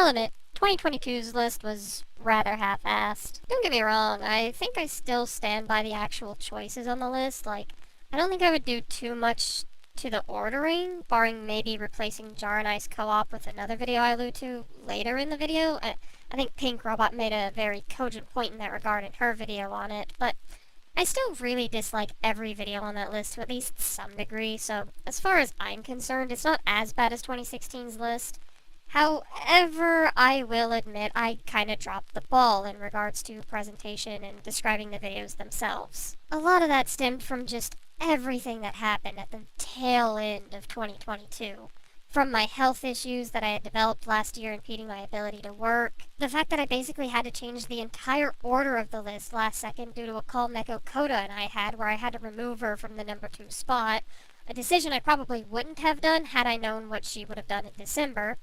I'll admit, 2022's list was rather half-assed. Don't get me wrong, I think I still stand by the actual choices on the list. Like, I don't think I would do too much to the ordering, barring maybe replacing Jar and Ice Co-op with another video I allude to later in the video. I think Pink Robot made a very cogent point in that regard in her video on it, but I still really dislike every video on that list to at least some degree, so as far as I'm concerned, it's not as bad as 2016's list. However, I will admit I kinda dropped the ball in regards to presentation and describing the videos themselves. A lot of that stemmed from just everything that happened at the tail end of 2022. From my health issues that I had developed last year impeding my ability to work, the fact that I basically had to change the entire order of the list last second due to a call Neko Koda and I had where I had to remove her from the number 2 spot, a decision I probably wouldn't have done had I known what she would have done in December.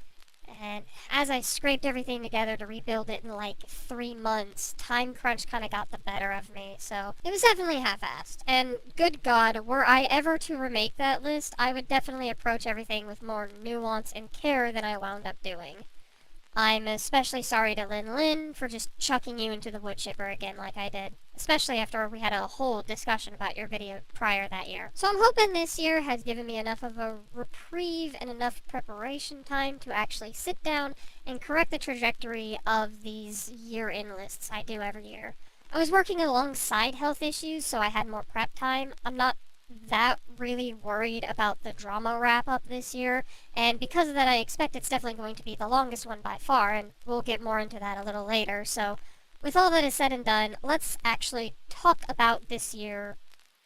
And as I scraped everything together to rebuild it in like 3 months, time crunch kind of got the better of me, so it was definitely half-assed. And good God, were I ever to remake that list, I would definitely approach everything with more nuance and care than I wound up doing. I'm especially sorry to Lin Lin for just chucking you into the wood chipper again like I did, especially after we had a whole discussion about your video prior that year. So I'm hoping this year has given me enough of a reprieve and enough preparation time to actually sit down and correct the trajectory of these year-end lists I do every year. I was working alongside health issues, so I had more prep time. I'm not that really worried about the drama wrap-up this year, and because of that I expect it's definitely going to be the longest one by far, and we'll get more into that a little later. So with all that is said and done, let's actually talk about this year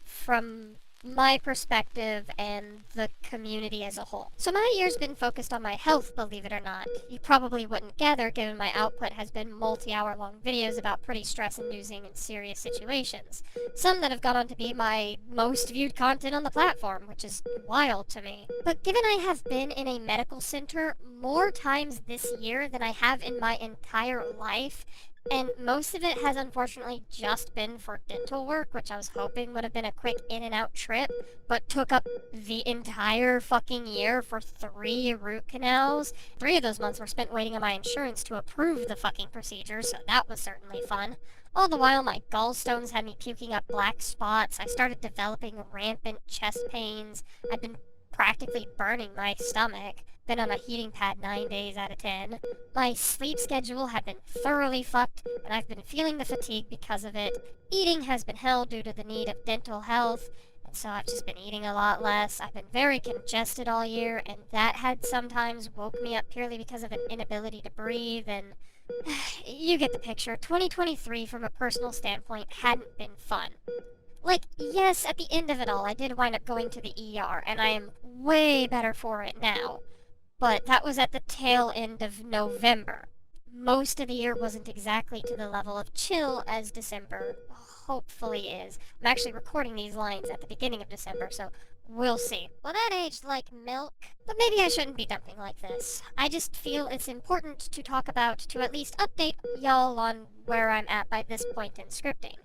from my perspective and the community as a whole. So my year's been focused on my health, believe it or not. You probably wouldn't gather given my output has been multi-hour long videos about pretty stress-inducing and serious situations. Some that have gone on to be my most viewed content on the platform, which is wild to me. But given I have been in a medical center more times this year than I have in my entire life, and most of it has unfortunately just been for dental work, which I was hoping would have been a quick in and out trip, but took up the entire fucking year for 3 root canals. 3 of those months were spent waiting on my insurance to approve the fucking procedure, so that was certainly fun. All the while, my gallstones had me puking up black spots. I started developing rampant chest pains. I'd been practically burning my stomach. Been on a heating pad 9 days out of 10. My sleep schedule had been thoroughly fucked, and I've been feeling the fatigue because of it. Eating has been hell due to the need of dental health, and so I've just been eating a lot less. I've been very congested all year, and that had sometimes woke me up purely because of an inability to breathe, and you get the picture. 2023, from a personal standpoint, hadn't been fun. Like, yes, at the end of it all, I did wind up going to the ER, and I am way better for it now. But that was at the tail end of November. Most of the year wasn't exactly to the level of chill as December hopefully is. I'm actually recording these lines at the beginning of December, so we'll see. Well, that aged like milk. But maybe I shouldn't be dumping like this. I just feel it's important to talk about, to at least update y'all on where I'm at by this point in scripting.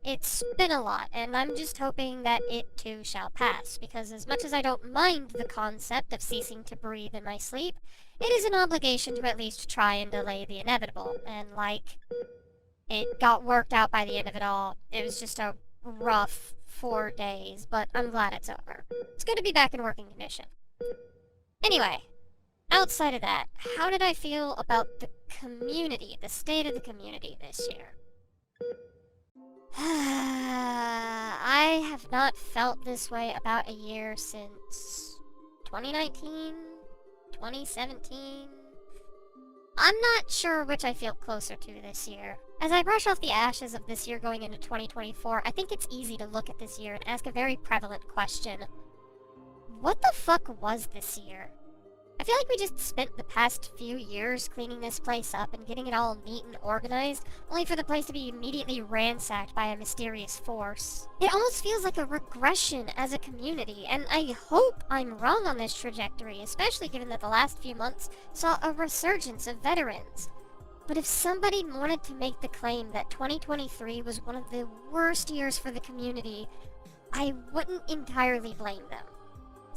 It's been a lot, and I'm just hoping that it too shall pass, because as much as I don't mind the concept of ceasing to breathe in my sleep, it is an obligation to at least try and delay the inevitable, and it got worked out by the end of it all. It was just a rough 4 days, but I'm glad it's over. It's good to be back in working condition. Anyway, outside of that, how did I feel about the community, the state of the community this year? I have not felt this way about a year since 2019, 2017. I'm not sure which I feel closer to this year. As I brush off the ashes of this year going into 2024, I think it's easy to look at this year and ask a very prevalent question. What the fuck was this year? I feel like we just spent the past few years cleaning this place up and getting it all neat and organized, only for the place to be immediately ransacked by a mysterious force. It almost feels like a regression as a community, and I hope I'm wrong on this trajectory, especially given that the last few months saw a resurgence of veterans. But if somebody wanted to make the claim that 2023 was one of the worst years for the community, I wouldn't entirely blame them.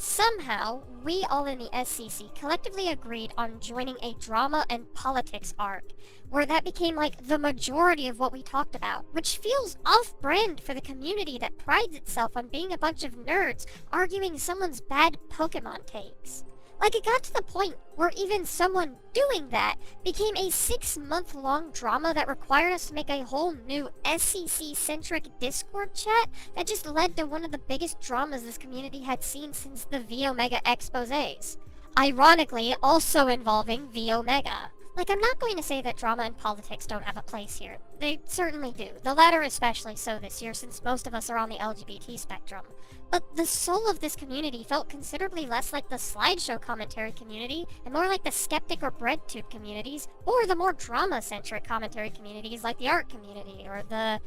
Somehow, we all in the SCC collectively agreed on joining a drama and politics arc, where that became like the majority of what we talked about, which feels off-brand for the community that prides itself on being a bunch of nerds arguing someone's bad Pokemon takes. Like, it got to the point where even someone doing that became a 6-month-long drama that required us to make a whole new SCC-centric Discord chat that just led to one of the biggest dramas this community had seen since the V Omega exposés. Ironically, also involving V Omega. Like, I'm not going to say that drama and politics don't have a place here. They certainly do. The latter especially so this year, since most of us are on the LGBT spectrum. But the soul of this community felt considerably less like the slideshow commentary community, and more like the skeptic or breadtube communities, or the more drama-centric commentary communities like the art community, or the,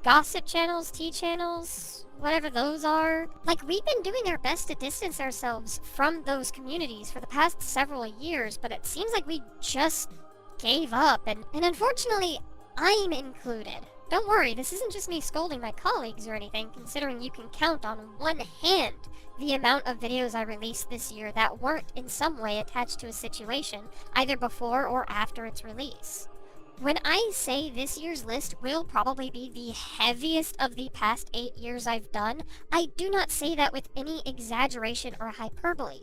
gossip channels, tea channels, whatever those are. Like, we've been doing our best to distance ourselves from those communities for the past several years, but it seems like we just gave up, and unfortunately, I'm included. Don't worry, this isn't just me scolding my colleagues or anything, considering you can count on one hand the amount of videos I released this year that weren't in some way attached to a situation, either before or after its release. When I say this year's list will probably be the heaviest of the past 8 years I've done, I do not say that with any exaggeration or hyperbole.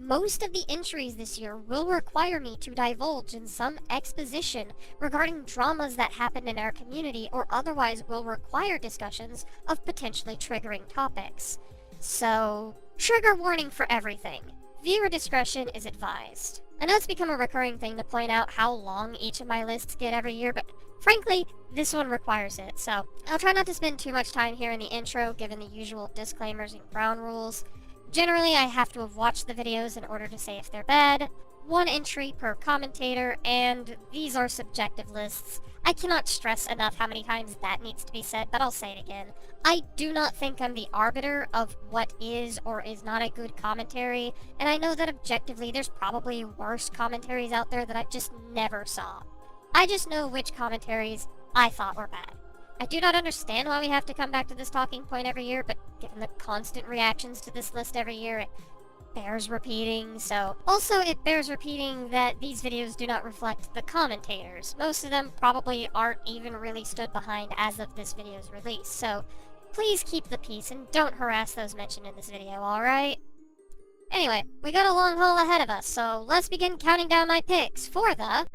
Most of the entries this year will require me to divulge in some exposition regarding dramas that happened in our community or otherwise will require discussions of potentially triggering topics. So, trigger warning for everything. Viewer discretion is advised. I know it's become a recurring thing to point out how long each of my lists get every year, but frankly, this one requires it, so I'll try not to spend too much time here in the intro given the usual disclaimers and ground rules. Generally, I have to have watched the videos in order to say if they're bad, 1 entry per commentator, and these are subjective lists. I cannot stress enough how many times that needs to be said, but I'll say it again. I do not think I'm the arbiter of what is or is not a good commentary, and I know that objectively there's probably worse commentaries out there that I just never saw. I just know which commentaries I thought were bad. I do not understand why we have to come back to this talking point every year, but given the constant reactions to this list every year, it bears repeating. So, also it bears repeating that these videos do not reflect the commentators. Most of them probably aren't even really stood behind as of this video's release, so please keep the peace and don't harass those mentioned in this video, alright? Anyway, we got a long haul ahead of us, so let's begin counting down my picks for the...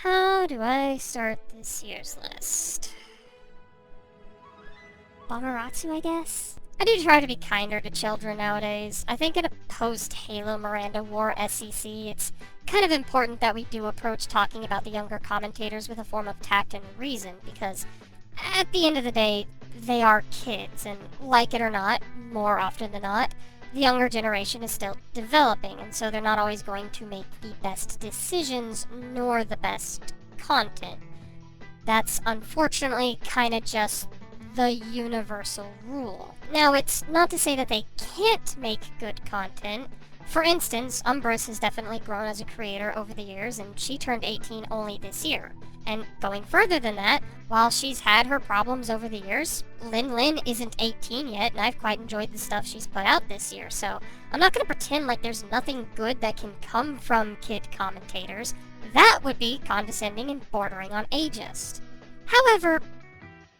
How do I start this year's list? Bomaratsu, I guess? I do try to be kinder to children nowadays. I think in a post-Halo Miranda War SCC, it's kind of important that we do approach talking about the younger commentators with a form of tact and reason, because at the end of the day, they are kids, and like it or not, more often than not, the younger generation is still developing, and so they're not always going to make the best decisions, nor the best content. That's unfortunately kinda just the universal rule. Now, it's not to say that they can't make good content. For instance, Umbrus has definitely grown as a creator over the years, and she turned 18 only this year. And going further than that, while she's had her problems over the years, Lin isn't 18 yet, and I've quite enjoyed the stuff she's put out this year, so I'm not gonna pretend like there's nothing good that can come from kid commentators. That would be condescending and bordering on ageist. However,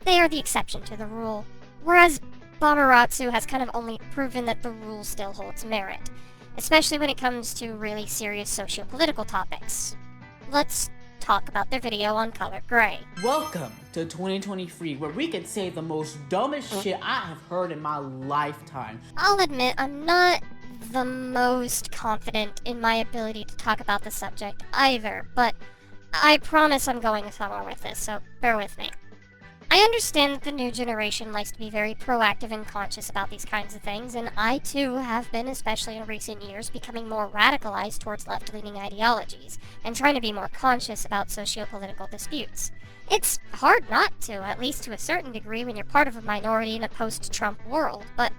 they are the exception to the rule, whereas Bomaratsu has kind of only proven that the rule still holds merit, especially when it comes to really serious socio-political topics. Let's talk about their video on Color Gray. Welcome to 2023, where we could say the most dumbest shit I have heard in my lifetime. I'll admit, I'm not the most confident in my ability to talk about the subject either, but I promise I'm going somewhere with this, so bear with me. I understand that the new generation likes to be very proactive and conscious about these kinds of things, and I too have been, especially in recent years, becoming more radicalized towards left-leaning ideologies, and trying to be more conscious about socio-political disputes. It's hard not to, at least to a certain degree, when you're part of a minority in a post-Trump world, but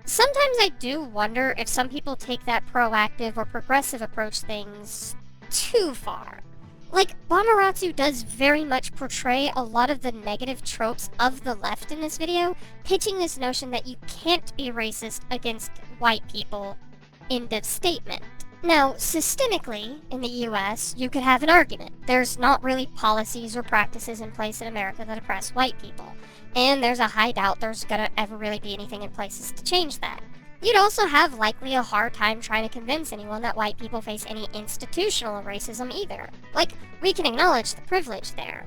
sometimes I do wonder if some people take that proactive or progressive approach things too far. Like, Bomaratsu does very much portray a lot of the negative tropes of the left in this video, pitching this notion that you can't be racist against white people. End of statement. Now, systemically, in the US, you could have an argument. There's not really policies or practices in place in America that oppress white people, and there's a high doubt there's gonna ever really be anything in places to change that. You'd also have likely a hard time trying to convince anyone that white people face any institutional racism either. Like, we can acknowledge the privilege there.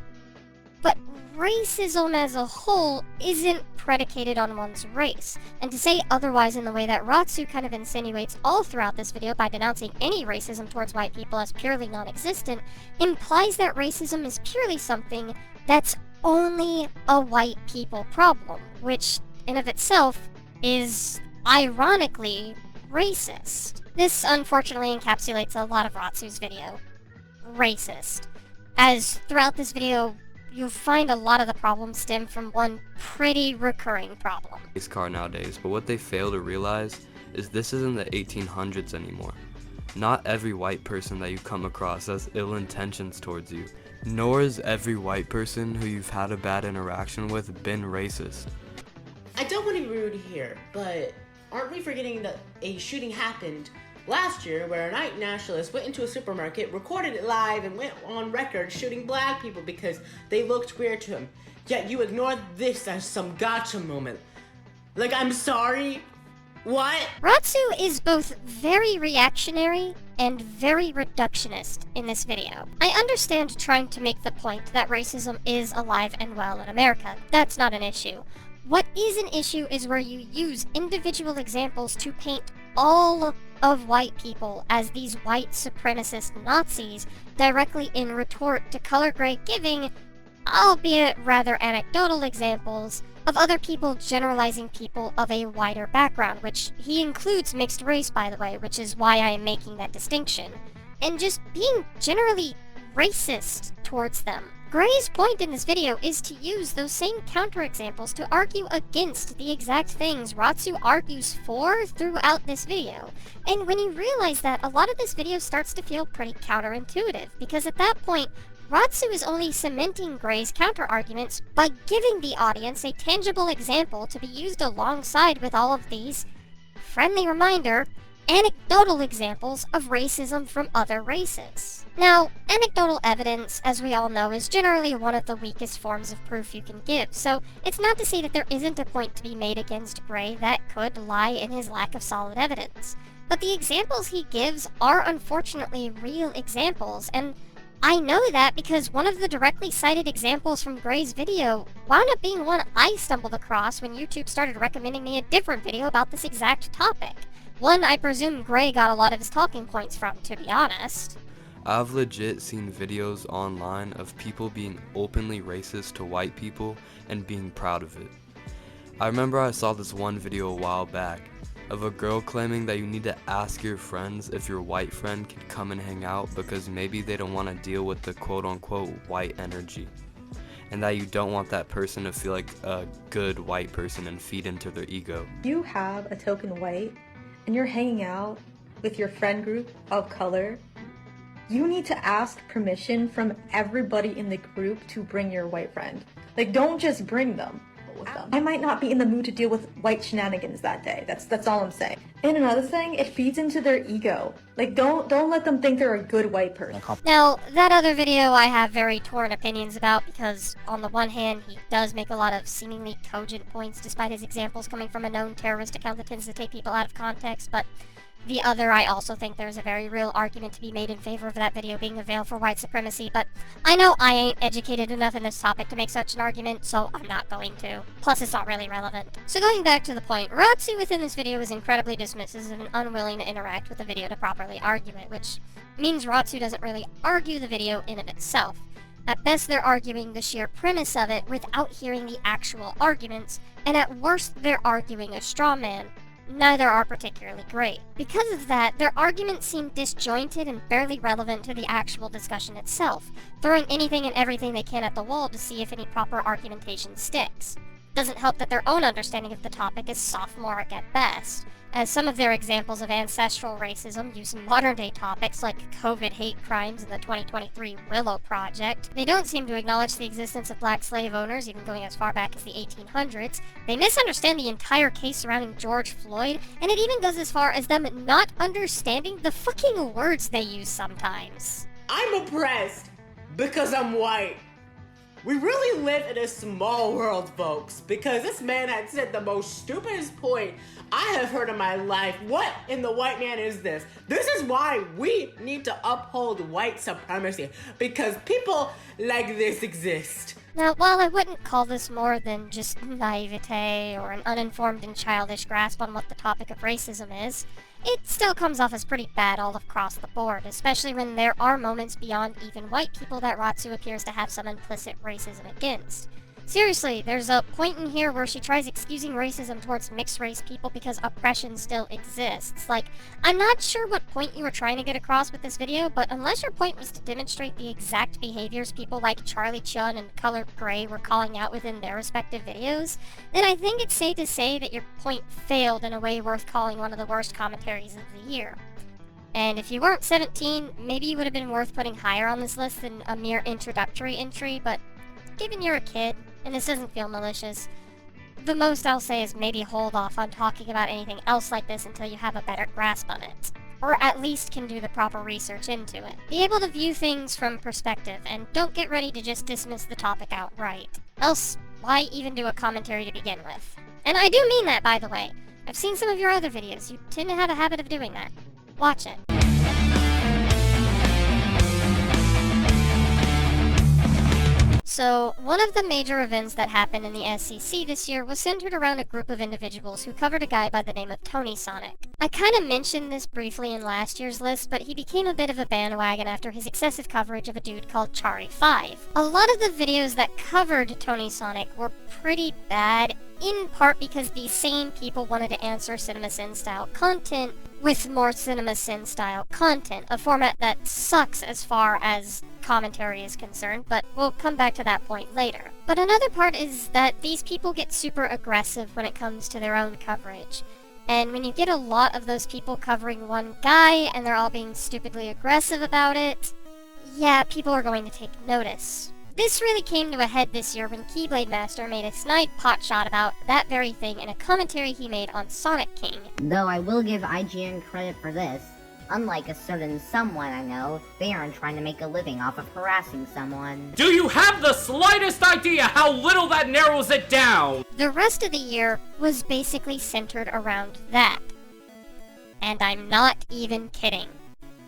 But racism as a whole isn't predicated on one's race, and to say otherwise in the way that Ratsu kind of insinuates all throughout this video by denouncing any racism towards white people as purely non-existent, implies that racism is purely something that's only a white people problem, which in of itself is ironically racist. This unfortunately encapsulates a lot of Ratsu's video. Racist. As throughout this video, you'll find a lot of the problems stem from one pretty recurring problem. Race car nowadays, but what they fail to realize is this isn't the 1800s anymore. Not every white person that you come across has ill intentions towards you, nor is every white person who you've had a bad interaction with been racist. I don't want to be rude here, but aren't we forgetting that a shooting happened last year where a white nationalist went into a supermarket, recorded it live, and went on record shooting black people because they looked weird to him? Yet you ignored this as some gotcha moment. Like, I'm sorry? What? Ratsu is both very reactionary and very reductionist in this video. I understand trying to make the point that racism is alive and well in America. That's not an issue. What is an issue is where you use individual examples to paint all of white people as these white supremacist Nazis directly in retort to Color Gray giving, albeit rather anecdotal examples, of other people generalizing people of a wider background, which he includes mixed race, by the way, which is why I am making that distinction, and just being generally racist towards them. Gray's point in this video is to use those same counterexamples to argue against the exact things Ratsu argues for throughout this video. And when you realize that, a lot of this video starts to feel pretty counterintuitive, because at that point, Ratsu is only cementing Gray's counterarguments by giving the audience a tangible example to be used alongside with all of these, friendly reminder, anecdotal examples of racism from other races. Now, anecdotal evidence, as we all know, is generally one of the weakest forms of proof you can give, so it's not to say that there isn't a point to be made against Gray that could lie in his lack of solid evidence. But the examples he gives are unfortunately real examples, and I know that because one of the directly cited examples from Gray's video wound up being one I stumbled across when YouTube started recommending me a different video about this exact topic. One I presume Gray got a lot of his talking points from, to be honest. I've legit seen videos online of people being openly racist to white people and being proud of it. I remember I saw this one video a while back of a girl claiming that you need to ask your friends if your white friend can come and hang out because maybe they don't want to deal with the quote-unquote white energy, and that you don't want that person to feel like a good white person and feed into their ego. You have a token white and you're hanging out with your friend group of color, you need to ask permission from everybody in the group to bring your white friend. Like, don't just bring them. With them. I might not be in the mood to deal with white shenanigans that day. That's all I'm saying. And another thing, it feeds into their ego. Like, don't let them think they're a good white person. Now, that other video I have very torn opinions about because, on the one hand, he does make a lot of seemingly cogent points despite his examples coming from a known terrorist account that tends to take people out of context, but the other, I also think there's a very real argument to be made in favor of that video being a veil for white supremacy, but I know I ain't educated enough in this topic to make such an argument, so I'm not going to. Plus, it's not really relevant. So going back to the point, Ratsu within this video is incredibly dismissive and unwilling to interact with the video to properly argue it, which means Ratsu doesn't really argue the video in of itself. At best, they're arguing the sheer premise of it without hearing the actual arguments, and at worst, they're arguing a straw man. Neither are particularly great. Because of that, their arguments seem disjointed and barely relevant to the actual discussion itself, throwing anything and everything they can at the wall to see if any proper argumentation sticks. Doesn't help that their own understanding of the topic is sophomoric at best, as some of their examples of ancestral racism use modern-day topics like COVID hate crimes and the 2023 Willow Project. They don't seem to acknowledge the existence of black slave owners, even going as far back as the 1800s. They misunderstand the entire case surrounding George Floyd, and it even goes as far as them not understanding the fucking words they use sometimes. I'm oppressed because I'm white. We really live in a small world, folks, because this man had said the most stupidest point I have heard in my life. What in the white man is this? This is why we need to uphold white supremacy, because people like this exist. Now, while I wouldn't call this more than just naivete or an uninformed and childish grasp on what the topic of racism is, it still comes off as pretty bad all across the board, especially when there are moments beyond even white people that Ratsu appears to have some implicit racism against. Seriously, there's a point in here where she tries excusing racism towards mixed-race people because oppression still exists. Like, I'm not sure what point you were trying to get across with this video, but unless your point was to demonstrate the exact behaviors people like Charlie Chun and Colored Gray were calling out within their respective videos, then I think it's safe to say that your point failed in a way worth calling one of the worst commentaries of the year. And if you weren't 17, maybe you would have been worth putting higher on this list than a mere introductory entry, but given you're a kid, and this doesn't feel malicious, the most I'll say is maybe hold off on talking about anything else like this until you have a better grasp on it. Or at least can do the proper research into it. Be able to view things from perspective, and don't get ready to just dismiss the topic outright. Else, why even do a commentary to begin with? And I do mean that, by the way. I've seen some of your other videos. You tend to have a habit of doing that. Watch it. So, one of the major events that happened in the SCC this year was centered around a group of individuals who covered a guy by the name of Tony Sonic. I kinda mentioned this briefly in last year's list, but he became a bit of a bandwagon after his excessive coverage of a dude called Chari5. A lot of the videos that covered Tony Sonic were pretty bad, in part because these same people wanted to answer CinemaSin style content with more CinemaSin style content, a format that sucks as far as commentary is concerned, but we'll come back to that point later. But another part is that these people get super aggressive when it comes to their own coverage. And when you get a lot of those people covering one guy and they're all being stupidly aggressive about it, yeah, people are going to take notice. This really came to a head this year when Keyblade Master made a snide potshot about that very thing in a commentary he made on Sonic King. Though I will give IGN credit for this. Unlike a certain someone I know, they aren't trying to make a living off of harassing someone. Do you have the slightest idea how little that narrows it down? The rest of the year was basically centered around that. And I'm not even kidding.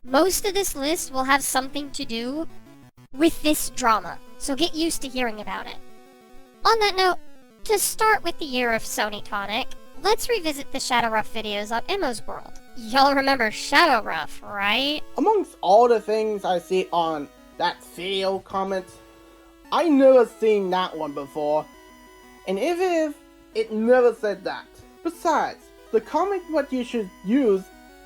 Most of this list will have something to do with this drama, so get used to hearing about it. On that note, to start with the year of Sony Tonic, let's revisit the Shadowruff videos on Emo's World. Y'all remember Shadowruff, right? Amongst all the things I see on that video comments, I never seen that one before. And if it never said that. Besides, the comment what you should use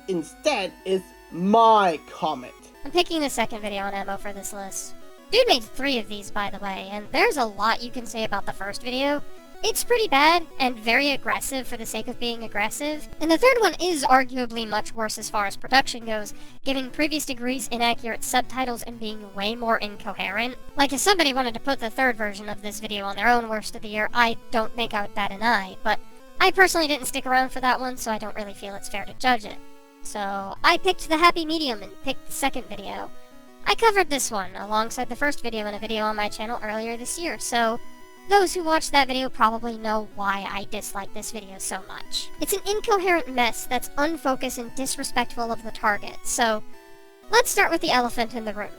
instead is my comment. I'm picking the second video on Emo for this list. Dude made 3 of these, by the way, and there's a lot you can say about the first video. It's pretty bad, and very aggressive for the sake of being aggressive. And the third one is arguably much worse as far as production goes, giving previous degrees inaccurate subtitles and being way more incoherent. Like, if somebody wanted to put the third version of this video on their own worst of the year, I don't think I would bat an eye, but I personally didn't stick around for that one, so I don't really feel it's fair to judge it. So, I picked the happy medium and picked the second video. I covered this one alongside the first video in a video on my channel earlier this year, so those who watched that video probably know why I dislike this video so much. It's an incoherent mess that's unfocused and disrespectful of the target, so let's start with the elephant in the room.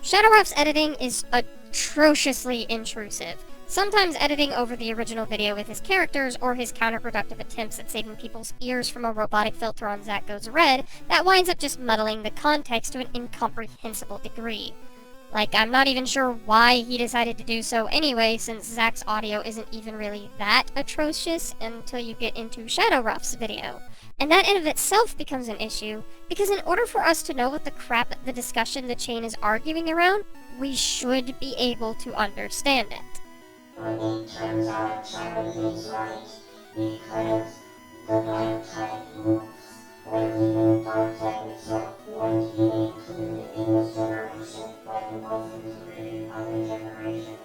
Shadowruff's editing is atrociously intrusive, sometimes editing over the original video with his characters or his counterproductive attempts at saving people's ears from a robotic filter on Zack Goes Red that winds up just muddling the context to an incomprehensible degree. Like, I'm not even sure why he decided to do so anyway, since Zach's audio isn't even really that atrocious until you get into Shadowruff's video. And that in of itself becomes an issue, because in order for us to know what the crap the discussion the chain is arguing around, we should be able to understand it. It turns out Charlie is right, because the nighttime moves when he thought himself would he included in the generation, but he wasn't included in other generations.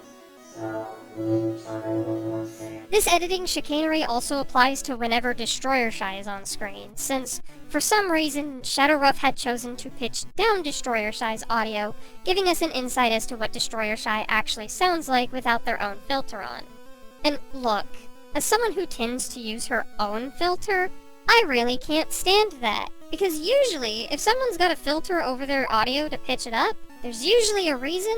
So we totally lost it. This editing chicanery also applies to whenever Destroyer Shy is on screen, since for some reason Shadowruff had chosen to pitch down Destroyer Shy's audio, giving us an insight as to what Destroyer Shy actually sounds like without their own filter on. And look, as someone who tends to use her own filter, I really can't stand that, because usually if someone's got a filter over their audio to pitch it up, there's usually a reason.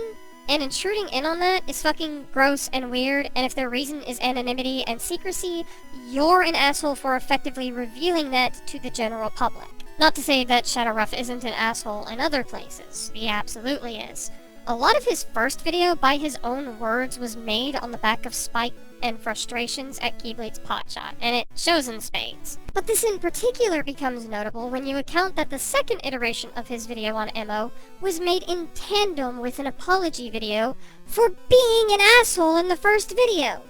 And intruding in on that is fucking gross and weird, and if their reason is anonymity and secrecy, you're an asshole for effectively revealing that to the general public. Not to say that Shadowruff isn't an asshole in other places. He absolutely is. A lot of his first video, by his own words, was made on the back of spite and frustrations at Keyblade's potshot, and it shows in spades. But this in particular becomes notable when you account that the second iteration of his video on MO was made in tandem with an apology video for being an asshole in the first video.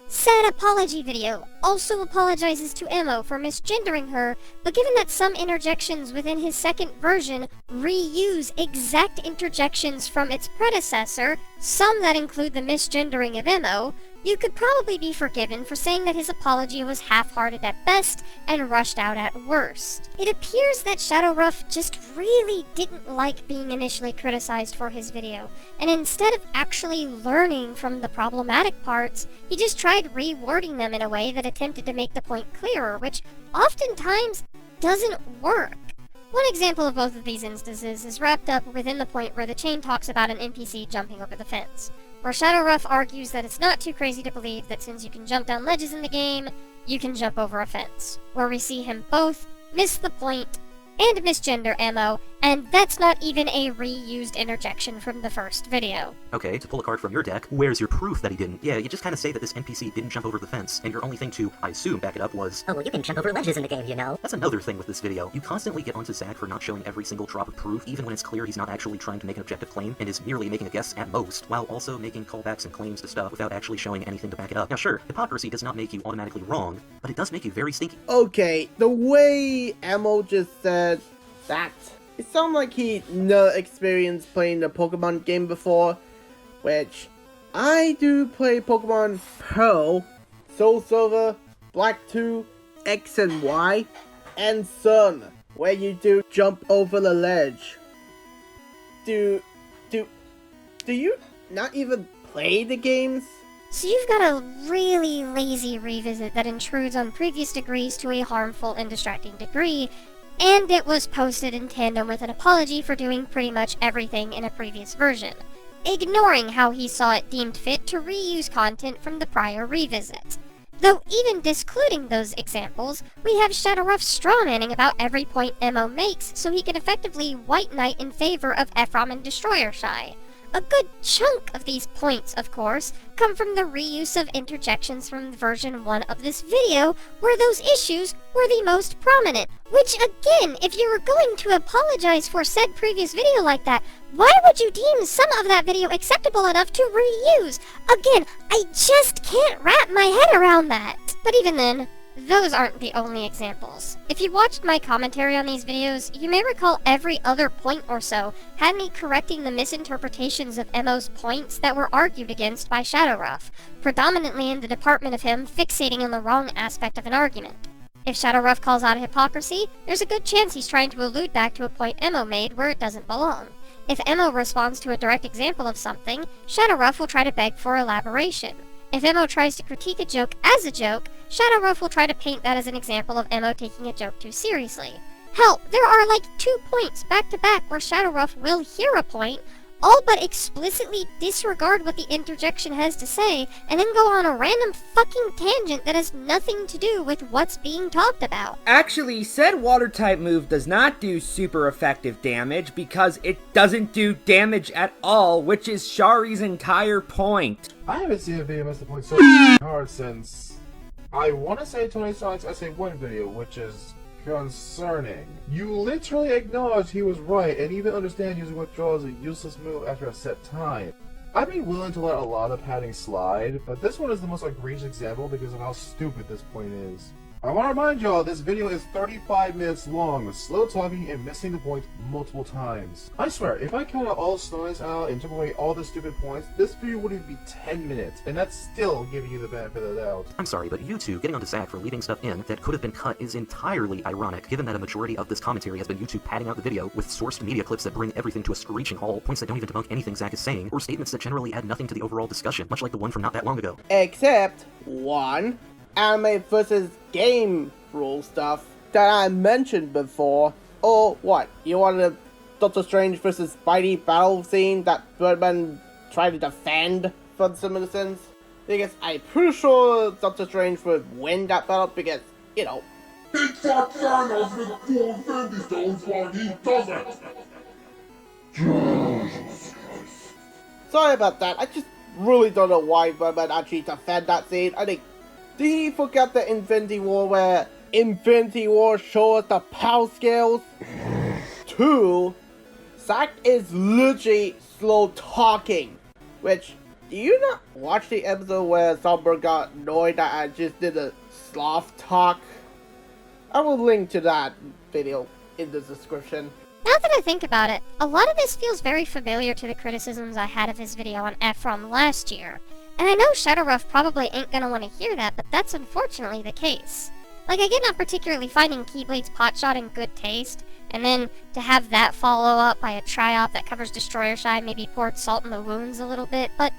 Said apology video also apologizes to Emo for misgendering her, but given that some interjections within his second version reuse exact interjections from its predecessor, some that include the misgendering of Emo, you could probably be forgiven for saying that his apology was half-hearted at best and rushed out at worst. It appears that Shadowruff just really didn't like being initially criticized for his video, and instead of actually learning from the problematic parts, he just tried rewording them in a way that attempted to make the point clearer, which oftentimes doesn't work. One example of both of these instances is wrapped up within the point where the chain talks about an NPC jumping over the fence, where Shadowruff argues that it's not too crazy to believe that since you can jump down ledges in the game, you can jump over a fence, where we see him both miss the point and misgender Emo, and that's not even a reused interjection from the first video. Okay, to pull a card from your deck, where's your proof that he didn't? Yeah, you just kind of say that this NPC didn't jump over the fence, and your only thing to, I assume, back it up was, Oh, well, you can jump over ledges in the game, you know. that's another thing with this video. You constantly get onto Zach for not showing every single drop of proof, even when it's clear he's not actually trying to make an objective claim, and is merely making a guess at most, while also making callbacks and claims to stuff without actually showing anything to back it up. Now sure, hypocrisy does not make you automatically wrong, but it does make you very stinky. Okay, the way Emo just said that, it sounds like he no experience playing the Pokemon game before, which I do play Pokemon Pearl, Soul Silver, Black 2, X and Y, and Sun, where you do jump over the ledge. Do you not even play the games? So you've got a really lazy revisit that intrudes on previous degrees to a harmful and distracting degree, and it was posted in tandem with an apology for doing pretty much everything in a previous version, ignoring how he saw it deemed fit to reuse content from the prior revisit. Though even discluding those examples, we have Shadowruff strawmanning about every point Emo makes so he can effectively white knight in favor of Ephraim and Destroyer Shy. A good chunk of these points, of course, come from the reuse of interjections from version 1 of this video, where those issues were the most prominent. Which, again, if you were going to apologize for said previous video like that, why would you deem some of that video acceptable enough to reuse? Again, I just can't wrap my head around that. But even then, those aren't the only examples. If you watched my commentary on these videos, you may recall every other point or so had me correcting the misinterpretations of Emo's points that were argued against by Shadowruff, predominantly in the department of him fixating on the wrong aspect of an argument. If Shadowruff calls out hypocrisy, there's a good chance he's trying to allude back to a point Emo made where it doesn't belong. If Emo responds to a direct example of something, Shadowruff will try to beg for elaboration. If Emo tries to critique a joke as a joke, Shadowruff will try to paint that as an example of Emo taking a joke too seriously. Hell, there are like 2 points back to back where Shadowruff will hear a point, all but explicitly disregard what the interjection has to say, and then go on a random fucking tangent that has nothing to do with what's being talked about. Actually, said water type move does not do super effective damage because it doesn't do damage at all, which is Shari's entire point. I haven't seen a video miss the point so hard since, I want to say Tony Stark's SA1 video, which is concerning. You literally acknowledge he was right and even understand using withdrawal is a useless move after a set time. I'd be willing to let a lot of padding slide, but this one is the most egregious example because of how stupid this point is. I want to remind y'all, this video is 35 minutes long, with slow talking and missing the point multiple times. I swear, if I counted all the noise out and took away all the stupid points, this video wouldn't be 10 minutes, and that's still giving you the benefit of the doubt. I'm sorry, but you two getting onto Zach for leaving stuff in that could have been cut is entirely ironic, given that a majority of this commentary has been you two padding out the video with sourced media clips that bring everything to a screeching halt, points that don't even debunk anything Zach is saying, or statements that generally add nothing to the overall discussion, much like the one from not that long ago. Except one anime versus game rule stuff that I mentioned before. Or what? You want a Doctor Strange versus Spidey battle scene that Birdman tried to defend for some innocence? Because I'm pretty sure Doctor Strange would win that battle because, you know. Big fat Thanos with cool Infinity Stones while he doesn't! Jesus Christ. Sorry about that. I just really don't know why Birdman actually defend that scene. I think, did he forget the Infinity War where Infinity War shows the power scales? 2, Zack is literally slow talking. Which, do you not watch the episode where Songbird got annoyed that I just did a sloth talk? I will link to that video in the description. Now that I think about it, a lot of this feels very familiar to the criticisms I had of his video on Ephraim last year. And I know Shadowruff probably ain't gonna want to hear that, but that's unfortunately the case. Like, I get not particularly finding Keyblade's potshot in good taste, and then to have that follow up by a try-off that covers Destroyer Shy maybe poured salt in the wounds a little bit, but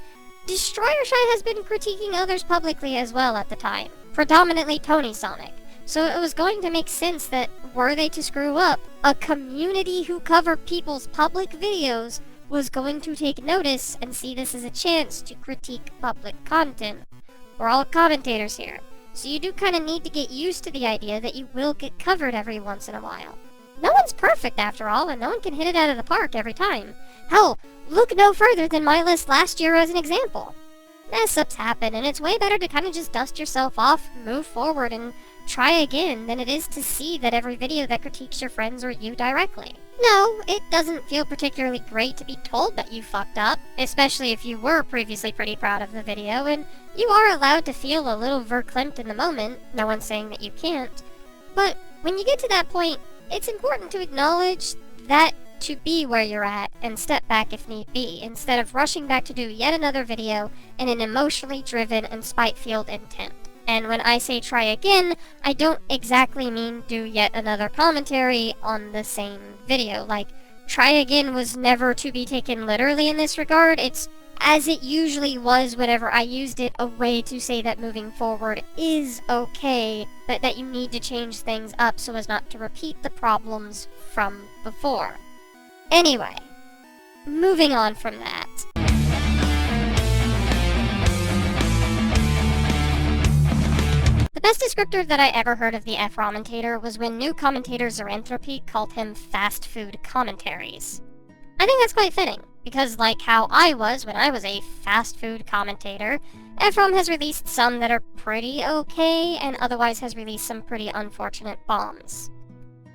Destroyer Shy has been critiquing others publicly as well at the time, predominantly Tony Sonic. So it was going to make sense that, were they to screw up, a community who cover people's public videos was going to take notice and see this as a chance to critique public content. We're all commentators here, so you do kind of need to get used to the idea that you will get covered every once in a while. No one's perfect after all, and no one can hit it out of the park every time. Hell, look no further than my list last year as an example. Mess-ups happen, and it's way better to kind of just dust yourself off, move forward, and try again than it is to see that every video that critiques your friends or you directly. No, it doesn't feel particularly great to be told that you fucked up, especially if you were previously pretty proud of the video, and you are allowed to feel a little verklempt in the moment, no one's saying that you can't. But when you get to that point, it's important to acknowledge that to be where you're at and step back if need be, instead of rushing back to do yet another video in an emotionally driven and spite-filled intent. And when I say try again, I don't exactly mean do yet another commentary on the same video. Like, try again was never to be taken literally in this regard. It's as it usually was whenever I used it, a way to say that moving forward is okay, but that you need to change things up so as not to repeat the problems from before. Anyway, moving on from that. The best descriptor that I ever heard of the F-Commentator was when new commentator Zoranthropy called him fast food commentaries. I think that's quite fitting, because like how I was when I was a fast food commentator, Ephraim has released some that are pretty okay, and otherwise has released some pretty unfortunate bombs.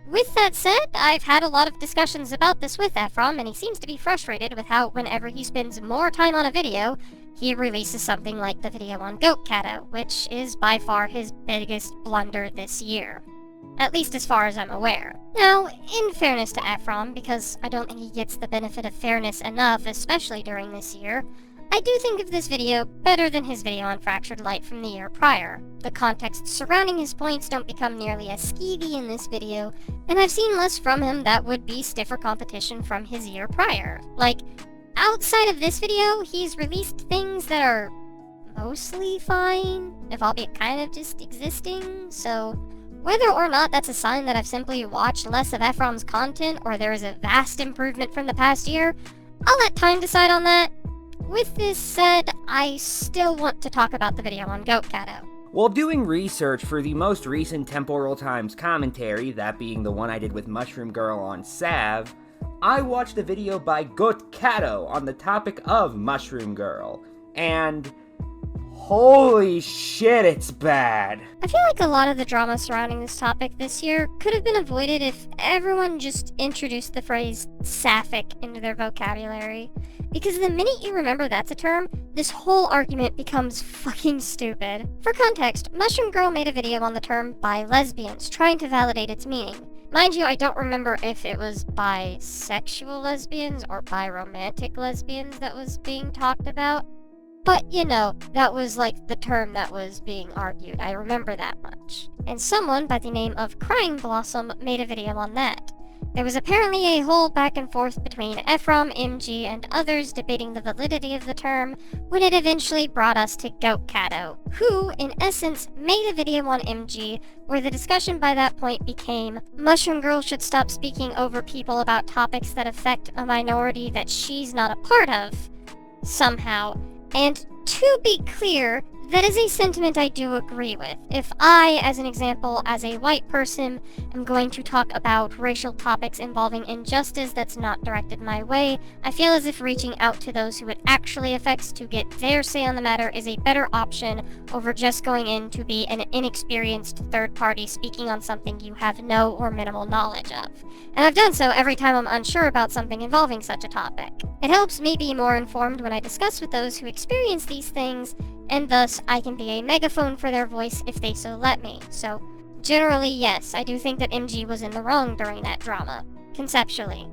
With that said, I've had a lot of discussions about this with Ephraim, and he seems to be frustrated with how whenever he spends more time on a video, he releases something like the video on Goat Kato, which is by far his biggest blunder this year. At least as far as I'm aware. Now, in fairness to Ephraim, because I don't think he gets the benefit of fairness enough, especially during this year, I do think of this video better than his video on Fractured Light from the year prior. The context surrounding his points don't become nearly as skeevy in this video, and I've seen less from him that would be stiffer competition from his year prior. Like, outside of this video, he's released things that are mostly fine, if albeit kind of just existing, so whether or not that's a sign that I've simply watched less of Ephraim's content or there is a vast improvement from the past year, I'll let time decide on that. With this said, I still want to talk about the video on Goat Cato. While doing research for the most recent Temporal Times commentary, that being the one I did with Mushroom Girl on Sav, I watched a video by Goat Cato on the topic of Mushroom Girl, and holy shit, it's bad. I feel like a lot of the drama surrounding this topic this year could have been avoided if everyone just introduced the phrase sapphic into their vocabulary. Because the minute you remember that's a term, this whole argument becomes fucking stupid. For context, Mushroom Girl made a video on the term bi lesbians, trying to validate its meaning. Mind you, I don't remember if it was bisexual lesbians or biromantic lesbians that was being talked about. But, you know, that was like the term that was being argued. I remember that much. And someone by the name of Crying Blossom made a video on that. There was apparently a whole back and forth between Ephraim, MG, and others debating the validity of the term, when it eventually brought us to Goat Cato, who, in essence, made a video on MG, where the discussion by that point became, Mushroom Girl should stop speaking over people about topics that affect a minority that she's not a part of, somehow. And to be clear, that is a sentiment I do agree with. If I, as an example, as a white person, am going to talk about racial topics involving injustice that's not directed my way, I feel as if reaching out to those who it actually affects to get their say on the matter is a better option over just going in to be an inexperienced third party speaking on something you have no or minimal knowledge of. And I've done so every time I'm unsure about something involving such a topic. It helps me be more informed when I discuss with those who experience these things, and thus I can be a megaphone for their voice if they so let me. So, generally yes, I do think that MG was in the wrong during that drama, conceptually.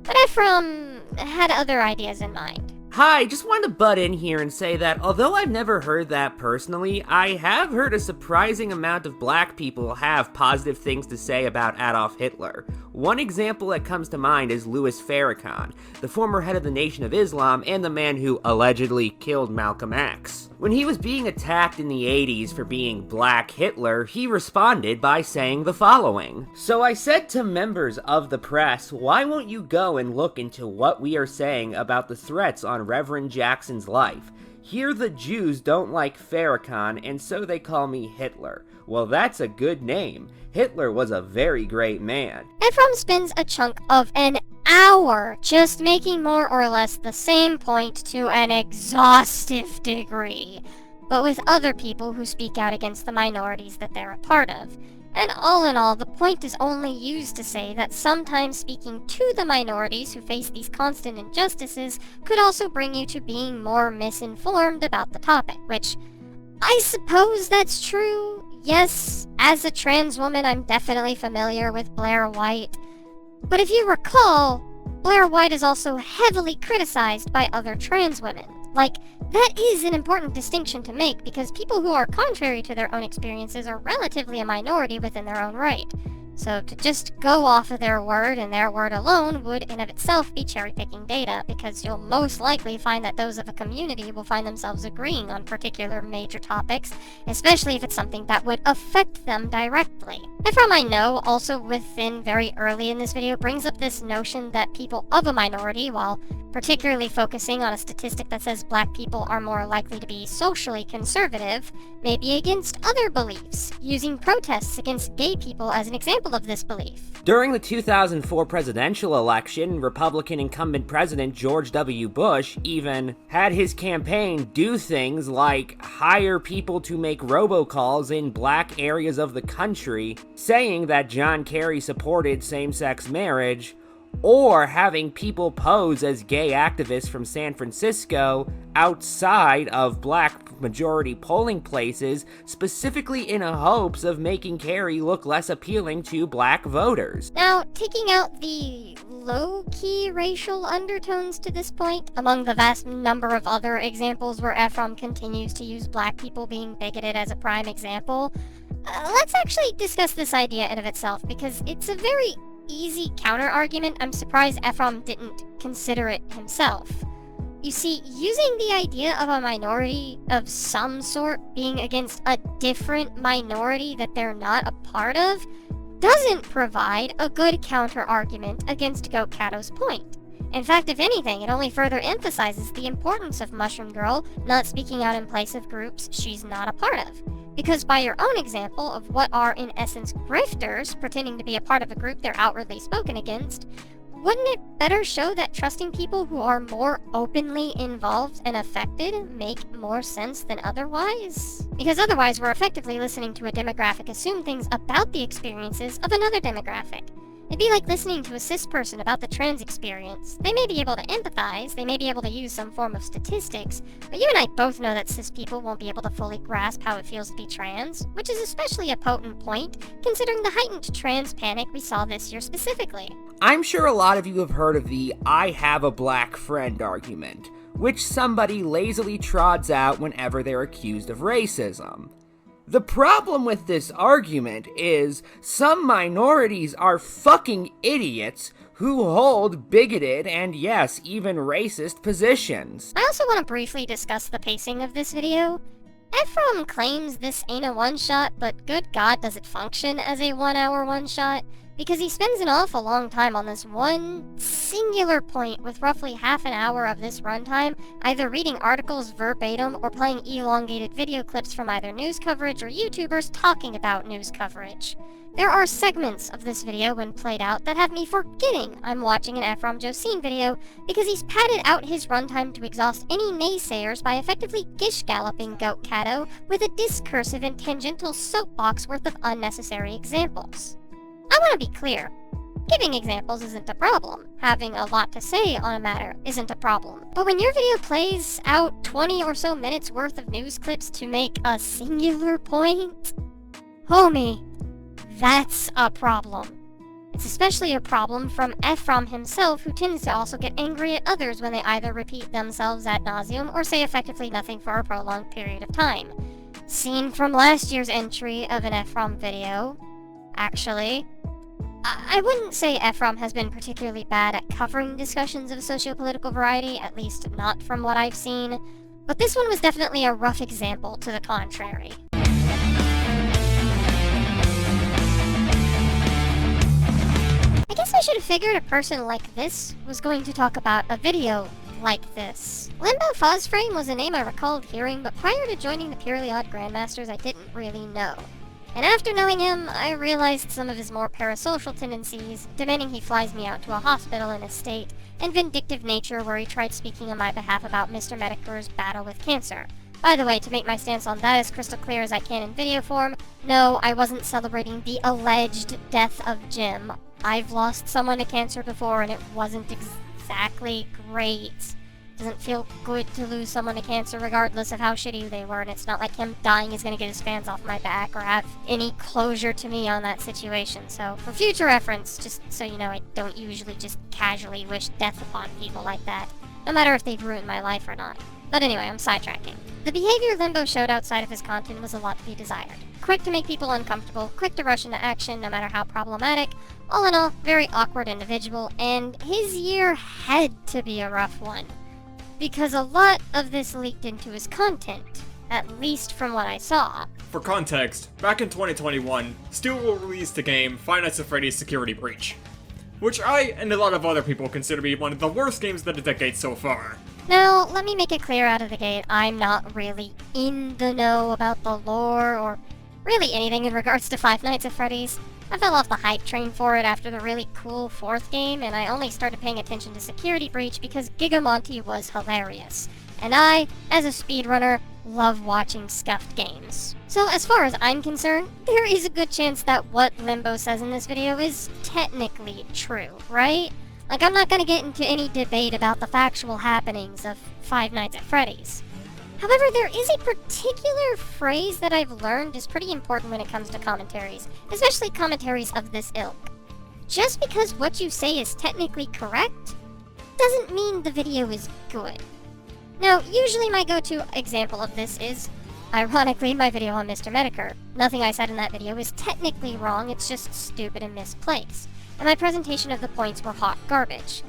But Ephraim had other ideas in mind. Hi, just wanted to butt in here and say that although I've never heard that personally, I have heard a surprising amount of black people have positive things to say about Adolf Hitler. One example that comes to mind is Louis Farrakhan, the former head of the Nation of Islam and the man who allegedly killed Malcolm X. When he was being attacked in the 80s for being Black Hitler, he responded by saying the following. So I said to members of the press, why won't you go and look into what we are saying about the threats on Reverend Jackson's life? Here the Jews don't like Farrakhan, and so they call me Hitler. Well, that's a good name. Hitler was a very great man. Ephraim spends a chunk of an hour just making more or less the same point to an exhaustive degree, but with other people who speak out against the minorities that they're a part of. And all in all, the point is only used to say that sometimes speaking to the minorities who face these constant injustices could also bring you to being more misinformed about the topic, which I suppose that's true. Yes, as a trans woman, I'm definitely familiar with Blair White. But if you recall, Blair White is also heavily criticized by other trans women. Like, that is an important distinction to make because people who are contrary to their own experiences are relatively a minority within their own right. So to just go off of their word and their word alone would in of itself be cherry-picking data, because you'll most likely find that those of a community will find themselves agreeing on particular major topics, especially if it's something that would affect them directly. Ephraim, I know, also within very early in this video, brings up this notion that people of a minority, while particularly focusing on a statistic that says black people are more likely to be socially conservative, may be against other beliefs, using protests against gay people as an example of this belief. During the 2004 presidential election, Republican incumbent President George W. Bush even had his campaign do things like hire people to make robocalls in black areas of the country, saying that John Kerry supported same-sex marriage, or having people pose as gay activists from San Francisco outside of black majority polling places, specifically in hopes of making Kerry look less appealing to black voters. Now, taking out the low-key racial undertones to this point, among the vast number of other examples where Ephraim continues to use black people being bigoted as a prime example, let's actually discuss this idea in of itself, because it's a very easy counter-argument. I'm surprised Ephraim didn't consider it himself. You see, using the idea of a minority of some sort being against a different minority that they're not a part of doesn't provide a good counter-argument against Goat Cato's point. In fact, if anything, it only further emphasizes the importance of Mushroom Girl not speaking out in place of groups she's not a part of. Because by your own example of what are in essence grifters pretending to be a part of a group they're outwardly spoken against, wouldn't it better show that trusting people who are more openly involved and affected make more sense than otherwise? Because otherwise we're effectively listening to a demographic assume things about the experiences of another demographic. It'd be like listening to a cis person about the trans experience. They may be able to empathize, they may be able to use some form of statistics, but you and I both know that cis people won't be able to fully grasp how it feels to be trans, which is especially a potent point, considering the heightened trans panic we saw this year specifically. I'm sure a lot of you have heard of the "I have a black friend" argument, which somebody lazily trods out whenever they're accused of racism. The problem with this argument is some minorities are fucking idiots who hold bigoted and yes, even racist positions. I also want to briefly discuss the pacing of this video. Ephraim claims this ain't a one-shot, but good god does it function as a 1 hour one-shot, because he spends an awful long time on this one singular point with roughly half an hour of this runtime, either reading articles verbatim or playing elongated video clips from either news coverage or YouTubers talking about news coverage. There are segments of this video when played out that have me forgetting I'm watching an Ephraim Josine video because he's padded out his runtime to exhaust any naysayers by effectively gish-galloping Goat Cato with a discursive and tangential soapbox worth of unnecessary examples. I want to be clear. Giving examples isn't a problem. Having a lot to say on a matter isn't a problem. But when your video plays out 20 or so minutes worth of news clips to make a singular point, homie, that's a problem. It's especially a problem from Ephraim himself, who tends to also get angry at others when they either repeat themselves ad nauseum or say effectively nothing for a prolonged period of time. Seen from last year's entry of an Ephraim video, actually. I wouldn't say Ephraim has been particularly bad at covering discussions of socio-political variety, at least not from what I've seen, but this one was definitely a rough example to the contrary. I guess I should have figured a person like this was going to talk about a video like this. Limbo Fuzzframe was a name I recalled hearing, but prior to joining the Purely Odd Grandmasters I didn't really know. And after knowing him, I realized some of his more parasocial tendencies, demanding he flies me out to a hospital in a state, and vindictive nature where he tried speaking on my behalf about Mr. Medicare's battle with cancer. By the way, to make my stance on that as crystal clear as I can in video form, no, I wasn't celebrating the alleged death of Jim. I've lost someone to cancer before and it wasn't exactly great. Doesn't feel good to lose someone to cancer regardless of how shitty they were, and it's not like him dying is going to get his fans off my back or have any closure to me on that situation. So for future reference, just so you know, I don't usually just casually wish death upon people like that, no matter if they've ruined my life or not. But anyway, I'm sidetracking. The behavior Limbo showed outside of his content was a lot to be desired. Quick to make people uncomfortable, quick to rush into action no matter how problematic, all in all, very awkward individual, and his year had to be a rough one. Because a lot of this leaked into his content, at least from what I saw. For context, back in 2021, Steel released the game Five Nights at Freddy's Security Breach, which I and a lot of other people consider to be one of the worst games of the decade so far. Now, let me make it clear out of the gate, I'm not really in the know about the lore or really anything in regards to Five Nights at Freddy's. I fell off the hype train for it after the really cool 4th game, and I only started paying attention to Security Breach because Gigamonty was hilarious. And I, as a speedrunner, love watching scuffed games. So as far as I'm concerned, there is a good chance that what Limbo says in this video is technically true, right? Like, I'm not gonna get into any debate about the factual happenings of Five Nights at Freddy's. However, there is a particular phrase that I've learned is pretty important when it comes to commentaries, especially commentaries of this ilk. Just because what you say is technically correct, doesn't mean the video is good. Now, usually my go-to example of this is, ironically, my video on Mr. Medicare. Nothing I said in that video is technically wrong, it's just stupid and misplaced. And my presentation of the points were hot garbage.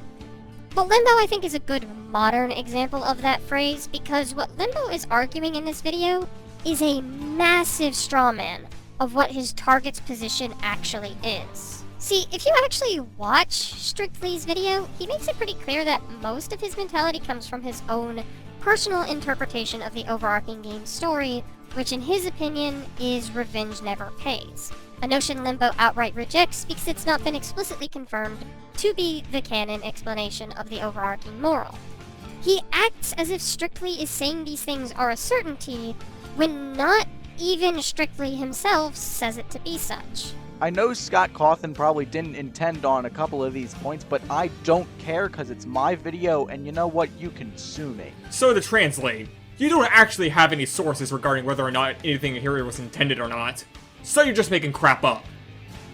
But Limbo, I think, is a good modern example of that phrase, because what Limbo is arguing in this video is a massive straw man of what his target's position actually is. See, if you actually watch Strictly's video, he makes it pretty clear that most of his mentality comes from his own personal interpretation of the overarching game's story, which in his opinion is revenge never pays. A notion Limbo outright rejects because it's not been explicitly confirmed to be the canon explanation of the overarching moral. He acts as if Strictly is saying these things are a certainty, when not even Strictly himself says it to be such. I know Scott Cawthon probably didn't intend on a couple of these points, but I don't care because it's my video, and you know what? You can sue me. So to translate, you don't actually have any sources regarding whether or not anything here was intended or not. So you're just making crap up.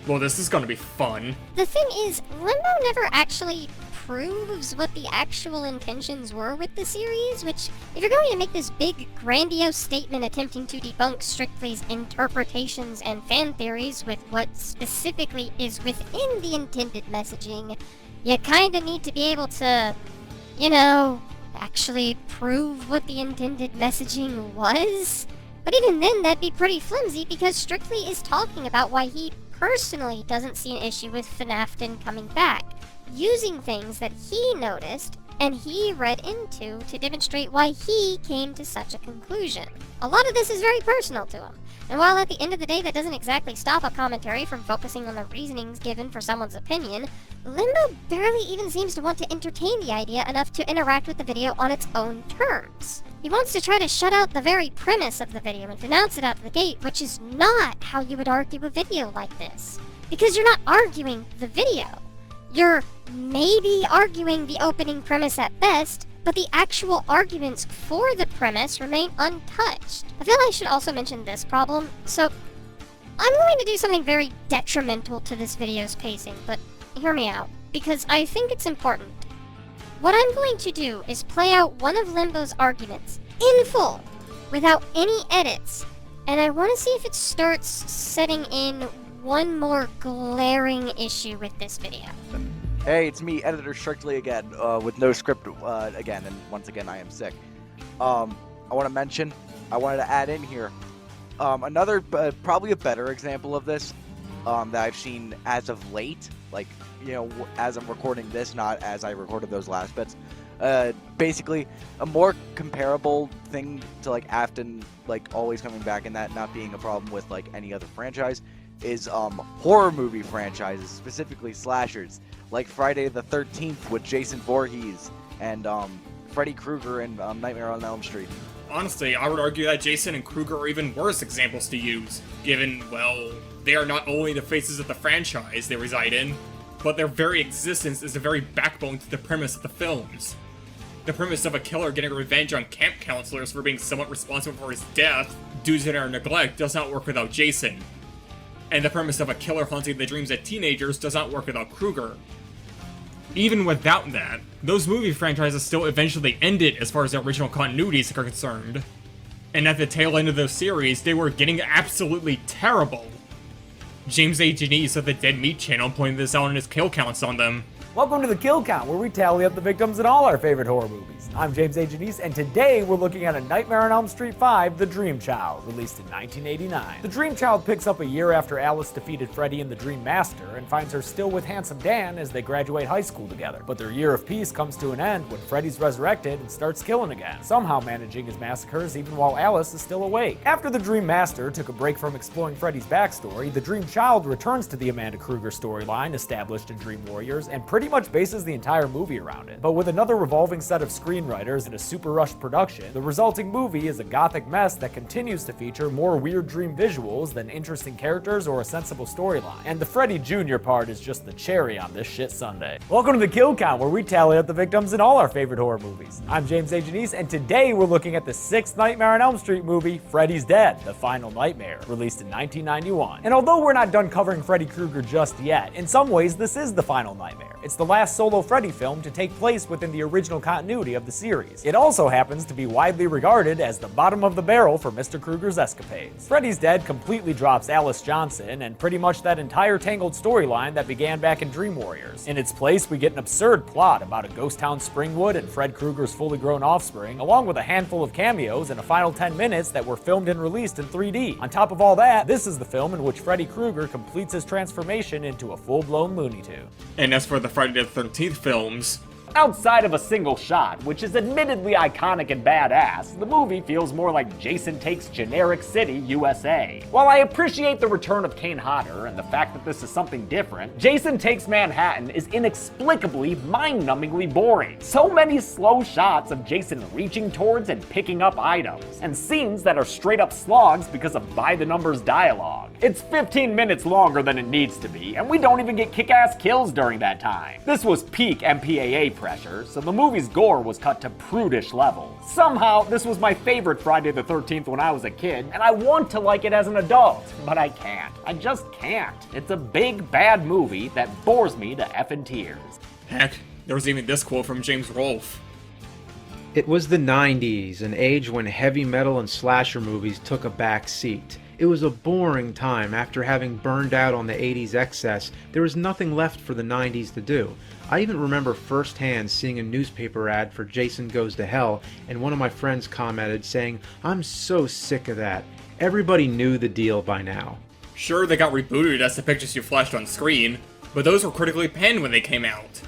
Well, this is gonna be fun. The thing is, Limbo never actually proves what the actual intentions were with the series, which, if you're going to make this big, grandiose statement attempting to debunk Strictly's interpretations and fan theories with what specifically is within the intended messaging, you kinda need to be able to, you know, actually prove what the intended messaging was. But even then, that'd be pretty flimsy because Strictly is talking about why he personally doesn't see an issue with FNAFton coming back, using things that he noticed and he read into to demonstrate why he came to such a conclusion. A lot of this is very personal to him, and while at the end of the day that doesn't exactly stop a commentary from focusing on the reasonings given for someone's opinion, Limbo barely even seems to want to entertain the idea enough to interact with the video on its own terms. He wants to try to shut out the very premise of the video and denounce it out of the gate, which is not how you would argue a video like this. Because you're not arguing the video. You're maybe arguing the opening premise at best, but the actual arguments for the premise remain untouched. I feel I should also mention this problem. So, I'm going to do something very detrimental to this video's pacing, but hear me out, because I think it's important. What I'm going to do is play out one of Limbo's arguments in full, without any edits, and I want to see if it starts setting in one more glaring issue with this video. Hey, it's me, Editor Strictly again, with no script again, and once again I am sick. I want to mention, I wanted to add in here, another, probably a better example of this, that I've seen as of late, like, you know, as I'm recording this, not as I recorded those last bits. Basically, a more comparable thing to, like, Afton, like, always coming back and that not being a problem with, like, any other franchise, is, horror movie franchises, specifically slashers, like Friday the 13th with Jason Voorhees, and, Freddy Krueger and, Nightmare on Elm Street. Honestly, I would argue that Jason and Krueger are even worse examples to use, given, well, they are not only the faces of the franchise they reside in, but their very existence is the very backbone to the premise of the films. The premise of a killer getting revenge on camp counselors for being somewhat responsible for his death due to their neglect does not work without Jason. And the premise of a killer haunting the dreams of teenagers does not work without Krueger. Even without that, those movie franchises still eventually ended as far as their original continuities are concerned. And at the tail end of those series, they were getting absolutely terrible. James A. Janice of the Dead Meat channel pointed this out in his kill counts on them. Welcome to the Kill Count, where we tally up the victims in all our favorite horror movies. I'm James A. Janice, and today we're looking at A Nightmare on Elm Street 5, The Dream Child, released in 1989. The Dream Child picks up a year after Alice defeated Freddy in The Dream Master, and finds her still with Handsome Dan as they graduate high school together. But their year of peace comes to an end when Freddy's resurrected and starts killing again, somehow managing his massacres even while Alice is still awake. After The Dream Master took a break from exploring Freddy's backstory, The Dream Child returns to the Amanda Krueger storyline established in Dream Warriors, and pretty much bases the entire movie around it. But with another revolving set of screenwriters and a super rushed production, the resulting movie is a gothic mess that continues to feature more weird dream visuals than interesting characters or a sensible storyline. And the Freddy Jr. part is just the cherry on this shit sundae. Welcome to the Kill Count, where we tally up the victims in all our favorite horror movies. I'm James A. Janice, and today we're looking at the 6th Nightmare on Elm Street movie, Freddy's Dead, The Final Nightmare, released in 1991. And although we're not done covering Freddy Krueger just yet, in some ways this is the final nightmare. It's the last solo Freddy film to take place within the original continuity of the series. It also happens to be widely regarded as the bottom of the barrel for Mr. Krueger's escapades. Freddy's Dead completely drops Alice Johnson and pretty much that entire tangled storyline that began back in Dream Warriors. In its place, we get an absurd plot about a ghost town Springwood and Fred Krueger's fully grown offspring, along with a handful of cameos and a final 10 minutes that were filmed and released in 3D. On top of all that, this is the film in which Freddy Krueger completes his transformation into a full-blown Looney Tune. And as for the Friday the 13th films, outside of a single shot, which is admittedly iconic and badass, the movie feels more like Jason Takes Generic City, USA. While I appreciate the return of Kane Hodder and the fact that this is something different, Jason Takes Manhattan is inexplicably, mind-numbingly boring. So many slow shots of Jason reaching towards and picking up items, and scenes that are straight up slogs because of by-the-numbers dialogue. It's 15 minutes longer than it needs to be, and we don't even get kick-ass kills during that time. This was peak MPAA pressure, so the movie's gore was cut to prudish levels. Somehow, this was my favorite Friday the 13th when I was a kid, and I want to like it as an adult, but I can't. I just can't. It's a big, bad movie that bores me to effing tears. Heck, there was even this quote from James Rolfe. It was the 90s, an age when heavy metal and slasher movies took a back seat. It was a boring time. After having burned out on the 80s excess, there was nothing left for the 90s to do. I even remember firsthand seeing a newspaper ad for Jason Goes to Hell, and one of my friends commented saying, "I'm so sick of that." Everybody knew the deal by now. Sure, they got rebooted as the pictures you flashed on screen, but those were critically panned when they came out.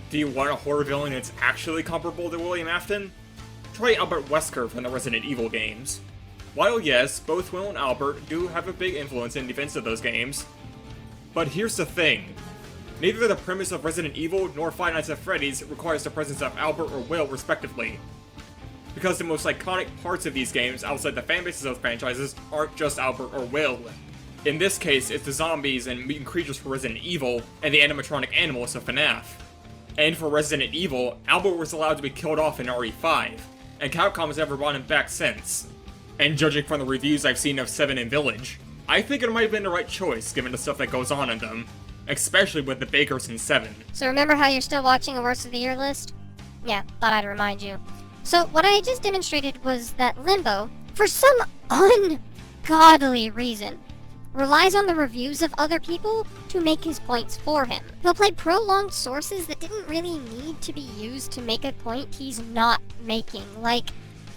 Do you want a horror villain that's actually comparable to William Afton? Try Albert Wesker from the Resident Evil games. While yes, both Will and Albert do have a big influence in defense of those games, but here's the thing. Neither the premise of Resident Evil nor Five Nights at Freddy's requires the presence of Albert or Will respectively, because the most iconic parts of these games outside the fanbases of those franchises aren't just Albert or Will. In this case, it's the zombies and mutant creatures for Resident Evil and the animatronic animals of FNAF. And for Resident Evil, Albert was allowed to be killed off in RE5, and Capcom has never brought him back since. And judging from the reviews I've seen of 7 and Village, I think it might have been the right choice given the stuff that goes on in them, especially with the Bakers in 7. So remember how you're still watching a Worst of the Year list? Yeah, thought I'd remind you. So what I just demonstrated was that Limbo, for some ungodly reason, relies on the reviews of other people to make his points for him. He'll play prolonged sources that didn't really need to be used to make a point he's not making, like,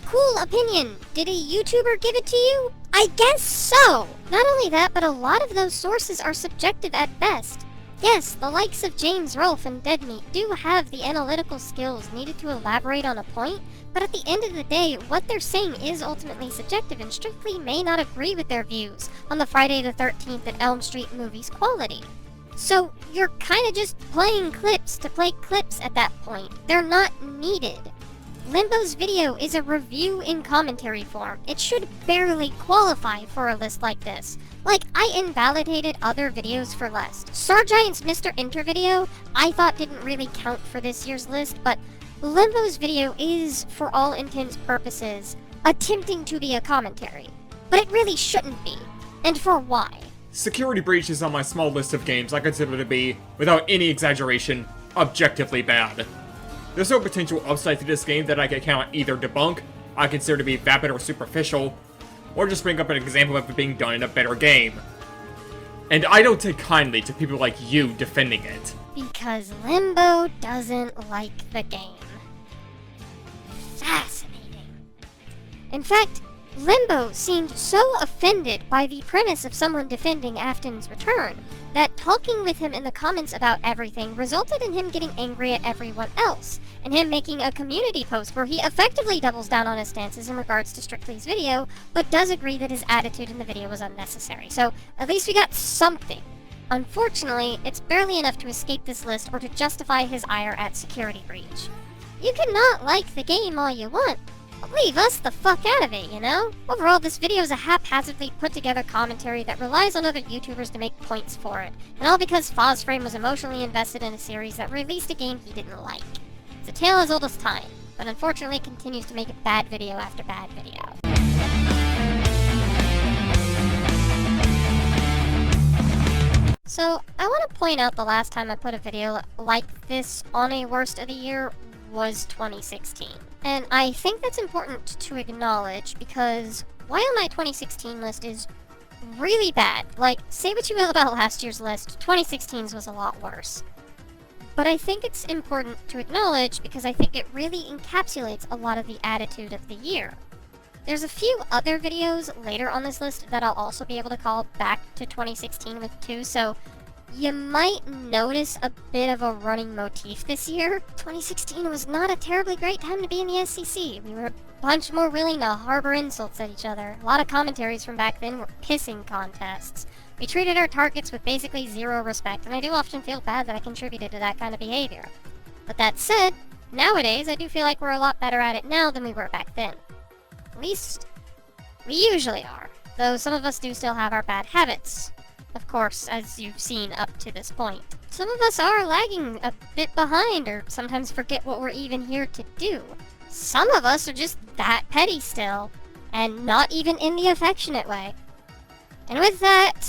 cool opinion, did a YouTuber give it to you? I guess so! Not only that, but a lot of those sources are subjective at best. Yes, the likes of James Rolfe and Deadmeat do have the analytical skills needed to elaborate on a point, but at the end of the day, what they're saying is ultimately subjective and strictly may not agree with their views on the Friday the 13th and Elm Street movie's quality. So you're kinda just playing clips to play clips at that point. They're not needed. Limbo's video is a review in commentary form. It should barely qualify for a list like this. Like, I invalidated other videos for less. Star Giant's Mr. Enter video, I thought didn't really count for this year's list, but Limbo's video is, for all intents purposes, attempting to be a commentary. But it really shouldn't be. And for why? Security Breach is on my small list of games I consider to be, without any exaggeration, objectively bad. There's no potential upside to this game that I can count either debunk, I consider to be vapid or superficial, or just bring up an example of it being done in a better game. And I don't take kindly to people like you defending it. Because Limbo doesn't like the game. Fascinating. In fact, Limbo seemed so offended by the premise of someone defending Afton's return that talking with him in the comments about everything resulted in him getting angry at everyone else, and him making a community post where he effectively doubles down on his stances in regards to Strictly's video, but does agree that his attitude in the video was unnecessary. So at least we got something. Unfortunately, it's barely enough to escape this list or to justify his ire at Security Breach. You can not like the game all you want, but leave us the fuck out of it, you know? Overall, this video is a haphazardly put together commentary that relies on other YouTubers to make points for it, and all because Fozframe was emotionally invested in a series that released a game he didn't like. It's a tale as old as time, but unfortunately continues to make bad video after bad video. So, I want to point out the last time I put a video like this on a worst of the year was 2016. And I think that's important to acknowledge because while my 2016 list is really bad, like, say what you will about last year's list, 2016's was a lot worse. But I think it's important to acknowledge because I think it really encapsulates a lot of the attitude of the year. There's a few other videos later on this list that I'll also be able to call back to 2016 with too, so you might notice a bit of a running motif this year. 2016 was not a terribly great time to be in the SEC. We were a bunch more willing to harbor insults at each other. A lot of commentaries from back then were pissing contests. We treated our targets with basically zero respect, and I do often feel bad that I contributed to that kind of behavior. But that said, nowadays I do feel like we're a lot better at it now than we were back then. At least, we usually are, though some of us do still have our bad habits. Of course, as you've seen up to this point. Some of us are lagging a bit behind, or sometimes forget what we're even here to do. Some of us are just that petty still, and not even in the affectionate way. And with that,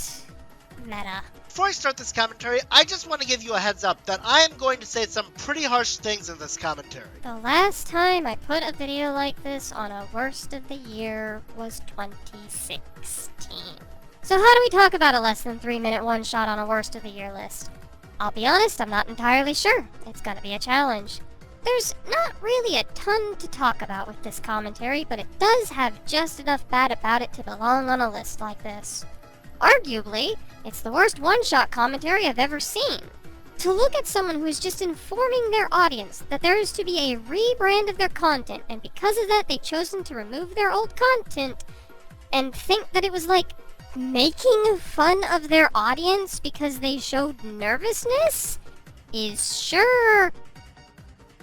meta. Before I start this commentary, I just want to give you a heads up that I am going to say some pretty harsh things in this commentary. The last time I put a video like this on a worst of the year was 2016. So how do we talk about a less than 3-minute one-shot on a worst of the year list? I'll be honest, I'm not entirely sure. It's gonna be a challenge. There's not really a ton to talk about with this commentary, but it does have just enough bad about it to belong on a list like this. Arguably, it's the worst one-shot commentary I've ever seen. To look at someone who is just informing their audience that there is to be a rebrand of their content, and because of that they've chosen to remove their old content, and think that it was like making fun of their audience because they showed nervousness, is sure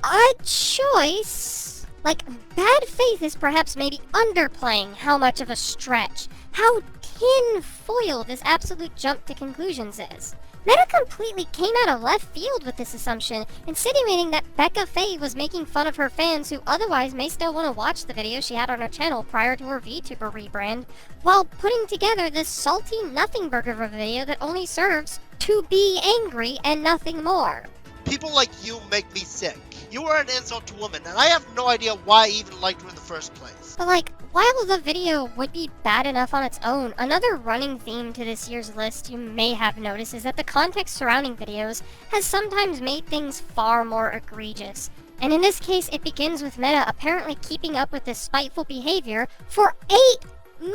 a choice. Like, bad faith is perhaps maybe underplaying how much of a stretch, how tin-foil this absolute jump to conclusions is. Meta completely came out of left field with this assumption, insinuating that Becca Faye was making fun of her fans who otherwise may still want to watch the video she had on her channel prior to her VTuber rebrand, while putting together this salty nothing burger of a video that only serves to be angry and nothing more. People like you make me sick. You are an insult to women, and I have no idea why I even liked you in the first place. But like, while the video would be bad enough on its own, another running theme to this year's list you may have noticed is that the context surrounding videos has sometimes made things far more egregious. And in this case, it begins with Meta apparently keeping up with this spiteful behavior for 8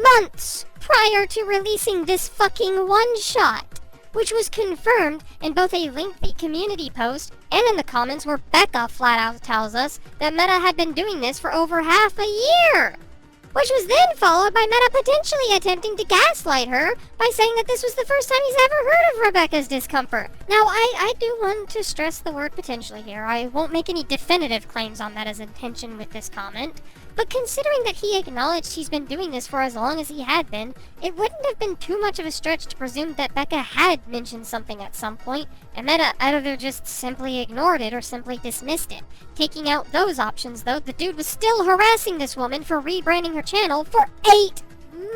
months prior to releasing this fucking one-shot, which was confirmed in both a lengthy community post and in the comments where Becca flat out tells us that Meta had been doing this for over half a year. Which was then followed by Meta potentially attempting to gaslight her by saying that this was the first time he's ever heard of Rebecca's discomfort. Now, I do want to stress the word potentially here. I won't make any definitive claims on Meta's intention with this comment, but considering that he acknowledged he's been doing this for as long as he had been, it wouldn't have been too much of a stretch to presume that Becca had mentioned something at some point, and Meta either just simply ignored it or simply dismissed it. Taking out those options, though, the dude was still harassing this woman for rebranding her channel for 8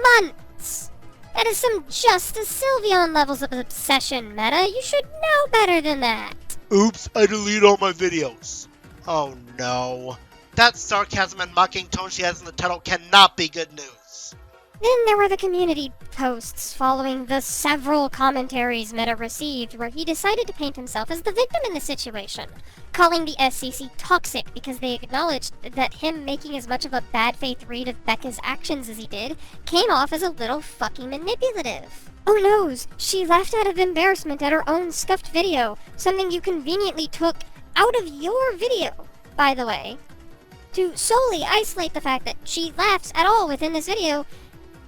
months! That is some Justice Sylveon levels of obsession, Meta. You should know better than that. Oops, I delete all my videos. Oh no. That sarcasm and mocking tone she has in the title cannot be good news. Then there were the community posts following the several commentaries Meta received where he decided to paint himself as the victim in the situation, calling the SEC toxic because they acknowledged that him making as much of a bad faith read of Becca's actions as he did came off as a little fucking manipulative. Oh noes, she laughed out of embarrassment at her own scuffed video, something you conveniently took out of your video, by the way, to solely isolate the fact that she laughs at all within this video.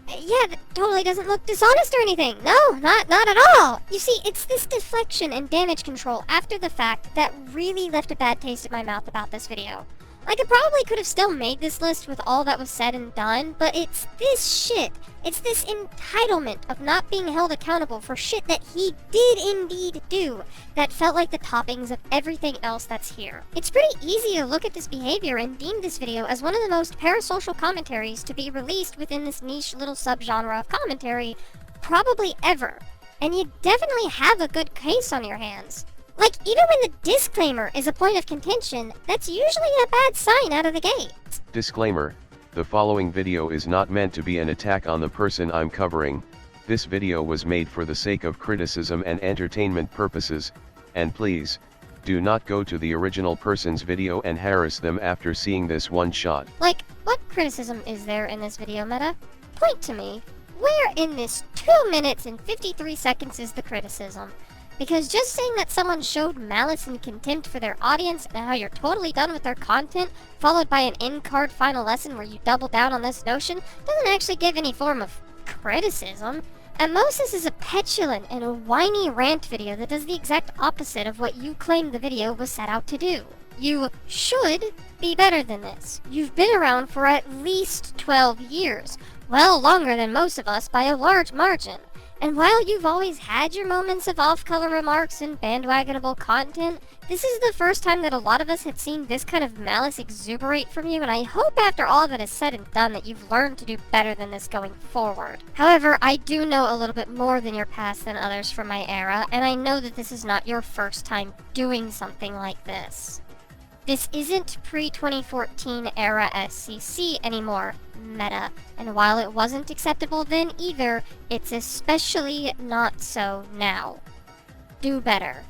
Yeah, that totally doesn't look dishonest or anything. No, not at all. You see, it's this deflection and damage control after the fact that really left a bad taste in my mouth about this video. Like, I probably could have still made this list with all that was said and done, but it's this shit. It's this entitlement of not being held accountable for shit that he did indeed do that felt like the toppings of everything else that's here. It's pretty easy to look at this behavior and deem this video as one of the most parasocial commentaries to be released within this niche little subgenre of commentary probably ever. and you definitely have a good case on your hands. Like, even when the disclaimer is a point of contention, that's usually a bad sign out of the gate. Disclaimer, the following video is not meant to be an attack on the person I'm covering. This video was made for the sake of criticism and entertainment purposes, and please, do not go to the original person's video and harass them after seeing this one shot. Like, what criticism is there in this video, Meta? Point to me. Where in this 2 minutes and 53 seconds is the criticism? Because just saying that someone showed malice and contempt for their audience and how you're totally done with their content, followed by an in-card final lesson where you double down on this notion, doesn't actually give any form of criticism. At most, this is a petulant and a whiny rant video that does the exact opposite of what you claim the video was set out to do. You should be better than this. You've been around for at least 12 years, well longer than most of us by a large margin. And while you've always had your moments of off-color remarks and bandwagonable content, this is the first time that a lot of us had seen this kind of malice exuberate from you, and I hope after all of it is said and done that you've learned to do better than this going forward. However, I do know a little bit more than your past than others from my era, and I know that this is not your first time doing something like this. This isn't pre-2014 era SCC anymore, Meta, and while it wasn't acceptable then either, it's especially not so now. Do better.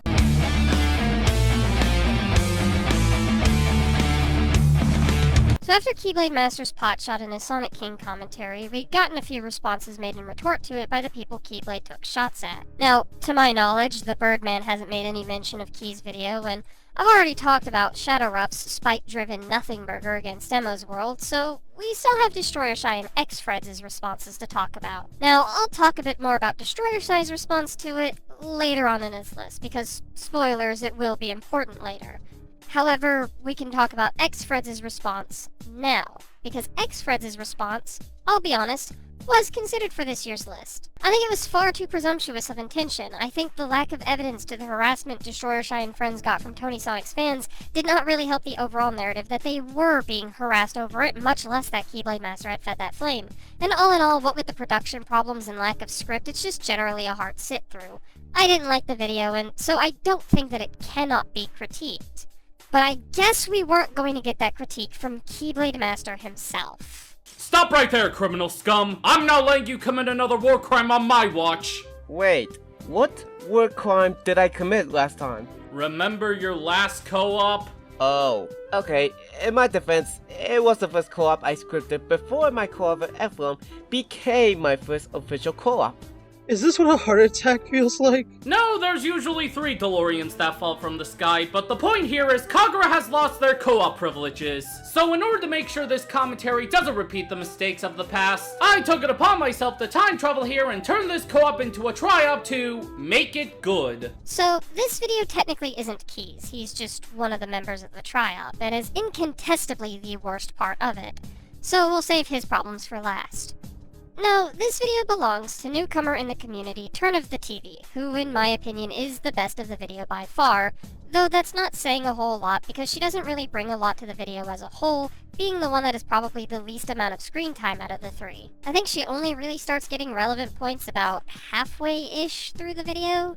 So after Keyblade Master's potshot in his Sonic King commentary, we'd gotten a few responses made in retort to it by the people Keyblade took shots at. Now, to my knowledge, the Birdman hasn't made any mention of Key's video, and I've already talked about Shadowruff's spike-driven nothing burger against Emo's World, so we still have Destroyer Shy and X-Freds' responses to talk about. Now, I'll talk a bit more about Destroyer Shy's response to it later on in this list, because, spoilers, it will be important later. However, we can talk about X-Freds' response now, because X-Freds' response, I'll be honest, was considered for this year's list. I think it was far too presumptuous of intention. I think the lack of evidence to the harassment Destroyer Shy and friends got from Tony Sonic's fans did not really help the overall narrative that they were being harassed over it, much less that Keyblade Master had fed that flame. And all in all, what with the production problems and lack of script, it's just generally a hard sit-through. I didn't like the video, and so I don't think that it cannot be critiqued. But I guess we weren't going to get that critique from Keyblade Master himself. Stop right there, criminal scum! I'm not letting you commit another war crime on my watch! Wait, what war crime did I commit last time? Remember your last co-op? Oh, okay. In my defense, it was the first co-op I scripted before my co-op with Ephraim became my first official co-op. Is this what a heart attack feels like? No, there's usually 3 DeLoreans that fall from the sky, but the point here is Kagura has lost their co-op privileges. So in order to make sure this commentary doesn't repeat the mistakes of the past, I took it upon myself to time travel here and turn this co-op into a try-up to make it good. So this video technically isn't Key's, he's just one of the members of the try-up, and is incontestably the worst part of it. So we'll save his problems for last. No, this video belongs to newcomer in the community, Turn of the TV, who in my opinion is the best of the video by far, though that's not saying a whole lot because she doesn't really bring a lot to the video as a whole, being the one that is probably the least amount of screen time out of the 3. I think she only really starts getting relevant points about halfway-ish through the video.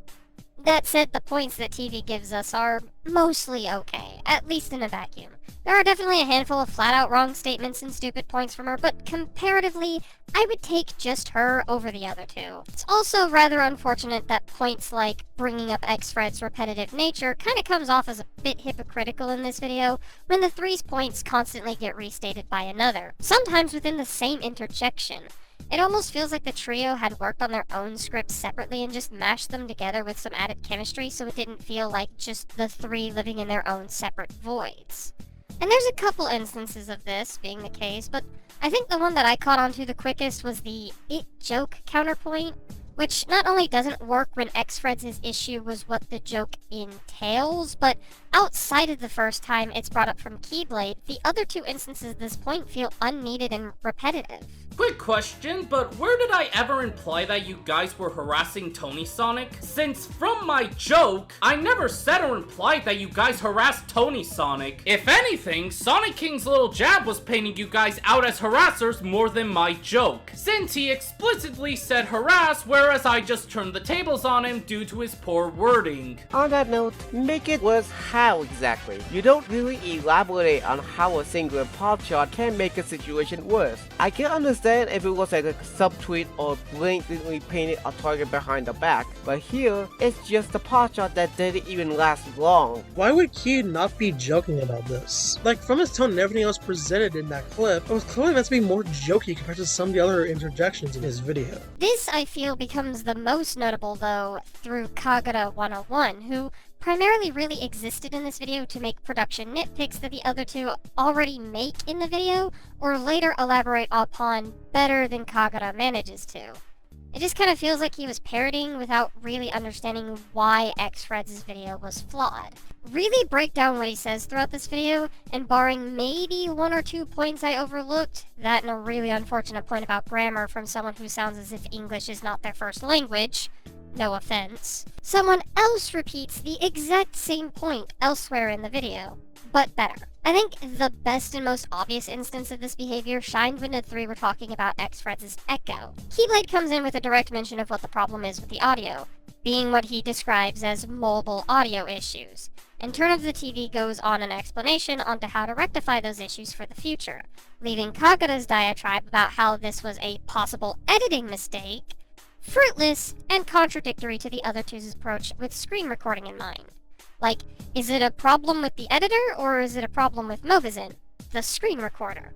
That said, the points that TV gives us are mostly okay, at least in a vacuum. There are definitely a handful of flat-out wrong statements and stupid points from her, but comparatively, I would take just her over the other 2. It's also rather unfortunate that points like bringing up X-Fred's repetitive nature kinda comes off as a bit hypocritical in this video, when the 3's points constantly get restated by another, sometimes within the same interjection. It almost feels like the trio had worked on their own scripts separately and just mashed them together with some added chemistry so it didn't feel like just the 3 living in their own separate voids. And there's a couple instances of this being the case, but I think the one that I caught on to the quickest was the it joke counterpoint, which not only doesn't work when X-Freds' issue was what the joke entails, but outside of the first time it's brought up from Keyblade, the other 2 instances of this point feel unneeded and repetitive. Quick question, but where did I ever imply that you guys were harassing Tony Sonic? Since from my joke, I never said or implied that you guys harassed Tony Sonic. If anything, Sonic King's little jab was painting you guys out as harassers more than my joke, since he explicitly said harass, whereas I just turned the tables on him due to his poor wording. On that note, make it worse how exactly? You don't really elaborate on how a single pop shot can make a situation worse. I can understand if it was like a subtweet or blatantly painted a target behind the back, but here, it's just a pop shot that didn't even last long. Why would Key not be joking about this? Like, from his tone and everything else presented in that clip, it was clearly meant to be more jokey compared to some of the other interjections in his video. This, I feel, becomes the most notable, though, through Kagura 101, who primarily really existed in this video to make production nitpicks that the other two already make in the video, or later elaborate upon better than Kagura manages to. It just kind of feels like he was parroting without really understanding why X-Fred's video was flawed. Really break down what he says throughout this video, and barring maybe one or two points I overlooked, that and a really unfortunate point about grammar from someone who sounds as if English is not their first language, no offense, someone else repeats the exact same point elsewhere in the video, but better. I think the best and most obvious instance of this behavior shined when the three were talking about X-Fred's echo. Keyblade comes in with a direct mention of what the problem is with the audio, being what he describes as mobile audio issues. And Turn of the TV goes on an explanation onto how to rectify those issues for the future, leaving Kagura's diatribe about how this was a possible editing mistake fruitless and contradictory to the other two's approach with screen recording in mind. Like, is it a problem with the editor, or is it a problem with Movizin, the screen recorder?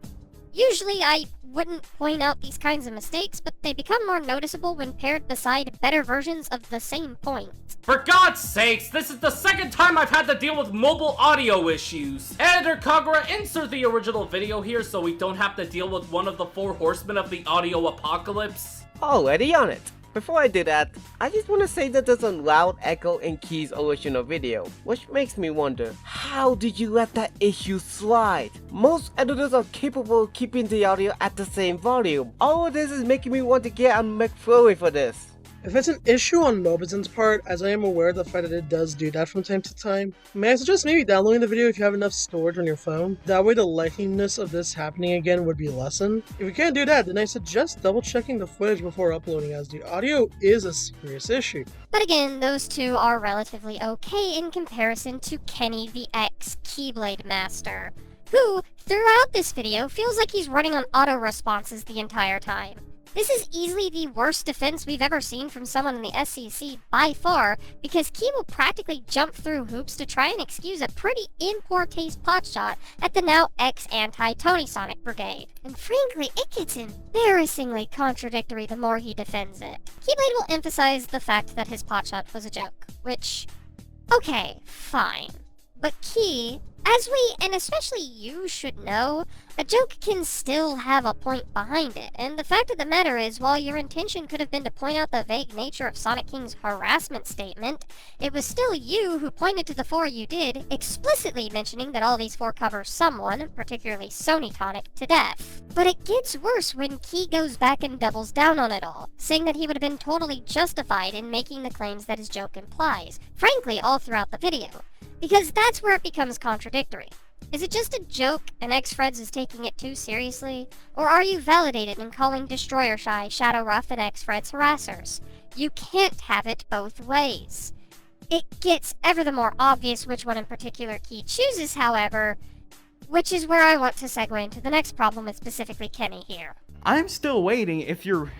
Usually I wouldn't point out these kinds of mistakes, but they become more noticeable when paired beside better versions of the same point. For God's sakes, this is the second time I've had to deal with mobile audio issues. Editor Kagura, insert the original video here so we don't have to deal with one of the four horsemen of the audio apocalypse. Already on it. Before I do that, I just want to say that there's a loud echo in Key's original video, which makes me wonder, how did you let that issue slide? Most editors are capable of keeping the audio at the same volume. All of this is making me want to get on McFlurry for this. If it's an issue on Mobizin's part, as I am aware of the fact that it does do that from time to time, may I suggest maybe downloading the video if you have enough storage on your phone? That way the likeliness of this happening again would be lessened. If you can't do that, then I suggest double checking the footage before uploading, as the audio is a serious issue. But again, those two are relatively okay in comparison to Kenny the ex-Keyblade Master, who, throughout this video, feels like he's running on auto-responses the entire time. This is easily the worst defense we've ever seen from someone in the SCC by far, because Key will practically jump through hoops to try and excuse a pretty in poor taste potshot at the now ex-anti-Tony Sonic brigade. And frankly, it gets embarrassingly contradictory the more he defends it. Keyblade will emphasize the fact that his potshot was a joke, which, okay, fine. But Key, as we, and especially you, should know, a joke can still have a point behind it, and the fact of the matter is, while your intention could have been to point out the vague nature of Sonic King's harassment statement, it was still you who pointed to the four you did, explicitly mentioning that all these four cover someone, particularly Sony Tonic, to death. But it gets worse when Key goes back and doubles down on it all, saying that he would have been totally justified in making the claims that his joke implies, frankly all throughout the video. Because that's where it becomes contradictory. Is it just a joke and X-Freds is taking it too seriously? Or are you validated in calling Destroyer Shy, Shadow Ruff, and X-Freds harassers? You can't have it both ways. It gets ever the more obvious which one in particular Key chooses, however, which is where I want to segue into the next problem with specifically Kenny here. I'm still waiting if you're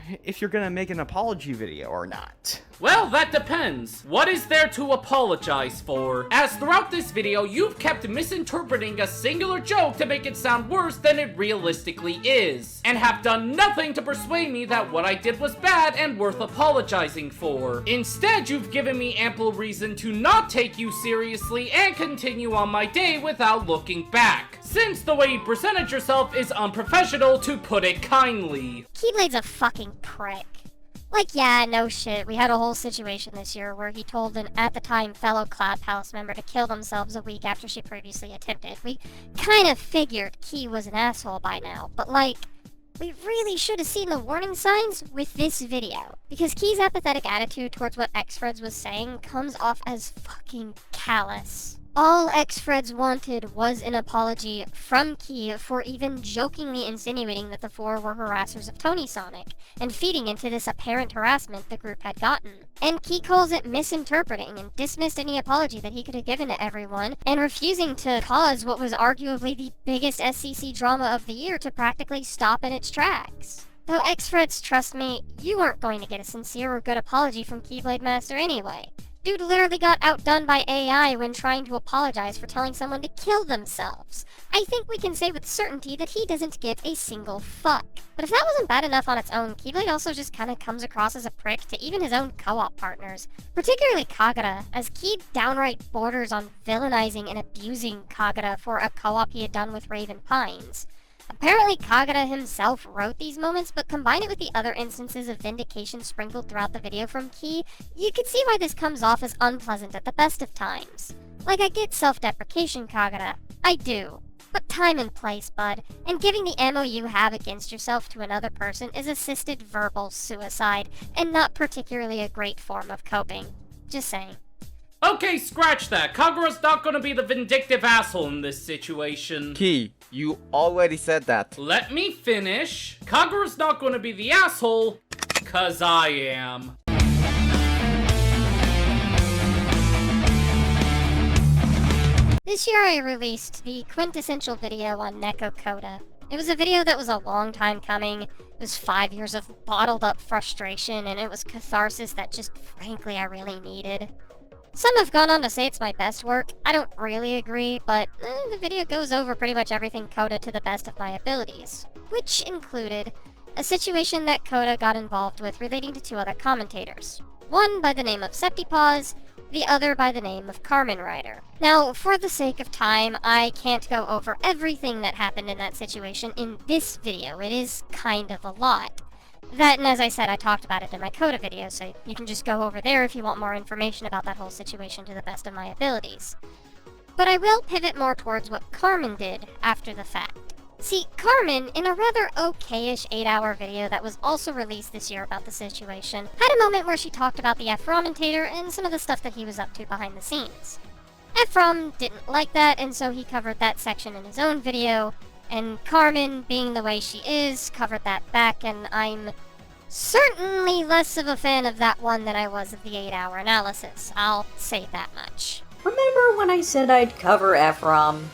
gonna make an apology video or not. Well, that depends. What is there to apologize for? As throughout this video, you've kept misinterpreting a singular joke to make it sound worse than it realistically is, and have done nothing to persuade me that what I did was bad and worth apologizing for. Instead, you've given me ample reason to not take you seriously and continue on my day without looking back, since the way you presented yourself is unprofessional, to put it kindly. Keyblade's a fucking prick. Like, yeah, no shit, we had a whole situation this year where he told an at-the-time fellow Clubhouse member to kill themselves a week after she previously attempted. We kind of figured Key was an asshole by now, but like, we really should have seen the warning signs with this video, because Key's apathetic attitude towards what Xfreds was saying comes off as fucking callous. All Xfreds wanted was an apology from Key for even jokingly insinuating that the four were harassers of Tony Sonic, and feeding into this apparent harassment the group had gotten. And Key calls it misinterpreting, and dismissed any apology that he could have given to everyone, and refusing to cause what was arguably the biggest SCC drama of the year to practically stop in its tracks. Though Xfreds, trust me, you aren't going to get a sincere or good apology from Keyblade Master anyway. Dude literally got outdone by AI when trying to apologize for telling someone to kill themselves. I think we can say with certainty that he doesn't give a single fuck. But if that wasn't bad enough on its own, Keyblade also just kinda comes across as a prick to even his own co-op partners. Particularly Kagura, as Key downright borders on villainizing and abusing Kagura for a co-op he had done with Raven Pines. Apparently Kagura himself wrote these moments, but combine it with the other instances of vindication sprinkled throughout the video from Key, you could see why this comes off as unpleasant at the best of times. Like, I get self-deprecation, Kagura. I do. But time and place, bud, and giving the ammo you have against yourself to another person is assisted verbal suicide, and not particularly a great form of coping. Just saying. Okay, scratch that. Kagura's not gonna be the vindictive asshole in this situation. Key, you already said that. Let me finish. Kagura's not gonna be the asshole, 'cause I am. This year I released the quintessential video on Neko Koda. It was a video that was a long time coming. It was 5 years of bottled up frustration, and it was catharsis that just frankly I really needed. Some have gone on to say it's my best work. I don't really agree, but the video goes over pretty much everything Koda to the best of my abilities. Which included a situation that Koda got involved with relating to two other commentators. One by the name of Septipaws, the other by the name of Carmen Rider. Now, for the sake of time, I can't go over everything that happened in that situation in this video. It is kind of a lot. That, and as I said, I talked about it in my Coda video, so you can just go over there if you want more information about that whole situation to the best of my abilities. But I will pivot more towards what Carmen did after the fact. See, Carmen, in a rather okay-ish 8-hour video that was also released this year about the situation, had a moment where she talked about the Ephromator and some of the stuff that he was up to behind the scenes. Ephrom didn't like that, and so he covered that section in his own video, and Carmen, being the way she is, covered that back, and I'm certainly less of a fan of that one than I was of the 8-hour analysis. I'll say that much. Remember when I said I'd cover Ephrom?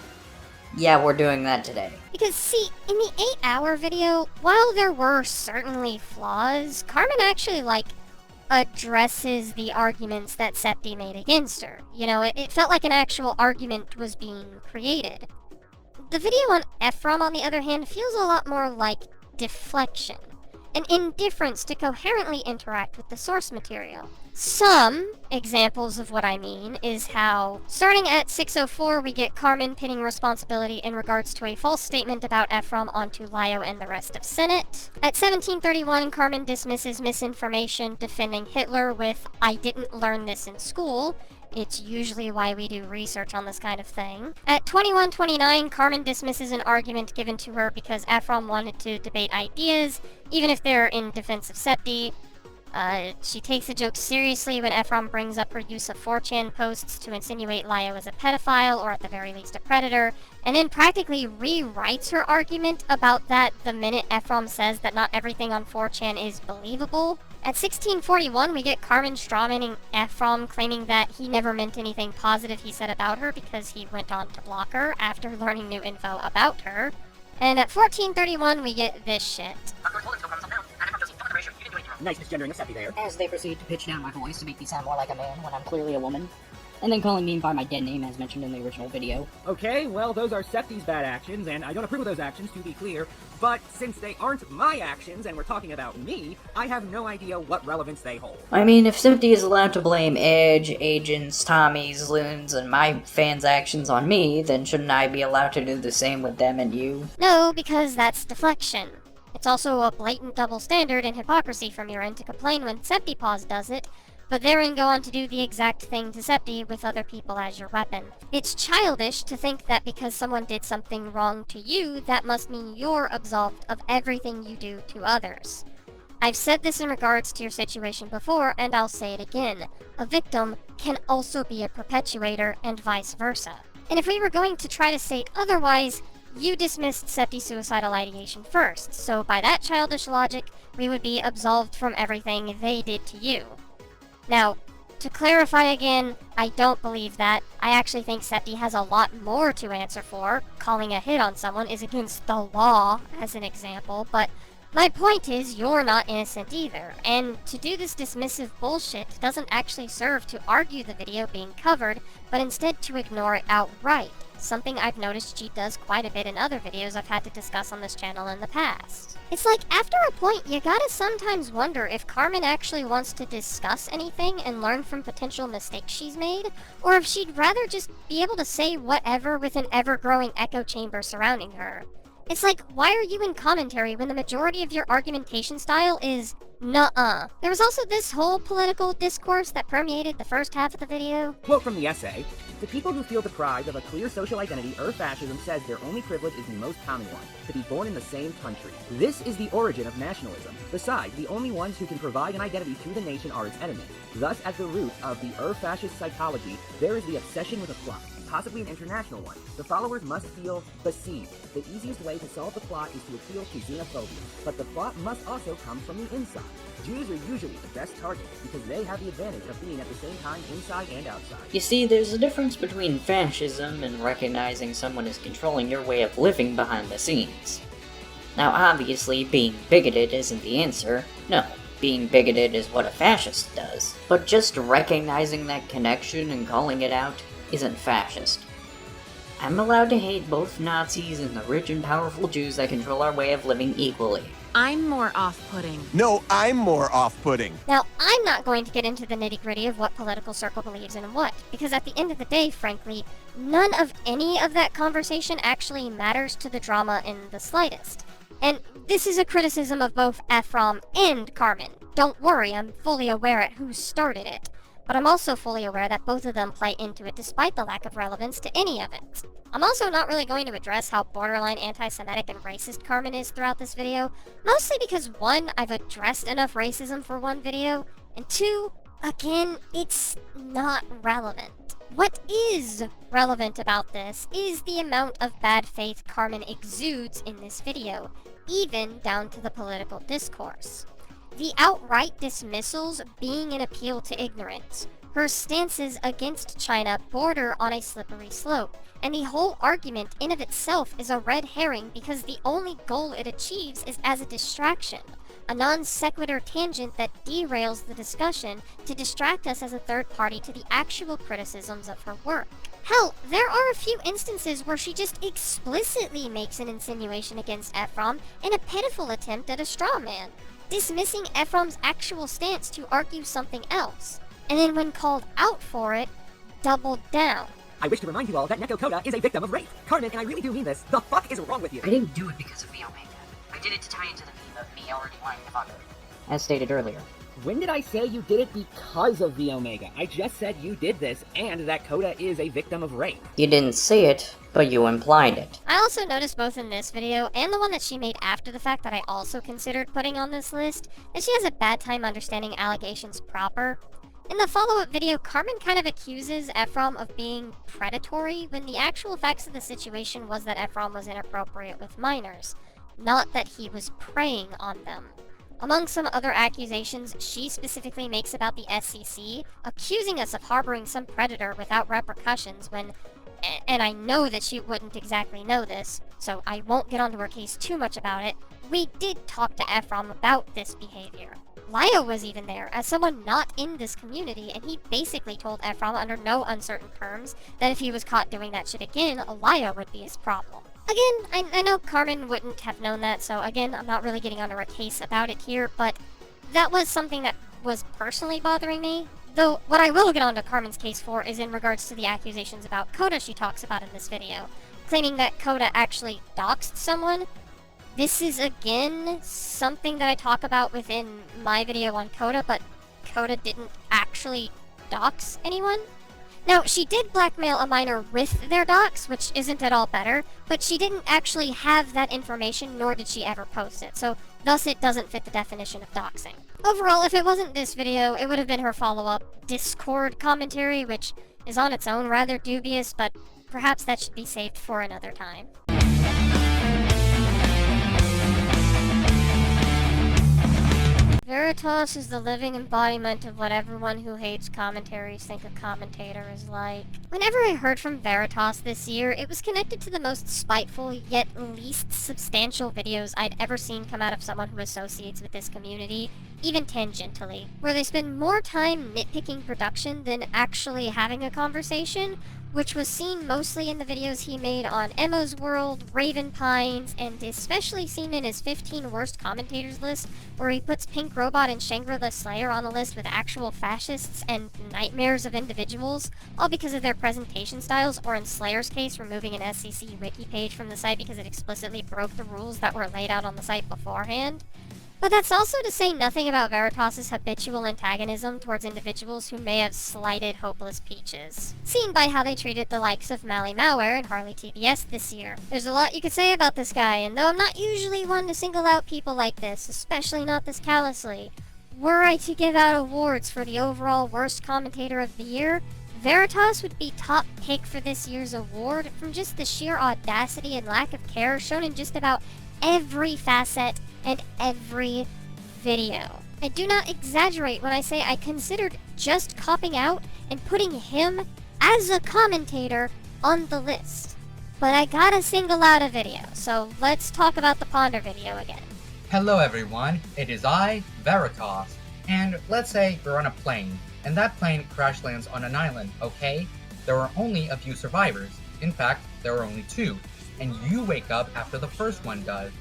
Yeah, we're doing that today. Because, see, in the 8-hour video, while there were certainly flaws, Carmen actually, addresses the arguments that Septi made against her. You know, it felt like an actual argument was being created. The video on Ephrom, on the other hand, feels a lot more like deflection, an indifference to coherently interact with the source material. Some examples of what I mean is how, starting at 6:04, we get Carmen pinning responsibility in regards to a false statement about Ephrom onto Lio and the rest of Senate. At 17:31, Carmen dismisses misinformation, defending Hitler with, "I didn't learn this in school." It's usually why we do research on this kind of thing. At 21:29, Carmen dismisses an argument given to her because Ephrom wanted to debate ideas, even if they're in defense of Septi. She takes the joke seriously when Ephrom brings up her use of 4chan posts to insinuate Lio as a pedophile, or at the very least a predator, and then practically rewrites her argument about that the minute Ephrom says that not everything on 4chan is believable. At 16:41, we get Carmen strawmanning Ephrom, claiming that he never meant anything positive he said about her because he went on to block her after learning new info about her. And at 14:31, we get this shit. Nice misgendering of Seppi there. As they proceed to pitch down my voice to make me sound more like a man when I'm clearly a woman. And then calling me by my dead name as mentioned in the original video. Okay, well, those are Septi's bad actions, and I don't approve of those actions, to be clear. But since they aren't my actions, and we're talking about me, I have no idea what relevance they hold. I mean, if Septi is allowed to blame Edge, Agents, Tommies, Loons, and my fans' actions on me, then shouldn't I be allowed to do the same with them and you? No, because that's deflection. It's also a blatant double standard and hypocrisy from your end to complain when Septipaws does it, but therein go on to do the exact thing to Septi with other people as your weapon. It's childish to think that because someone did something wrong to you, that must mean you're absolved of everything you do to others. I've said this in regards to your situation before, and I'll say it again. A victim can also be a perpetuator, and vice versa. And if we were going to try to state otherwise, you dismissed Septi's suicidal ideation first, so by that childish logic, we would be absolved from everything they did to you. Now, to clarify again, I don't believe that. I actually think Septi has a lot more to answer for. Calling a hit on someone is against the law, as an example, but my point is, you're not innocent either, and to do this dismissive bullshit doesn't actually serve to argue the video being covered, but instead to ignore it outright, something I've noticed she does quite a bit in other videos I've had to discuss on this channel in the past. It's like, after a point, you gotta sometimes wonder if Carmen actually wants to discuss anything and learn from potential mistakes she's made, or if she'd rather just be able to say whatever with an ever-growing echo chamber surrounding her. It's like, why are you in commentary when the majority of your argumentation style is nuh-uh? There was also this whole political discourse that permeated the first half of the video. Quote from the essay: "The people who feel deprived of a clear social identity, fascism says their only privilege is the most common one, to be born in the same country. This is the origin of nationalism. Besides, the only ones who can provide an identity to the nation are its enemies. Thus, at the root of the fascist psychology, there is the obsession with a plot, possibly an international one. The followers must feel besieged. The easiest way to solve the plot is to appeal to xenophobia. But the plot must also come from the inside. Jews are usually the best target because they have the advantage of being at the same time inside and outside." You see, there's a difference between fascism and recognizing someone is controlling your way of living behind the scenes. Now, obviously, being bigoted isn't the answer. No, being bigoted is what a fascist does. But just recognizing that connection and calling it out isn't fascist. I'm allowed to hate both Nazis and the rich and powerful Jews that control our way of living equally. I'm more off-putting. No, I'm more off-putting. Now, I'm not going to get into the nitty-gritty of what political circle believes in what, because at the end of the day, frankly, none of any of that conversation actually matters to the drama in the slightest. And this is a criticism of both Ephraim and Carmen. Don't worry, I'm fully aware at who started it. But I'm also fully aware that both of them play into it despite the lack of relevance to any of it. I'm also not really going to address how borderline anti-Semitic and racist Carmen is throughout this video, mostly because 1, I've addressed enough racism for one video, and 2, again, it's not relevant. What is relevant about this is the amount of bad faith Carmen exudes in this video, even down to the political discourse. The outright dismissals being an appeal to ignorance. Her stances against China border on a slippery slope, and the whole argument in of itself is a red herring because the only goal it achieves is as a distraction, a non sequitur tangent that derails the discussion to distract us as a third party to the actual criticisms of her work. Hell, there are a few instances where she just explicitly makes an insinuation against Ephraim in a pitiful attempt at a straw man, dismissing Ephraim's actual stance to argue something else, and then when called out for it, doubled down. I wish to remind you all that Neko Koda is a victim of rape. Carmen, and I really do mean this, the fuck is wrong with you? I didn't do it because of the Omega. I did it to tie into the theme of me already wanting to fuck her. As stated earlier. When did I say you did it because of the Omega? I just said you did this, and that Koda is a victim of rape. You didn't say it, but you implied it. I also noticed both in this video and the one that she made after the fact that I also considered putting on this list, that she has a bad time understanding allegations proper. In the follow-up video, Carmen kind of accuses Ephraim of being predatory when the actual facts of the situation was that Ephraim was inappropriate with minors, not that he was preying on them. Among some other accusations she specifically makes about the SCC, accusing us of harboring some predator without repercussions when, and I know that she wouldn't exactly know this, so I won't get onto her case too much about it, we did talk to Ephraim about this behavior. Lio was even there, as someone not in this community, and he basically told Ephraim under no uncertain terms that if he was caught doing that shit again, Lio would be his problem. Again, I know Carmen wouldn't have known that, so again, I'm not really getting onto a case about it here, but that was something that was personally bothering me. Though, what I will get onto Carmen's case for is in regards to the accusations about Koda she talks about in this video, claiming that Koda actually doxed someone. This is, again, something that I talk about within my video on Koda, but Coda didn't actually dox anyone. Now, she did blackmail a minor with their docs, which isn't at all better, but she didn't actually have that information, nor did she ever post it, so thus it doesn't fit the definition of doxing. Overall, if it wasn't this video, it would have been her follow-up Discord commentary, which is on its own rather dubious, but perhaps that should be saved for another time. Veritas is the living embodiment of what everyone who hates commentaries think a commentator is like. Whenever I heard from Veritas this year, it was connected to the most spiteful, yet least substantial videos I'd ever seen come out of someone who associates with this community, even tangentially, where they spend more time nitpicking production than actually having a conversation, which was seen mostly in the videos he made on Emma's World, Raven Pines, and especially seen in his 15 worst commentators list, where he puts Pink Robot and Shangri-La Slayer on the list with actual fascists and nightmares of individuals, all because of their presentation styles, or in Slayer's case, removing an SCC wiki page from the site because it explicitly broke the rules that were laid out on the site beforehand. But that's also to say nothing about Veritas' habitual antagonism towards individuals who may have slighted Hopeless Peaches, seen by how they treated the likes of Mally Malware and Harley TBS this year. There's a lot you could say about this guy, and though I'm not usually one to single out people like this, especially not this callously, were I to give out awards for the overall worst commentator of the year, Veritas would be top pick for this year's award from just the sheer audacity and lack of care shown in just about every facet and every video. I do not exaggerate when I say I considered just copping out and putting him as a commentator on the list. But I gotta single out a video, so let's talk about the Ponder video again. Hello everyone, it is I, Veritas, and let's say you're on a plane, and that plane crash lands on an island, okay? There are only a few survivors. In fact, there are only 2, and you wake up after the first one does.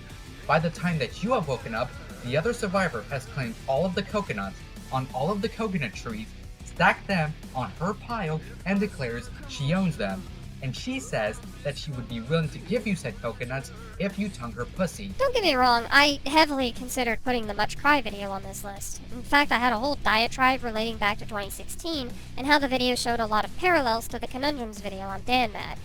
By the time that you have woken up, the other survivor has claimed all of the coconuts on all of the coconut trees, stacked them on her pile, and declares she owns them. And she says that she would be willing to give you said coconuts if you tongue her pussy. Don't get me wrong, I heavily considered putting the Much Cry video on this list. In fact, I had a whole diatribe relating back to 2016, and how the video showed a lot of parallels to the Conundrums video on DanMad.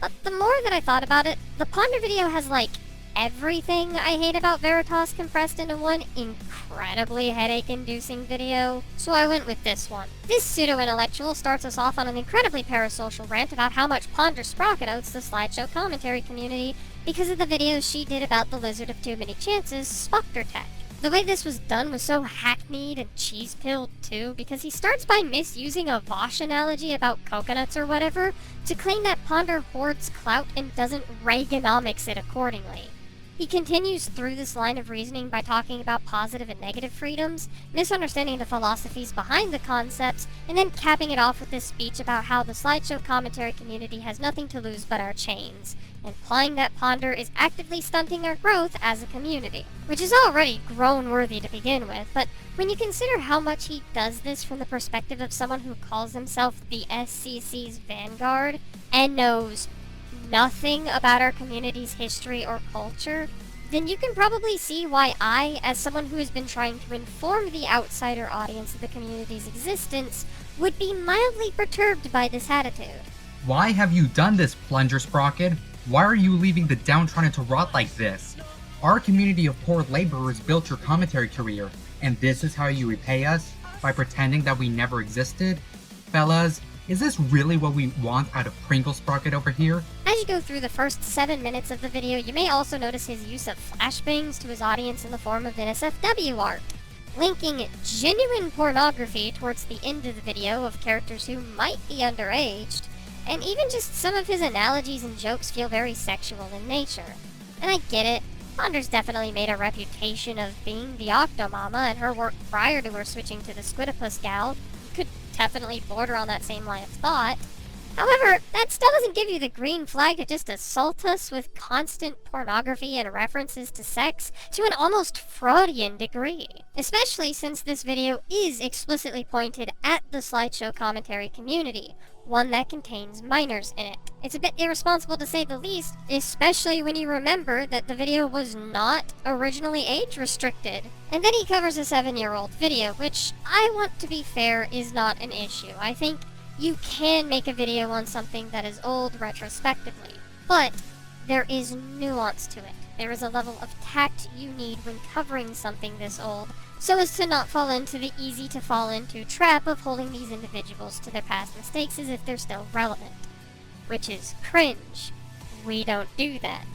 But the more that I thought about it, the Ponder video has like everything I hate about Veritas compressed into one incredibly headache-inducing video, so I went with this one. This pseudo-intellectual starts us off on an incredibly parasocial rant about how much Ponder Sprocket owes the slideshow commentary community because of the videos she did about the Lizard of Too Many Chances, Spectre Tech. The way this was done was so hackneyed and cheese-pilled too, because he starts by misusing a Vosh analogy about coconuts or whatever to claim that Ponder hoards clout and doesn't Reaganomics it accordingly. He continues through this line of reasoning by talking about positive and negative freedoms, misunderstanding the philosophies behind the concepts, and then capping it off with this speech about how the slideshow commentary community has nothing to lose but our chains, implying that Ponder is actively stunting our growth as a community, which is already groan-worthy to begin with, but when you consider how much he does this from the perspective of someone who calls himself the SCC's vanguard and knows nothing about our community's history or culture, then you can probably see why I, as someone who has been trying to inform the outsider audience of the community's existence, would be mildly perturbed by this attitude. Why have you done this, Plunger Sprocket? Why are you leaving the downtrodden to rot like this? Our community of poor laborers built your commentary career, and this is how you repay us? By pretending that we never existed? Fellas, is this really what we want out of Pringle Sprocket over here? As you go through the first 7 minutes of the video, you may also notice his use of flashbangs to his audience in the form of NSFW art, linking genuine pornography towards the end of the video of characters who might be underaged, and even just some of his analogies and jokes feel very sexual in nature. And I get it, Ponder's definitely made a reputation of being the Octomama, and her work prior to her switching to the Squidopus gal could definitely border on that same line of thought. However, that still doesn't give you the green flag to just assault us with constant pornography and references to sex to an almost Freudian degree. Especially since this video is explicitly pointed at the slideshow commentary community, one that contains minors in it. It's a bit irresponsible to say the least, especially when you remember that the video was not originally age restricted. And then he covers a 7-year-old video, which, I want to be fair, is not an issue. I think you can make a video on something that is old retrospectively, but there is nuance to it. There is a level of tact you need when covering something this old, so as to not fall into the easy-to-fall-into trap of holding these individuals to their past mistakes as if they're still relevant. Which is cringe. We don't do that.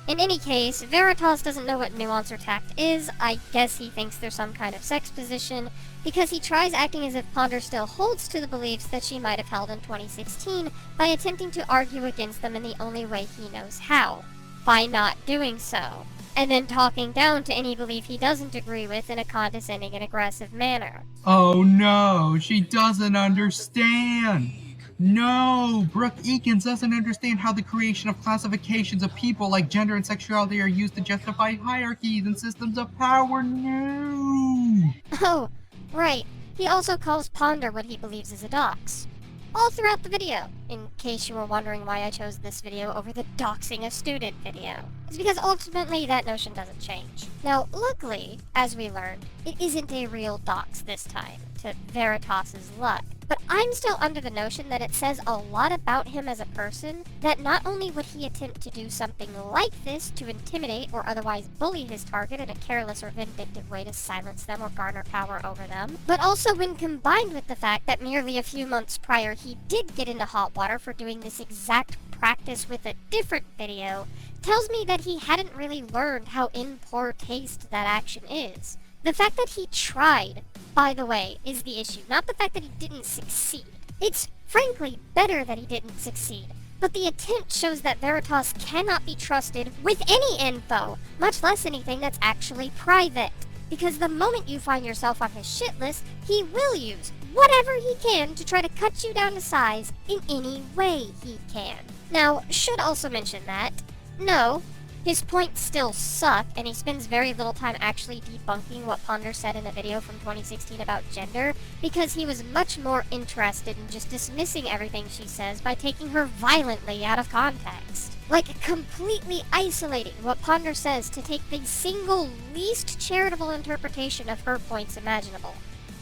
In any case, Veritas doesn't know what nuance or tact is. I guess he thinks there's some kind of sex position, because he tries acting as if Ponder still holds to the beliefs that she might have held in 2016 by attempting to argue against them in the only way he knows how, by not doing so, and then talking down to any belief he doesn't agree with in a condescending and aggressive manner. Oh no, she doesn't understand! No, Brooke Eakins doesn't understand how the creation of classifications of people like gender and sexuality are used to justify hierarchies and systems of power. No! Oh, right. He also calls Ponder what he believes is a dox. All throughout the video, in case you were wondering why I chose this video over the doxing a student video. It's because ultimately that notion doesn't change. Now, luckily, as we learned, it isn't a real dox this time, to Veritas's luck. But I'm still under the notion that it says a lot about him as a person, that not only would he attempt to do something like this to intimidate or otherwise bully his target in a careless or vindictive way to silence them or garner power over them, but also when combined with the fact that merely a few months prior he did get into hot water for doing this exact practice with a different video, tells me that he hadn't really learned how in poor taste that action is. The fact that he tried, by the way, is the issue, not the fact that he didn't succeed. It's frankly better that he didn't succeed, but the attempt shows that Veritas cannot be trusted with any info, much less anything that's actually private. Because the moment you find yourself on his shit list, he will use whatever he can to try to cut you down to size in any way he can. Now, should also mention that, no, his points still suck, and he spends very little time actually debunking what Ponder said in a video from 2016 about gender, because he was much more interested in just dismissing everything she says by taking her violently out of context. Like, completely isolating what Ponder says to take the single least charitable interpretation of her points imaginable.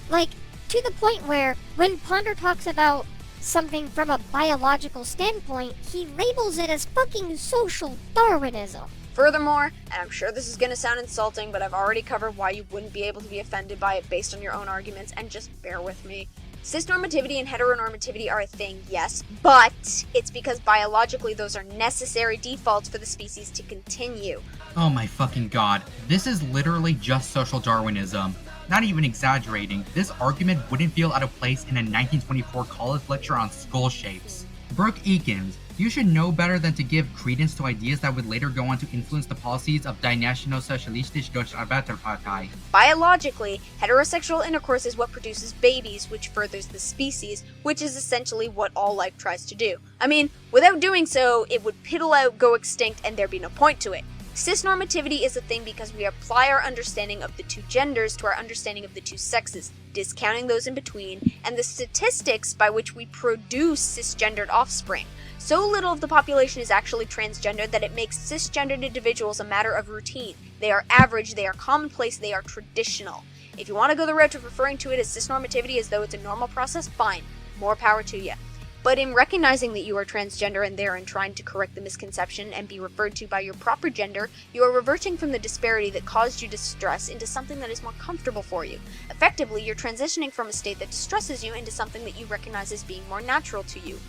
Like, to the point where, when Ponder talks about something from a biological standpoint, he labels it as fucking social Darwinism. Furthermore, and I'm sure this is going to sound insulting, but I've already covered why you wouldn't be able to be offended by it based on your own arguments, and just bear with me. Cisnormativity and heteronormativity are a thing, yes, but it's because biologically those are necessary defaults for the species to continue. Oh my fucking god, this is literally just social Darwinism. Not even exaggerating, this argument wouldn't feel out of place in a 1924 college lecture on skull shapes. Brooke Eakins, you should know better than to give credence to ideas that would later go on to influence the policies of Die Nationalsozialistische Deutsche Arbeiterpartei. Biologically, heterosexual intercourse is what produces babies, which furthers the species, which is essentially what all life tries to do. I mean, without doing so, it would piddle out, go extinct, and there'd be no point to it. Cisnormativity is a thing because we apply our understanding of the two genders to our understanding of the two sexes, discounting those in between, and the statistics by which we produce cisgendered offspring. So little of the population is actually transgendered that it makes cisgendered individuals a matter of routine. They are average, they are commonplace, they are traditional. If you want to go the route of referring to it as cisnormativity as though it's a normal process, fine, more power to you. But in recognizing that you are transgender and therein trying to correct the misconception and be referred to by your proper gender, you are reverting from the disparity that caused you distress into something that is more comfortable for you. Effectively, you're transitioning from a state that distresses you into something that you recognize as being more natural to you.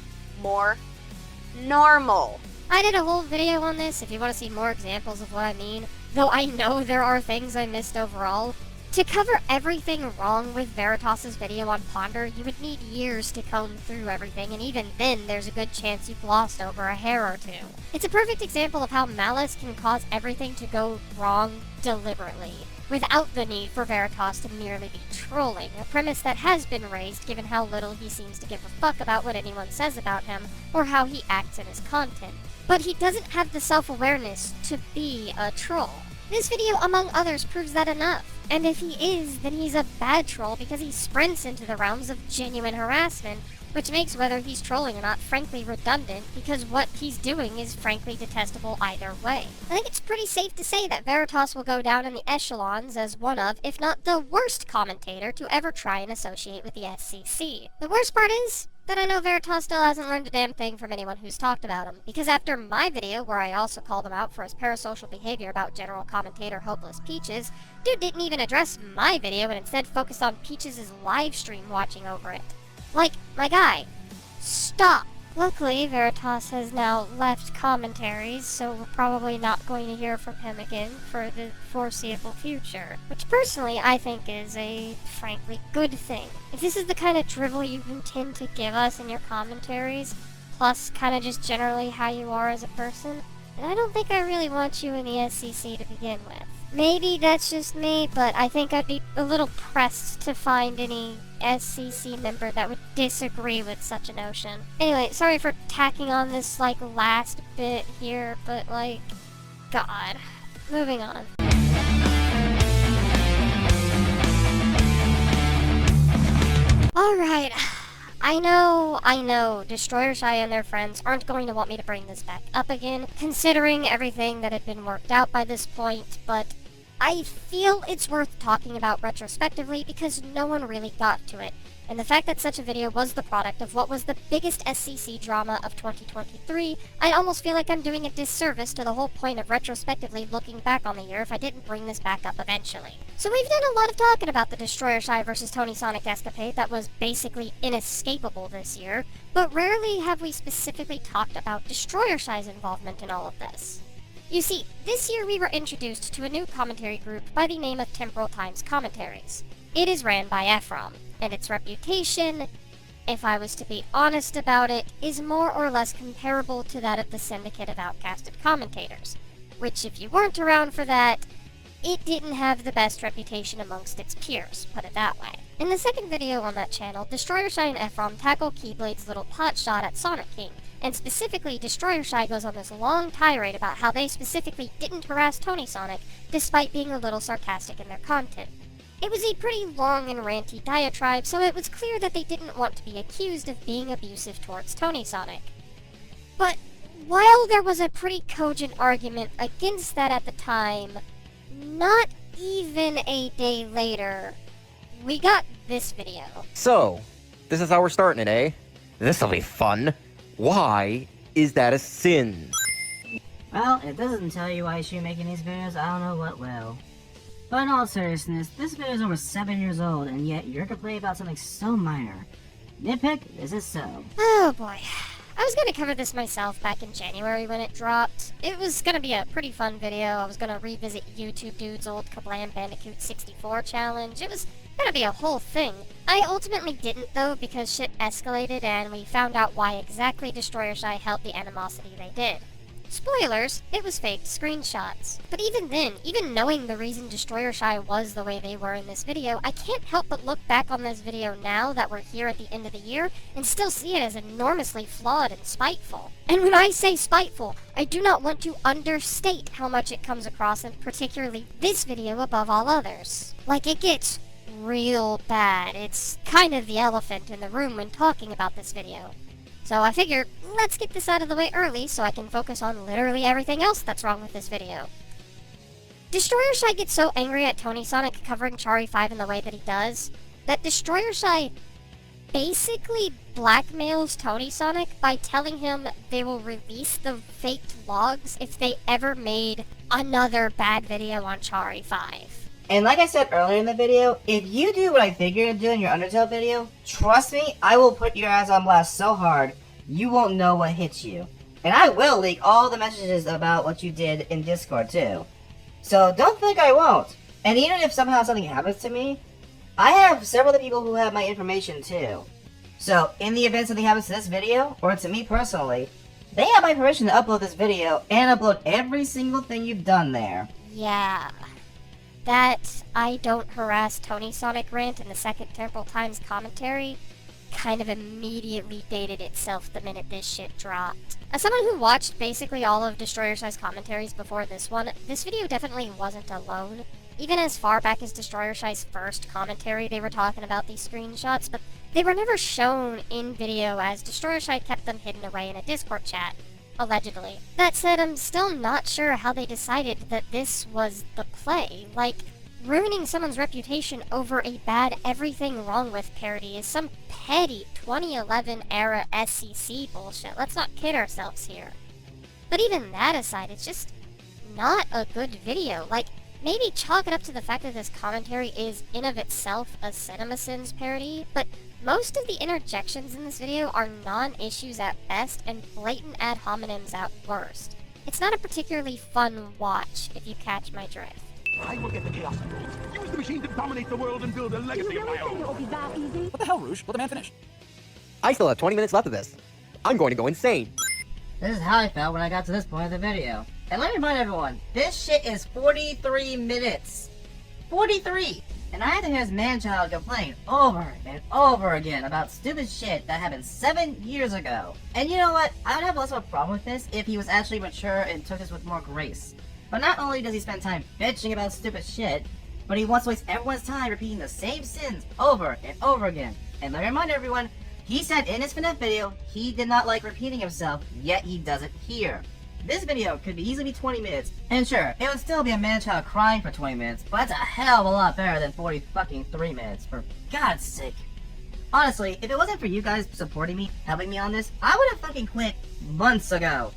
More normal. I did a whole video on this if you want to see more examples of what I mean, though I know there are things I missed overall. To cover everything wrong with Veritas's video on Ponder, you would need years to comb through everything, and even then there's a good chance you've glossed over a hair or two. It's a perfect example of how malice can cause everything to go wrong deliberately, without the need for Veritas to merely be trolling, a premise that has been raised given how little he seems to give a fuck about what anyone says about him, or how he acts in his content. But he doesn't have the self-awareness to be a troll. This video, among others, proves that enough. And if he is, then he's a bad troll because he sprints into the realms of genuine harassment, which makes whether he's trolling or not frankly redundant, because what he's doing is frankly detestable either way. I think it's pretty safe to say that Veritas will go down in the echelons as one of, if not the worst commentator to ever try and associate with the SCC. The worst part is that I know Veritas still hasn't learned a damn thing from anyone who's talked about him, because after my video, where I also called him out for his parasocial behavior about general commentator Hopeless Peaches, dude didn't even address my video and instead focused on Peaches' live stream watching over it. Like, my guy, stop! Luckily, Veritas has now left Commentaries, so we're probably not going to hear from him again for the foreseeable future. Which personally I think is a frankly good thing. If this is the kind of drivel you intend to give us in your commentaries, plus kind of just generally how you are as a person, then I don't think I really want you in the SCC to begin with. Maybe that's just me, but I think I'd be a little pressed to find any SCC member that would disagree with such a notion. Anyway, sorry for tacking on this, like, last bit here, but, like, God. Moving on. Alright. I know, Destroyer Shy and their friends aren't going to want me to bring this back up again, considering everything that had been worked out by this point, but I feel it's worth talking about retrospectively because no one really got to it, and the fact that such a video was the product of what was the biggest SCC drama of 2023, I almost feel like I'm doing a disservice to the whole point of retrospectively looking back on the year if I didn't bring this back up eventually. So we've done a lot of talking about the Destroyer Shy versus Tony Sonic escapade that was basically inescapable this year, but rarely have we specifically talked about Destroyer Shy's involvement in all of this. You see, this year we were introduced to a new commentary group by the name of Temporal Times Commentaries. It is ran by Ephraim, and its reputation, if I was to be honest about it, is more or less comparable to that of the Syndicate of Outcasted Commentators, which if you weren't around for that, it didn't have the best reputation amongst its peers, put it that way. In the second video on that channel, Destroyer Shy and Ephraim tackle Keyblade's little pot shot at Sonic King, and specifically, Destroyer Shy goes on this long tirade about how they specifically didn't harass Tony Sonic, despite being a little sarcastic in their content. It was a pretty long and ranty diatribe, so it was clear that they didn't want to be accused of being abusive towards Tony Sonic. But while there was a pretty cogent argument against that at the time, not even a day later, we got this video. So, this is how we're starting it, eh? This'll be fun. Why is that a sin? Well, if it doesn't tell you why you should be making these videos, I don't know what will. But in all seriousness, this video is over 7 years old, and yet you're complaining about something so minor. Nitpick, this is so. Oh boy. I was gonna cover this myself back in January when it dropped. It was gonna be a pretty fun video. I was gonna revisit YouTube Dude's old Kablam Bandicoot 64 challenge. It was gonna be a whole thing. I ultimately didn't though, because shit escalated and we found out why exactly Destroyer Shy held the animosity they did. Spoilers, it was faked screenshots. But even then, even knowing the reason Destroyer Shy was the way they were in this video, I can't help but look back on this video now that we're here at the end of the year and still see it as enormously flawed and spiteful. And when I say spiteful, I do not want to understate how much it comes across, and particularly this video above all others. Like, it gets real bad. It's kind of the elephant in the room when talking about this video. So I figure, let's get this out of the way early so I can focus on literally everything else that's wrong with this video. Destroyer Shy gets so angry at Tony Sonic covering Chari 5 in the way that he does, that Destroyer Shy basically blackmails Tony Sonic by telling him they will release the faked logs if they ever made another bad video on Chari 5. And like I said earlier in the video, if you do what I think you're gonna do in your Undertale video, trust me, I will put your ass on blast so hard, you won't know what hits you. And I will leak all the messages about what you did in Discord too. So don't think I won't. And even if somehow something happens to me, I have several other people who have my information too. So in the event something happens to this video, or to me personally, they have my permission to upload this video and upload every single thing you've done there. Yeah. That I don't harass Tony Sonic rant in the second Temporal Times commentary kind of immediately dated itself the minute this shit dropped. As someone who watched basically all of Destroyer Shy's commentaries before this one, this video definitely wasn't alone. Even as far back as Destroyer Shy's first commentary, they were talking about these screenshots, but They were never shown in video as Destroyer Shy kept them hidden away in a Discord chat, allegedly. That said, I'm still not sure how they decided that this was the play. Like, ruining someone's reputation over a bad Everything Wrong With parody is some petty 2011 era SCC bullshit. Let's not kid ourselves here. But even that aside, it's just not a good video. Like, maybe chalk it up to the fact that this commentary is in of itself a CinemaSins parody, but most of the interjections in this video are non-issues at best and blatant ad hominems at worst. It's not a particularly fun watch, if you catch my drift. I will get the chaos emeralds. Use the machine to dominate the world and build a legacy of my own. What the hell, Rouge? Let the man finish. I still have 20 minutes left of this. I'm going to go insane. This is how I felt when I got to this point of the video. And let me remind everyone, this shit is 43 minutes. 43! And I had to hear this man-child complain over and over again about stupid shit that happened 7 years ago. And you know what? I would have less of a problem with this if he was actually mature and took this with more grace. But not only does he spend time bitching about stupid shit, but he wants to waste everyone's time repeating the same sins over and over again. And let me remind everyone, he said in his FNAF video he did not like repeating himself, yet he does it here. This video could easily be 20 minutes, and sure, it would still be a man-child crying for 20 minutes, but that's a hell of a lot better than 43 minutes, for God's sake. Honestly, if it wasn't for you guys supporting me, helping me on this, I would have fucking quit months ago.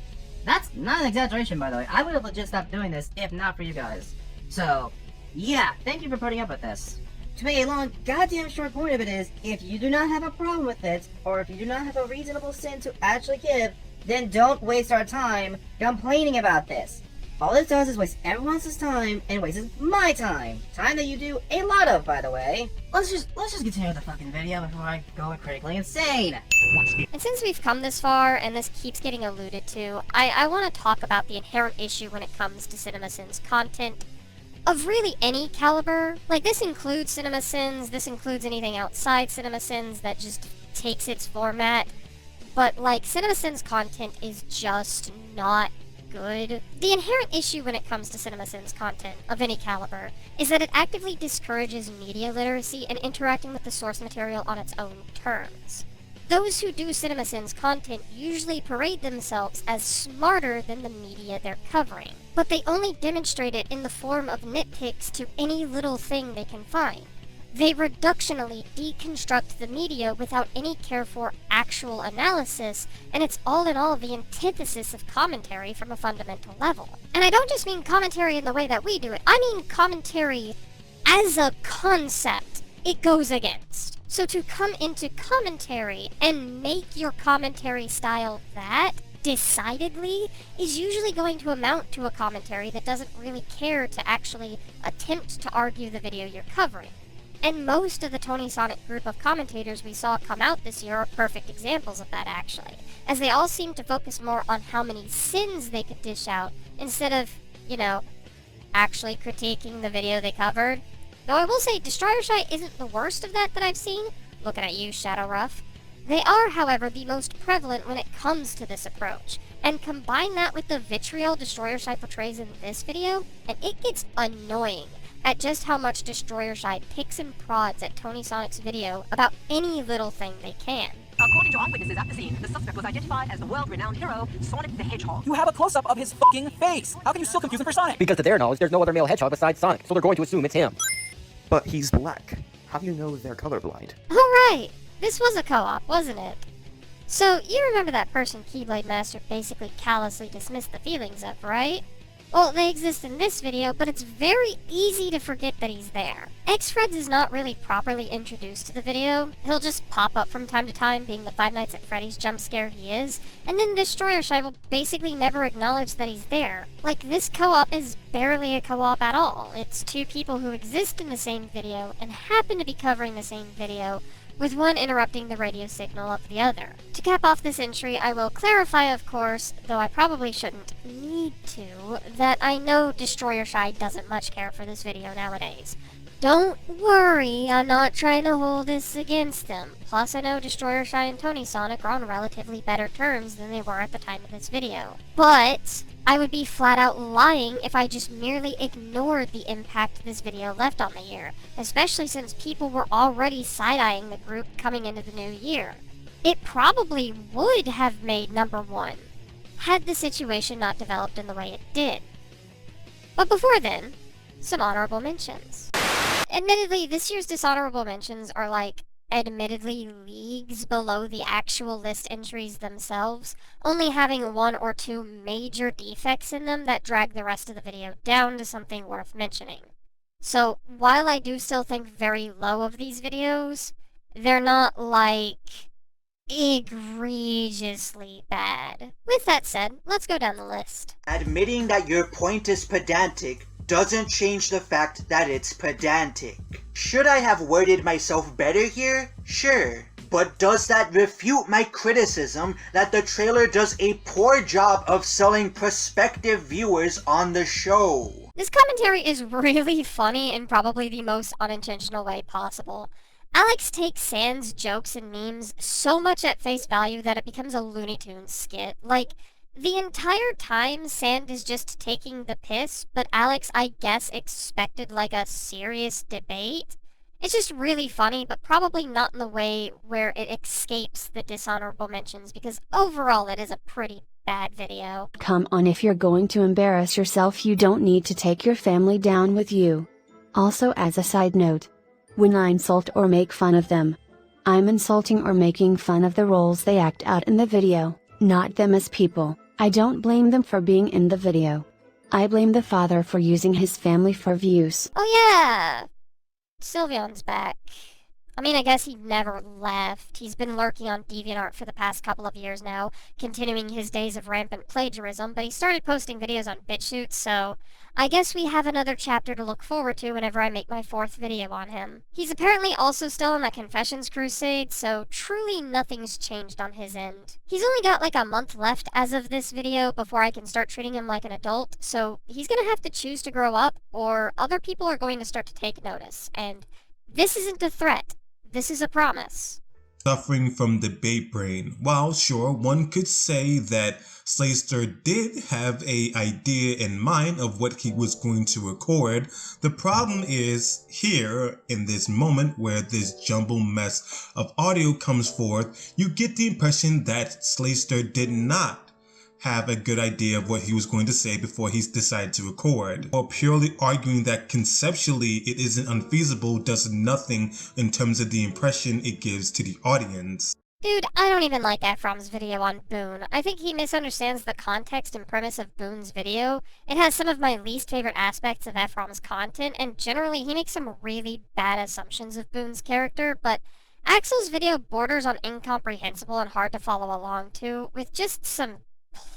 That's not an exaggeration, by the way. I would have legit stopped doing this if not for you guys. So, yeah, thank you for putting up with this. To make a long, goddamn short point of it is, if you do not have a problem with it, or if you do not have a reasonable sin to actually give, then don't waste our time complaining about this. All it does is waste everyone else's time and wastes my time. Time that you do a lot of, by the way. Let's just continue the fucking video before I go critically insane. And since we've come this far, and this keeps getting alluded to, I want to talk about the inherent issue when it comes to CinemaSins content of really any caliber. Like, this includes CinemaSins, this includes anything outside CinemaSins that just takes its format. But, like, CinemaSins content is just not good. The inherent issue when it comes to CinemaSins content of any caliber is that it actively discourages media literacy and interacting with the source material on its own terms. Those who do CinemaSins content usually parade themselves as smarter than the media they're covering, but they only demonstrate it in the form of nitpicks to any little thing they can find. They reductionally deconstruct the media without any care for actual analysis, and it's all in all the antithesis of commentary from a fundamental level. And I don't just mean commentary in the way that we do it, I mean commentary as a concept it goes against. So to come into commentary and make your commentary style that, decidedly, is usually going to amount to a commentary that doesn't really care to actually attempt to argue the video you're covering. And most of the Tony Sonic group of commentators we saw come out this year are perfect examples of that, actually, as they all seem to focus more on how many sins they could dish out instead of, you know, actually critiquing the video they covered. Though I will say, Destroyer Shy isn't the worst of that I've seen. Looking at you, Shadow Ruff. They are, however, the most prevalent when it comes to this approach. And combine that with the vitriol Destroyer Shy portrays in this video, and it gets annoying at just how much Destroyer Shy picks and prods at Tony Sonic's video about any little thing they can. According to eyewitnesses at the scene, the suspect was identified as the world-renowned hero, Sonic the Hedgehog. You have a close-up of his fucking face! How can you still confuse him for Sonic? Because to their knowledge, there's no other male hedgehog besides Sonic, so they're going to assume it's him. But he's black. How do you know they're colorblind? Alright, this was a co-op, wasn't it? So, you remember that person Keyblade Master basically callously dismissed the feelings of, right? Well, they exist in this video, but it's very easy to forget that he's there. X-Freds is not really properly introduced to the video. He'll just pop up from time to time, being the Five Nights at Freddy's jump scare he is, and then Destroyer Shy will basically never acknowledge that he's there. Like, this co-op is barely a co-op at all. It's two people who exist in the same video and happen to be covering the same video, with one interrupting the radio signal of the other. To cap off this entry, I will clarify, of course, though I probably shouldn't need to, that I know Destroyer Shy doesn't much care for this video nowadays. Don't worry, I'm not trying to hold this against him. Plus, I know Destroyer Shy and Tony Sonic are on relatively better terms than they were at the time of this video. But I would be flat out lying if I just merely ignored the impact this video left on the year, especially since people were already side-eyeing the group coming into the new year. It probably would have made #1, had the situation not developed in the way it did. But before then, some honorable mentions. Admittedly, this year's dishonorable mentions are admittedly leagues below the actual list entries themselves, only having 1 or 2 major defects in them that drag the rest of the video down to something worth mentioning. So, while I do still think very low of these videos, they're not egregiously bad. With that said, let's go down the list. Admitting that your point is pedantic doesn't change the fact that it's pedantic. Should I have worded myself better here? Sure. But does that refute my criticism that the trailer does a poor job of selling prospective viewers on the show? This commentary is really funny in probably the most unintentional way possible. Alex takes Sans jokes and memes so much at face value that it becomes a Looney Tunes skit. The entire time, Sand is just taking the piss, but Alex, I guess, expected a serious debate. It's just really funny, but probably not in the way where it escapes the dishonorable mentions, because overall it is a pretty bad video. Come on, if you're going to embarrass yourself, you don't need to take your family down with you. Also, as a side note, when I insult or make fun of them, I'm insulting or making fun of the roles they act out in the video, not them as people. I don't blame them for being in the video. I blame the father for using his family for views. Oh yeah! Sylveon's back. I mean, I guess he never left. He's been lurking on DeviantArt for the past couple of years now, continuing his days of rampant plagiarism, but he started posting videos on BitChute, so I guess we have another chapter to look forward to whenever I make my 4th video on him. He's apparently also still on the Confessions Crusade, so truly nothing's changed on his end. He's only got a month left as of this video before I can start treating him like an adult, so he's gonna have to choose to grow up, or other people are going to start to take notice, and this isn't a threat. This is a promise. Suffering from debate brain. While sure, one could say that Slayster did have an idea in mind of what he was going to record, the problem is here in this moment where this jumble mess of audio comes forth, you get the impression that Slayster did not have a good idea of what he was going to say before he decided to record. Or purely arguing that conceptually it isn't unfeasible does nothing in terms of the impression it gives to the audience. Dude, I don't even like Ephraim's video on Boone. I think he misunderstands the context and premise of Boone's video. It has some of my least favorite aspects of Ephraim's content, and generally he makes some really bad assumptions of Boone's character, but Axel's video borders on incomprehensible and hard to follow along to, with just some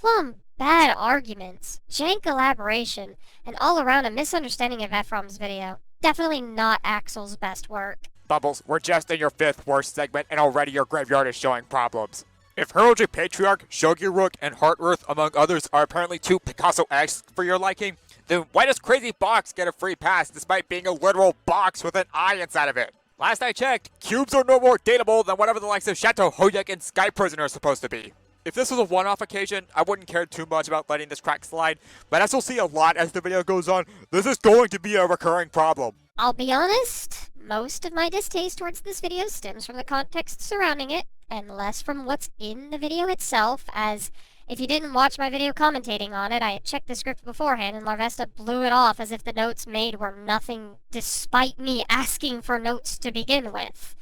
plumb bad arguments, jank elaboration, and all around a misunderstanding of Ephraim's video. Definitely not Axel's best work. Bubbles, we're just in your 5th worst segment and already your graveyard is showing problems. If Heraldry Patriarch, Shogi Rook, and Heartearth, among others, are apparently 2 Picasso-esque for your liking, then why does Crazy Box get a free pass despite being a literal box with an eye inside of it? Last I checked, cubes are no more dateable than whatever the likes of Chateau Hoyak and Sky Prisoner are supposed to be. If this was a one-off occasion, I wouldn't care too much about letting this crack slide, but as you'll see a lot as the video goes on, this is going to be a recurring problem. I'll be honest, most of my distaste towards this video stems from the context surrounding it, and less from what's in the video itself, as if you didn't watch my video commentating on it, I had checked the script beforehand and Larvesta blew it off as if the notes made were nothing despite me asking for notes to begin with.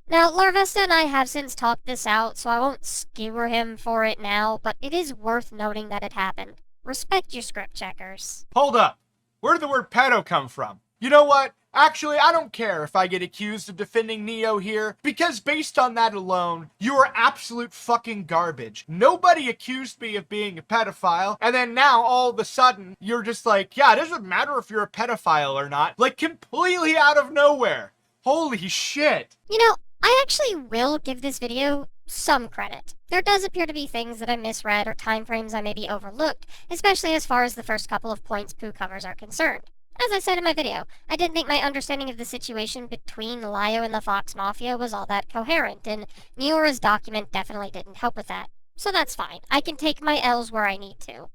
Now, Larvesta and I have since talked this out, so I won't skewer him for it now, but it is worth noting that it happened. Respect your script checkers. Hold up. Where did the word pedo come from? You know what? Actually, I don't care if I get accused of defending Neo here, because based on that alone, you are absolute fucking garbage. Nobody accused me of being a pedophile, and then now, all of a sudden, you're just like, yeah, it doesn't matter if you're a pedophile or not. Like, completely out of nowhere. Holy shit. You know, I actually will give this video some credit. There does appear to be things that I misread or time frames I maybe overlooked, especially as far as the first couple of points Pooh covers are concerned. As I said in my video, I didn't think my understanding of the situation between Lio and the Fox Mafia was all that coherent, and Miura's document definitely didn't help with that. So that's fine. I can take my L's where I need to.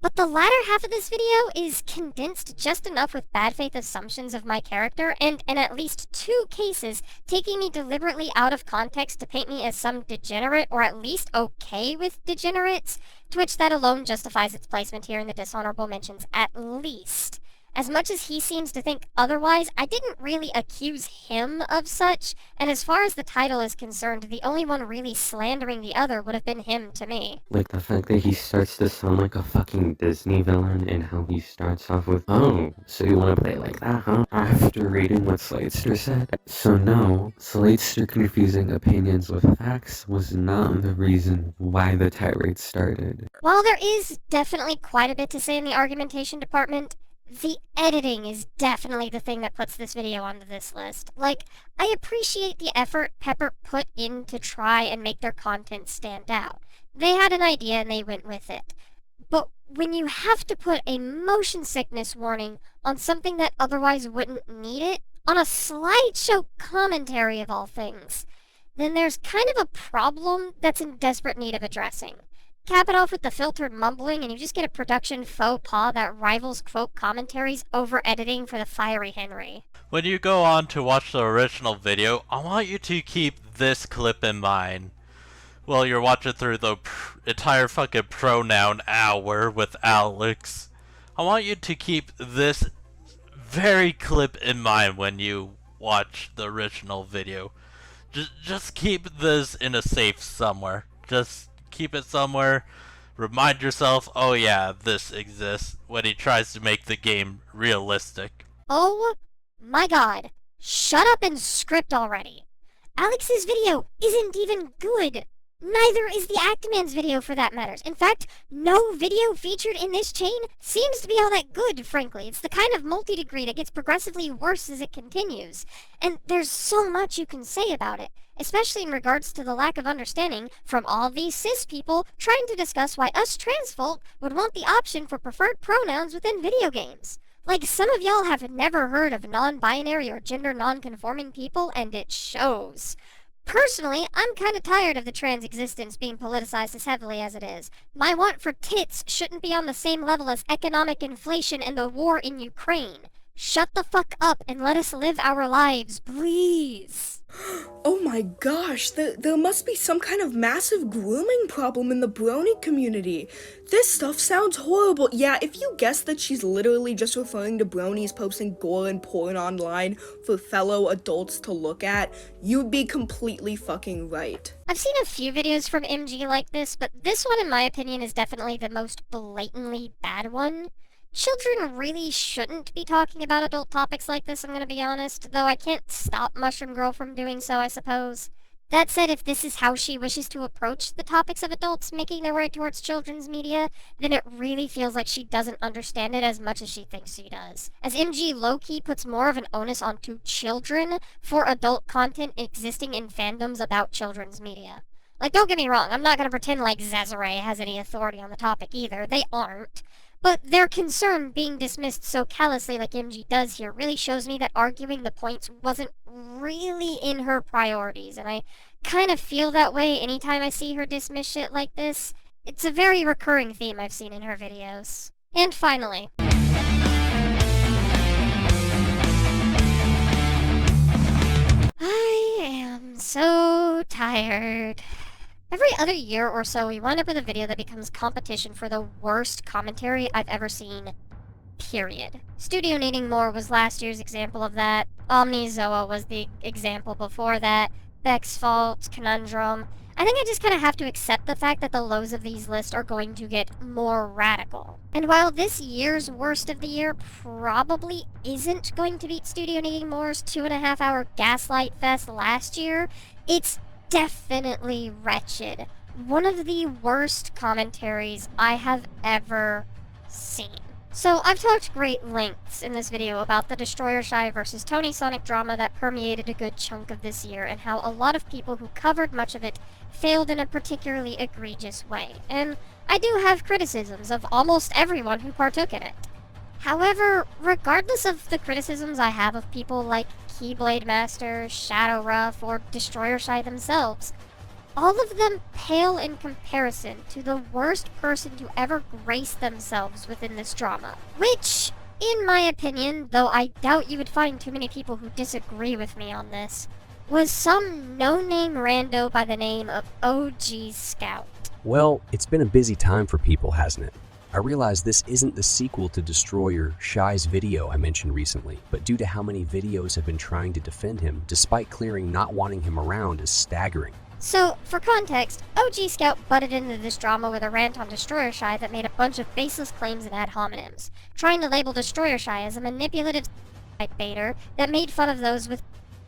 But the latter half of this video is condensed just enough with bad faith assumptions of my character, and in at least 2 cases, taking me deliberately out of context to paint me as some degenerate, or at least okay with degenerates, to which that alone justifies its placement here in the dishonorable mentions at least. As much as he seems to think otherwise, I didn't really accuse him of such, and as far as the title is concerned, the only one really slandering the other would have been him to me. Like the fact that he starts to sound like a fucking Disney villain, and how he starts off with, "Oh, so you want to play like that, huh?" After reading what Slatester said. So no, Slatester confusing opinions with facts was not the reason why the tirade started. While there is definitely quite a bit to say in the argumentation department, the editing is definitely the thing that puts this video onto this list. Like, I appreciate the effort Pepper put in to try and make their content stand out. They had an idea and they went with it. But when you have to put a motion sickness warning on something that otherwise wouldn't need it, on a slideshow commentary of all things, then there's kind of a problem that's in desperate need of addressing. Cap it off with the filtered mumbling and you just get a production faux pas that rivals quote commentaries over editing for the fiery Henry. When you go on to watch the original video, I want you to keep this clip in mind. Well, you're watching through the entire fucking pronoun hour with Alex. I want you to keep this very clip in mind when you watch the original video. Just keep this in a safe somewhere. Just keep it somewhere. Remind yourself, oh yeah, this exists, when he tries to make the game realistic. Oh my god. Shut up and script already. Alex's video isn't even good. Neither is the Actman's video for that matter. In fact, no video featured in this chain seems to be all that good, frankly. It's the kind of multi-degree that gets progressively worse as it continues. And there's so much you can say about it, especially in regards to the lack of understanding from all these cis people trying to discuss why us trans folk would want the option for preferred pronouns within video games. Like, some of y'all have never heard of non-binary or gender non-conforming people, and it shows. Personally, I'm kinda tired of the trans existence being politicized as heavily as it is. My want for tits shouldn't be on the same level as economic inflation and the war in Ukraine. Shut the fuck up and let us live our lives, please. Oh my gosh, there must be some kind of massive grooming problem in the brony community. This stuff sounds horrible. Yeah, if you guess that she's literally just referring to bronies posting gore and porn online for fellow adults to look at, you'd be completely fucking right. I've seen a few videos from MG like this, but this one in my opinion is definitely the most blatantly bad one. Children really shouldn't be talking about adult topics like this, I'm gonna be honest, though I can't stop Mushroom Girl from doing so, I suppose. That said, if this is how she wishes to approach the topics of adults making their way towards children's media, then it really feels like she doesn't understand it as much as she thinks she does. As MG low-key puts more of an onus onto children for adult content existing in fandoms about children's media. Like, don't get me wrong, I'm not gonna pretend like Zezere has any authority on the topic either, they aren't. But their concern being dismissed so callously like MG does here really shows me that arguing the points wasn't really in her priorities, and I kind of feel that way anytime I see her dismiss shit like this. It's a very recurring theme I've seen in her videos. And finally, I am so tired. Every other year or so, we wind up with a video that becomes competition for the worst commentary I've ever seen, period. Studio Needing More was last year's example of that. Omnizoa was the example before that. Beck's Fault, Conundrum. I think I just kind of have to accept the fact that the lows of these lists are going to get more radical. And while this year's worst of the year probably isn't going to beat Studio Needing More's 2.5-hour Gaslight Fest last year, it's definitely wretched. One of the worst commentaries I have ever seen. So I've talked great lengths in this video about the Destroyer Shy versus Tony Sonic drama that permeated a good chunk of this year, and how a lot of people who covered much of it failed in a particularly egregious way. And I do have criticisms of almost everyone who partook in it. However, regardless of the criticisms I have of people like Keyblade Master, Shadow Ruff, or Destroyer Shy themselves, all of them pale in comparison to the worst person to ever grace themselves within this drama. Which, in my opinion, though I doubt you would find too many people who disagree with me on this, was some no-name rando by the name of OG Scout. Well, it's been a busy time for people, hasn't it? I realize this isn't the sequel to Destroyer Shy's video I mentioned recently, but due to how many videos have been trying to defend him, despite clearing not wanting him around, is staggering. So, for context, OG Scout butted into this drama with a rant on Destroyer Shy that made a bunch of baseless claims and ad hominems, trying to label Destroyer Shy as a manipulative baiter that made fun of those with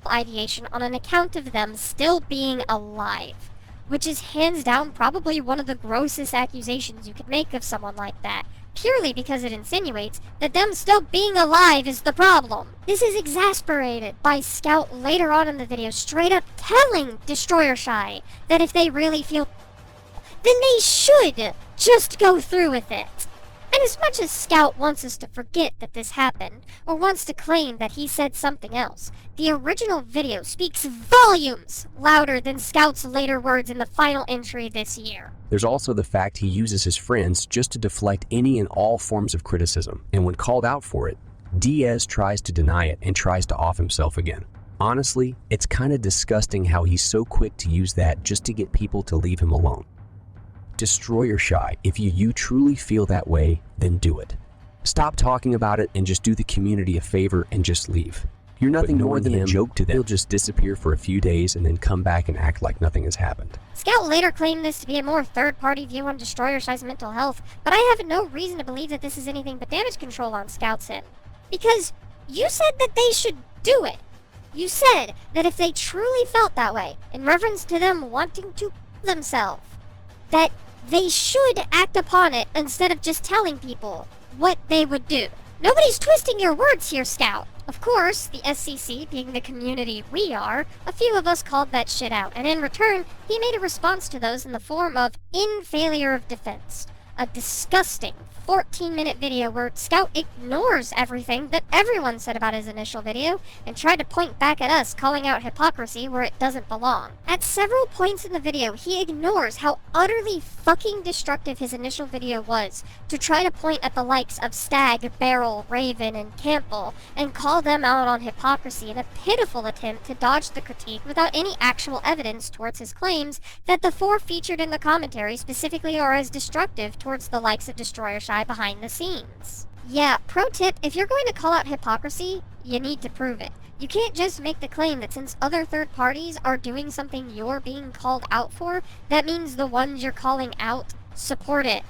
ideation on an account of them still being alive, which is hands down probably one of the grossest accusations you could make of someone like that, purely because it insinuates that them still being alive is the problem. This is exasperated by Scout later on in the video straight up telling Destroyer Shy that if they really feel, then they should just go through with it. And as much as Scout wants us to forget that this happened, or wants to claim that he said something else, the original video speaks volumes louder than Scout's later words in the final entry this year. There's also the fact he uses his friends just to deflect any and all forms of criticism, and when called out for it, Diaz tries to deny it and tries to off himself again. Honestly, it's kinda disgusting how he's so quick to use that just to get people to leave him alone. Destroyer Shy, if you truly feel that way, then do it. Stop talking about it and just do the community a favor and just leave. You're nothing more than a joke to them. He'll just disappear for a few days and then come back and act like nothing has happened. Scout later claimed this to be a more third-party view on Destroyer Shy's mental health, but I have no reason to believe that this is anything but damage control on Scout's end. Because you said that they should do it. You said that if they truly felt that way, in reference to them wanting to themselves, that they should act upon it instead of just telling people what they would do. Nobody's twisting your words here, Scout. Of course, the SCC, being the community we are, a few of us called that shit out, and in return, he made a response to those in the form of In Failure of Defense, a disgusting 14-minute video where Scout ignores everything that everyone said about his initial video and tried to point back at us, calling out hypocrisy where it doesn't belong. At several points in the video, he ignores how utterly fucking destructive his initial video was to try to point at the likes of Stag, Barrel, Raven, and Campbell and call them out on hypocrisy in a pitiful attempt to dodge the critique without any actual evidence towards his claims that the four featured in the commentary specifically are as destructive towards the likes of Destroyer Shy behind the scenes. Yeah, pro tip, if you're going to call out hypocrisy, you need to prove it. You can't just make the claim that since other third parties are doing something you're being called out for, that means the ones you're calling out support it.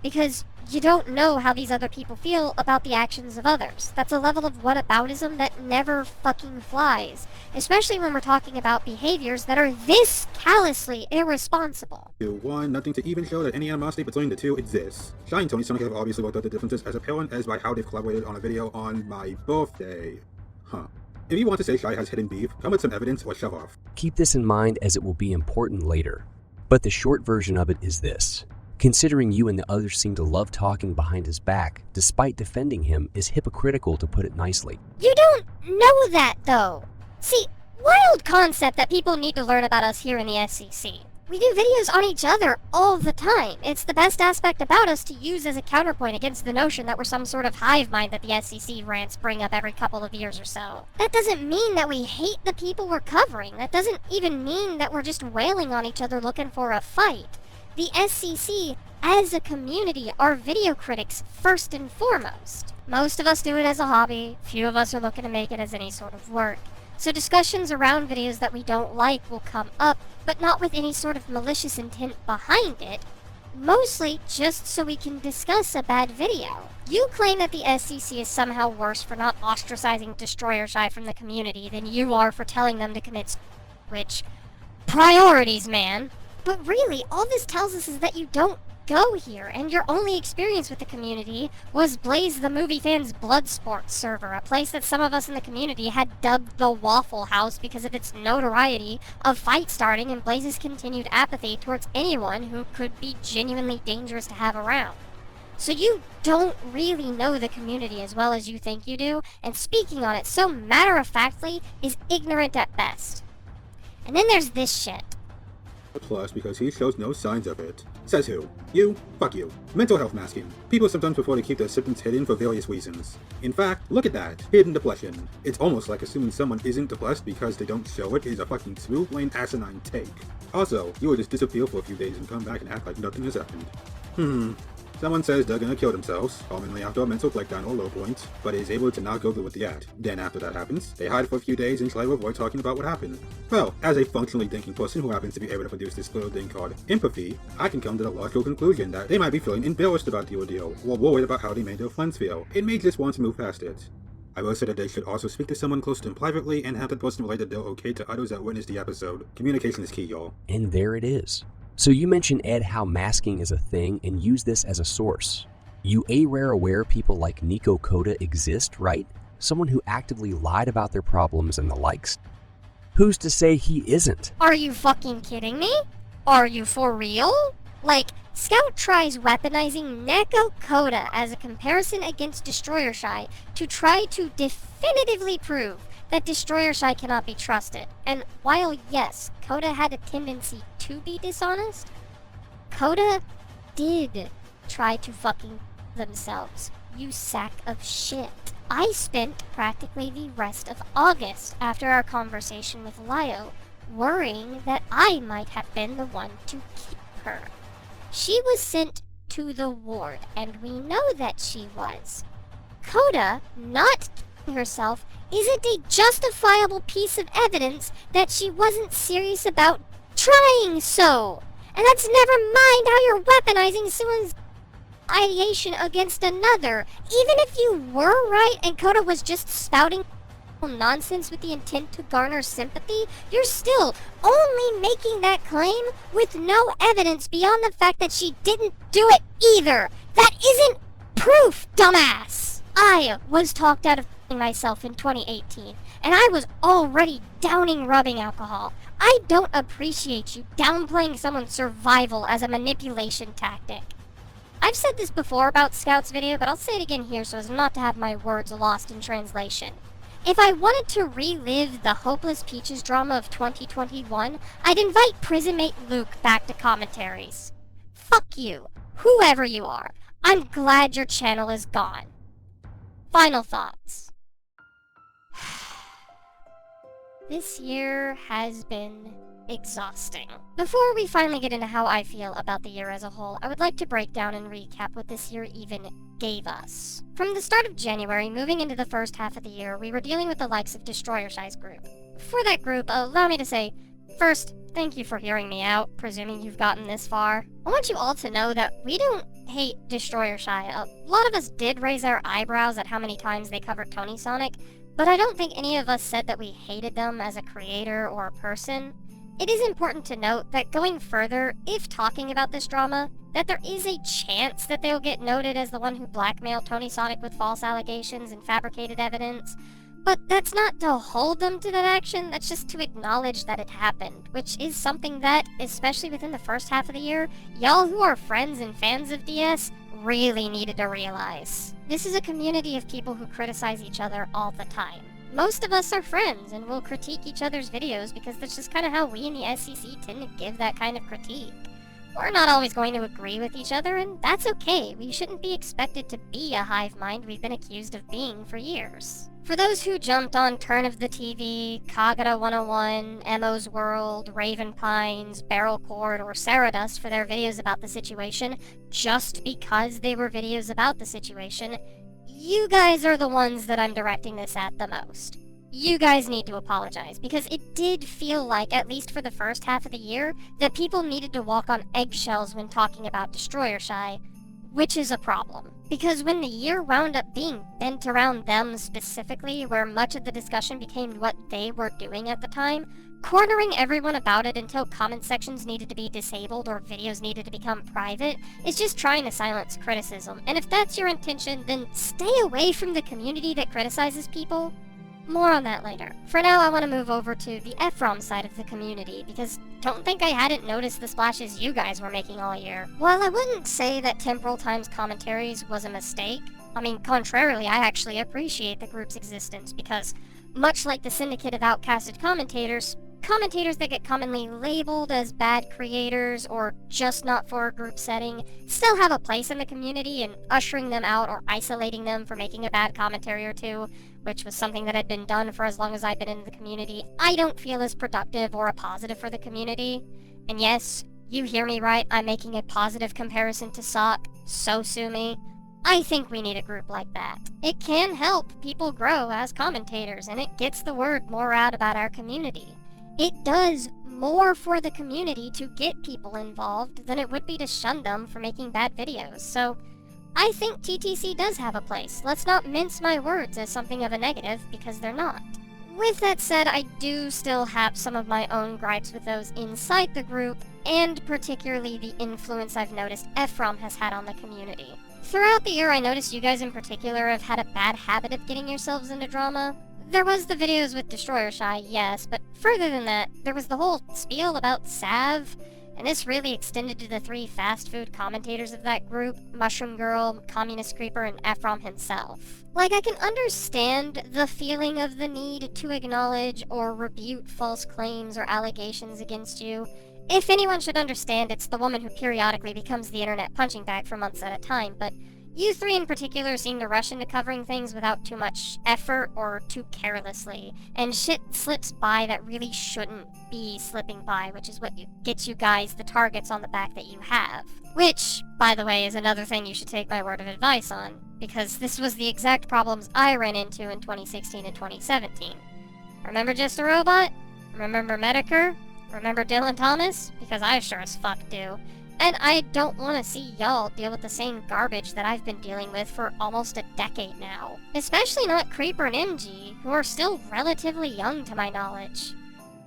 Because you don't know how these other people feel about the actions of others. That's a level of whataboutism that never fucking flies. Especially when we're talking about behaviors that are this callously irresponsible. 1. Nothing to even show that any animosity between the two exists. Shy and Tony Sonic have obviously worked out the differences as apparent as by how they've collaborated on a video on my birthday. Huh. If you want to say Shy has hidden beef, come with some evidence or shove off. Keep this in mind as it will be important later. But the short version of it is this. Considering you and the others seem to love talking behind his back, despite defending him, is hypocritical to put it nicely. You don't know that, though. See, wild concept that people need to learn about us here in the SCC. We do videos on each other all the time. It's the best aspect about us to use as a counterpoint against the notion that we're some sort of hive mind that the SCC rants bring up every couple of years or so. That doesn't mean that we hate the people we're covering. That doesn't even mean that we're just wailing on each other looking for a fight. The SCC, as a community, are video critics first and foremost. Most of us do it as a hobby, few of us are looking to make it as any sort of work. So discussions around videos that we don't like will come up, but not with any sort of malicious intent behind it, mostly just so we can discuss a bad video. You claim that the SCC is somehow worse for not ostracizing Destroyer Shy from the community than you are for telling them to commit which priorities, man. But really, all this tells us is that you don't go here, and your only experience with the community was Blaze the Movie Fans Bloodsport server, a place that some of us in the community had dubbed the Waffle House because of its notoriety of fight starting and Blaze's continued apathy towards anyone who could be genuinely dangerous to have around. So you don't really know the community as well as you think you do, and speaking on it so matter-of-factly is ignorant at best. And then there's this shit. Plus, because he shows no signs of it. Says who? You? Fuck you. Mental health masking. People sometimes prefer to keep their symptoms hidden for various reasons. In fact, look at that. Hidden depression. It's almost like assuming someone isn't depressed because they don't show it is a fucking smooth lane asinine take. Also, you will just disappear for a few days and come back and act like nothing has happened. Someone says they're gonna kill themselves, commonly after a mental breakdown or low point, but is able to not go through with the act. Then after that happens, they hide for a few days and try to avoid talking about what happened. Well, as a functionally thinking person who happens to be able to produce this little thing called empathy, I can come to the logical conclusion that they might be feeling embarrassed about the ordeal, or worried about how they made their friends feel, and may just want to move past it. I will say that they should also speak to someone close to them privately and have the person relate that they're okay to others that witness the episode. Communication is key, y'all. And there it is. So you mentioned, Ed, how masking is a thing and use this as a source. You aware people like Nico Coda exist, right? Someone who actively lied about their problems and the likes. Who's to say he isn't? Are you fucking kidding me? Are you for real? Like, Scout tries weaponizing Neko Coda as a comparison against Destroyer Shy to try to definitively prove that Destroyer Shy cannot be trusted. And while yes, Coda had a tendency to be dishonest, Coda did try to fucking themselves. You sack of shit. I spent practically the rest of August after our conversation with Lio worrying that I might have been the one to keep her. She was sent to the ward, and we know that she was. Coda not killing herself isn't a justifiable piece of evidence that she wasn't serious about trying so. And that's never mind how you're weaponizing someone's ideation against another. Even if you were right and Coda was just spouting nonsense with the intent to garner sympathy, you're still only making that claim with no evidence beyond the fact that she didn't do it either. That isn't proof, dumbass! I was talked out of myself in 2018, and I was already downing rubbing alcohol. I don't appreciate you downplaying someone's survival as a manipulation tactic. I've said this before about Scout's video, but I'll say it again here so as not to have my words lost in translation. If I wanted to relive the Hopeless Peaches drama of 2021, I'd invite Prisonmate Luke back to Commentaries. Fuck you, whoever you are. I'm glad your channel is gone. Final thoughts. This year has been exhausting. Before we finally get into how I feel about the year as a whole, I would like to break down and recap what this year even gave us. From the start of January, moving into the first half of the year, we were dealing with the likes of Destroyer Shy's group. For that group, allow me to say, first, thank you for hearing me out, presuming you've gotten this far. I want you all to know that we don't hate Destroyer Shy. A lot of us did raise our eyebrows at how many times they covered Tony Sonic, but I don't think any of us said that we hated them as a creator or a person. It is important to note that going further, if talking about this drama, that there is a chance that they'll get noted as the one who blackmailed Tony Sonic with false allegations and fabricated evidence. But that's not to hold them to that action, that's just to acknowledge that it happened, which is something that, especially within the first half of the year, y'all who are friends and fans of DS really needed to realize. This is a community of people who criticize each other all the time. Most of us are friends and will critique each other's videos because that's just kind of how we in the SCC tend to give that kind of critique. We're not always going to agree with each other, and that's okay. We shouldn't be expected to be a hive mind we've been accused of being for years. For those who jumped on Turn of the TV, Kagura 101, Emo's World, Raven Pines, Barrel Cord, or Saradust for their videos about the situation, just because they were videos about the situation, you guys are the ones that I'm directing this at the most. You guys need to apologize, because it did feel like, at least for the first half of the year, that people needed to walk on eggshells when talking about Destroyer Shy, which is a problem. Because when the year wound up being bent around them specifically, where much of the discussion became what they were doing at the time, cornering everyone about it until comment sections needed to be disabled or videos needed to become private is just trying to silence criticism. And if that's your intention, then stay away from the community that criticizes people. More on that later. For now, I want to move over to the FROM side of the community, because don't think I hadn't noticed the splashes you guys were making all year. While I wouldn't say that Temporal Times Commentaries was a mistake, I mean, contrarily, I actually appreciate the group's existence, because much like the syndicate of outcasted commentators, commentators that get commonly labeled as bad creators or just not for a group setting still have a place in the community, and ushering them out or isolating them for making a bad commentary or two, which was something that had been done for as long as I've been in the community, I don't feel is productive or a positive for the community. And yes, you hear me right, I'm making a positive comparison to Sock, so sue me. I think we need a group like that. It can help people grow as commentators, and it gets the word more out about our community. It does more for the community to get people involved than it would be to shun them for making bad videos, so I think TTC does have a place. Let's not mince my words as something of a negative, because they're not. With that said, I do still have some of my own gripes with those inside the group, and particularly the influence I've noticed Ephraim has had on the community. Throughout the year, I noticed you guys in particular have had a bad habit of getting yourselves into drama. There was the videos with Destroyer Shy, yes, but further than that, there was the whole spiel about Sav, and this really extended to the 3 fast food commentators of that group, Mushroom Girl, Communist Creeper, and Ephraim himself. Like, I can understand the feeling of the need to acknowledge or rebuke false claims or allegations against you. If anyone should understand, it's the woman who periodically becomes the internet punching bag for months at a time, but you 3 in particular seem to rush into covering things without too much effort or too carelessly, and shit slips by that really shouldn't be slipping by, which is what gets you guys the targets on the back that you have. Which, by the way, is another thing you should take my word of advice on, because this was the exact problems I ran into in 2016 and 2017. Remember Just a Robot? Remember Medicare? Remember Dylan Thomas? Because I sure as fuck do. And I don't want to see y'all deal with the same garbage that I've been dealing with for almost a decade now. Especially not Creeper and MG, who are still relatively young to my knowledge.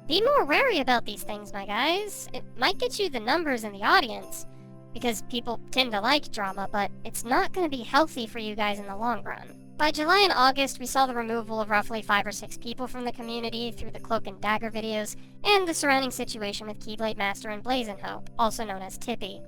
Be more wary about these things, my guys. It might get you the numbers in the audience, because people tend to like drama, but it's not going to be healthy for you guys in the long run. By July and August, we saw the removal of roughly 5 or 6 people from the community through the Cloak and Dagger videos, and the surrounding situation with Keyblade Master and Blazing Hope, also known as Tippy.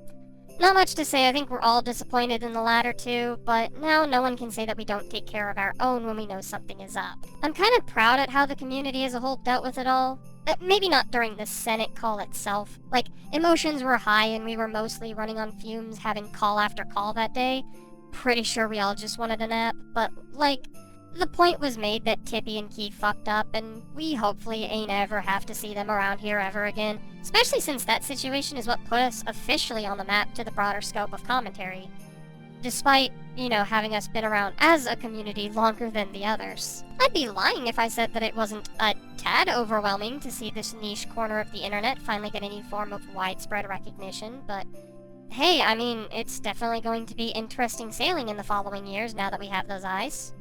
Not much to say, I think we're all disappointed in the latter two, but now no one can say that we don't take care of our own when we know something is up. I'm kind of proud at how the community as a whole dealt with it all. Maybe not during the Senate call itself. Like, emotions were high and we were mostly running on fumes having call after call that day. Pretty sure we all just wanted a nap, but, like, the point was made that Tippy and Key fucked up, and we hopefully ain't ever have to see them around here ever again, especially since that situation is what put us officially on the map to the broader scope of commentary, despite, you know, having us been around as a community longer than the others. I'd be lying if I said that it wasn't a tad overwhelming to see this niche corner of the internet finally get any form of widespread recognition, but hey, I mean, it's definitely going to be interesting sailing in the following years now that we have those eyes.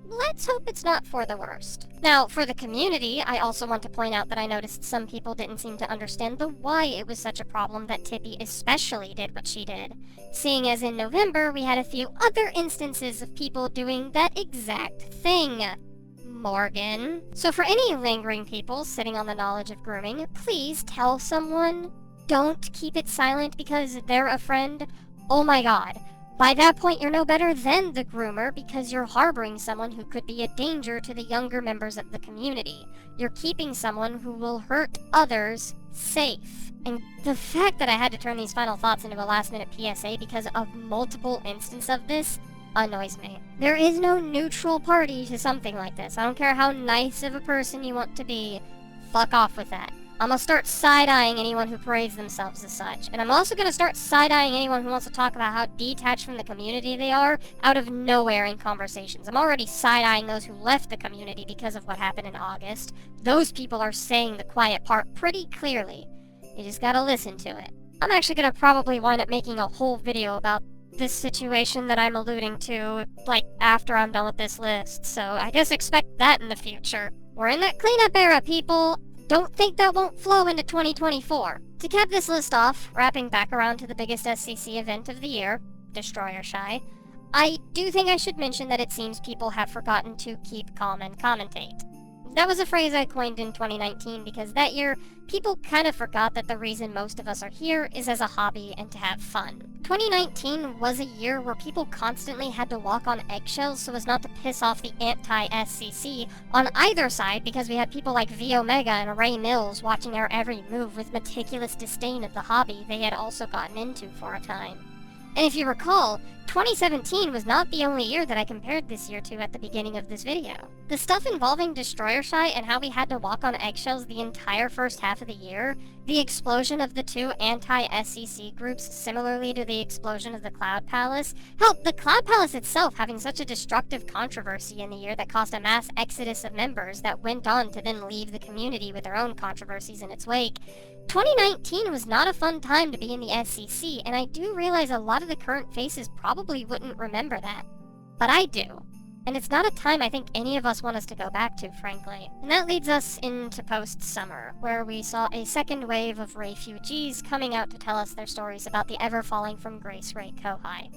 Let's hope it's not for the worst. Now, for the community, I also want to point out that I noticed some people didn't seem to understand the why it was such a problem that Tippy especially did what she did, seeing as in November we had a few other instances of people doing that exact thing. Morgan. So for any lingering people sitting on the knowledge of grooming, please tell someone. Don't keep it silent because they're a friend. Oh my god. By that point, you're no better than the groomer because you're harboring someone who could be a danger to the younger members of the community. You're keeping someone who will hurt others safe. And the fact that I had to turn these final thoughts into a last-minute PSA because of multiple instances of this annoys me. There is no neutral party to something like this. I don't care how nice of a person you want to be. Fuck off with that. I'm gonna start side-eyeing anyone who parades themselves as such. And I'm also gonna start side-eyeing anyone who wants to talk about how detached from the community they are out of nowhere in conversations. I'm already side-eyeing those who left the community because of what happened in August. Those people are saying the quiet part pretty clearly. You just gotta listen to it. I'm actually gonna probably wind up making a whole video about this situation that I'm alluding to, like, after I'm done with this list. So I guess expect that in the future. We're in that cleanup era, people. Don't think that won't flow into 2024. To cap this list off, wrapping back around to the biggest SCC event of the year, Destroyer Shy, I do think I should mention that it seems people have forgotten to keep calm and commentate. That was a phrase I coined in 2019 because that year, people kind of forgot that the reason most of us are here is as a hobby and to have fun. 2019 was a year where people constantly had to walk on eggshells so as not to piss off the anti-SCC on either side, because we had people like V Omega and Ray Mills watching our every move with meticulous disdain of the hobby they had also gotten into for a time. And if you recall, 2017 was not the only year that I compared this year to at the beginning of this video. The stuff involving Destroyer Shy and how we had to walk on eggshells the entire first half of the year, the explosion of the two anti-SCC groups similarly to the explosion of the Cloud Palace, hell, the Cloud Palace itself having such a destructive controversy in the year that caused a mass exodus of members that went on to then leave the community with their own controversies in its wake. 2019 was not a fun time to be in the SCC, and I do realize a lot of the current faces probably wouldn't remember that. But I do. And it's not a time I think any of us want us to go back to, frankly. And that leads us into post-summer, where we saw a second wave of refugees coming out to tell us their stories about the ever-falling from grace rate Kohai.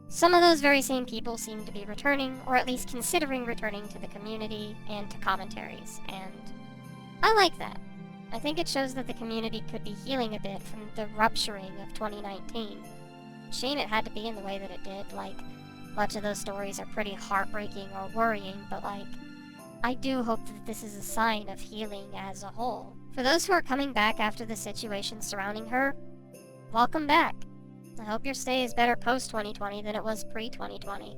Some of those very same people seem to be returning, or at least considering returning to the community and to commentaries, and I like that. I think it shows that the community could be healing a bit from the rupturing of 2019. Shame it had to be in the way that it did. Like, much of those stories are pretty heartbreaking or worrying, but like, I do hope that this is a sign of healing as a whole. For those who are coming back after the situation surrounding her, welcome back. I hope your stay is better post-2020 than it was pre-2020.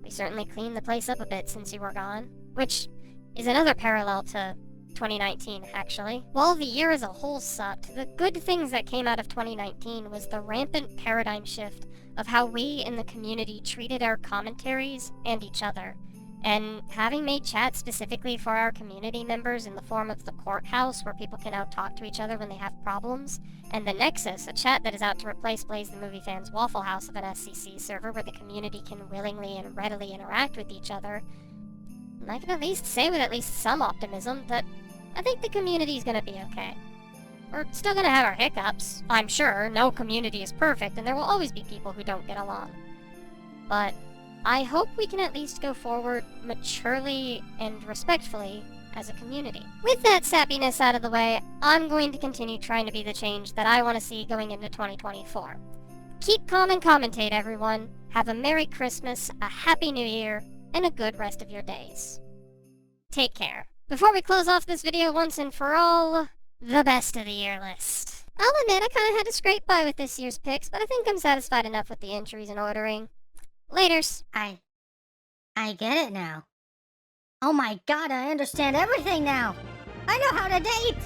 We certainly cleaned the place up a bit since you were gone, which is another parallel to 2019, actually. While the year as a whole sucked, the good things that came out of 2019 was the rampant paradigm shift of how we in the community treated our commentaries and each other. And having made chat specifically for our community members in the form of the courthouse, where people can now talk to each other when they have problems, and the Nexus, a chat that is out to replace Blaze the Movie Fans' Waffle House of an SCC server where the community can willingly and readily interact with each other, and I can at least say with at least some optimism that I think the community's gonna be okay. We're still gonna have our hiccups, I'm sure. No community is perfect, and there will always be people who don't get along. But I hope we can at least go forward maturely and respectfully as a community. With that sappiness out of the way, I'm going to continue trying to be the change that I want to see going into 2024. Keep calm and commentate, everyone. Have a Merry Christmas, a Happy New Year, and a good rest of your days. Take care. Before we close off this video once and for all, the best of the year list. I'll admit I kinda had to scrape by with this year's picks, but I think I'm satisfied enough with the entries and ordering. Laters. I get it now. Oh my god, I understand everything now! I know how to date!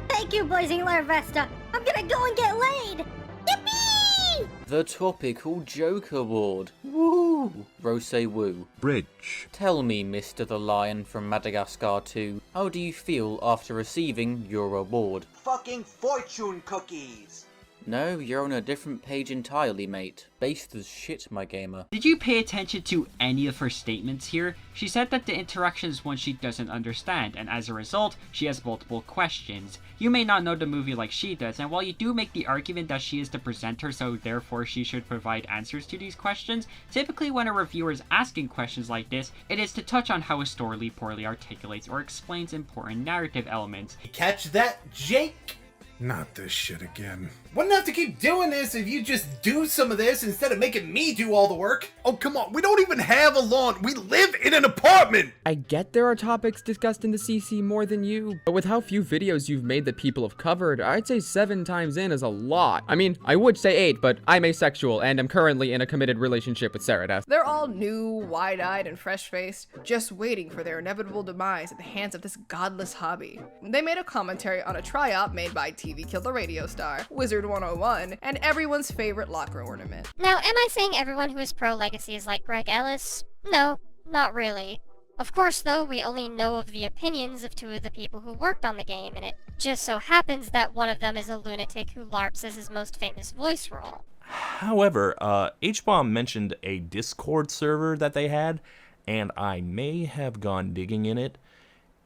Thank you, Blazing Lair Vesta! I'm gonna go and get laid! Yippee! The Topical Joke Award. Woo! Rose Woo. Bridge. Tell me, Mr. the Lion from Madagascar 2, how do you feel after receiving your award? Fucking fortune cookies! No, you're on a different page entirely, mate. Based as shit, my gamer. Did you pay attention to any of her statements here? She said that the interaction is one she doesn't understand, and as a result, she has multiple questions. You may not know the movie like she does, and while you do make the argument that she is the presenter, so therefore she should provide answers to these questions, typically when a reviewer is asking questions like this, it is to touch on how a story poorly articulates or explains important narrative elements. Catch that, Jake? Not this shit again. Wouldn't have to keep doing this if you just do some of this instead of making me do all the work. Oh, come on. We don't even have a lawn. We live in an apartment. I get there are topics discussed in the CC more than you, but with how few videos you've made that people have covered, I'd say 7 times in is a lot. I mean, I would say 8, but I'm asexual and am currently in a committed relationship with Sarah. They're all new, wide-eyed, and fresh-faced, just waiting for their inevitable demise at the hands of this godless hobby. They made a commentary on a try-out made by TV Kill the Radio Star, Wizard 101, and everyone's favorite locker ornament. Now, am I saying everyone who is pro-Legacy is like Greg Ellis? No, not really. Of course, though, we only know of the opinions of 2 of the people who worked on the game, and it just so happens that one of them is a lunatic who LARPs as his most famous voice role. However, H-Bomb mentioned a Discord server that they had, and I may have gone digging in it,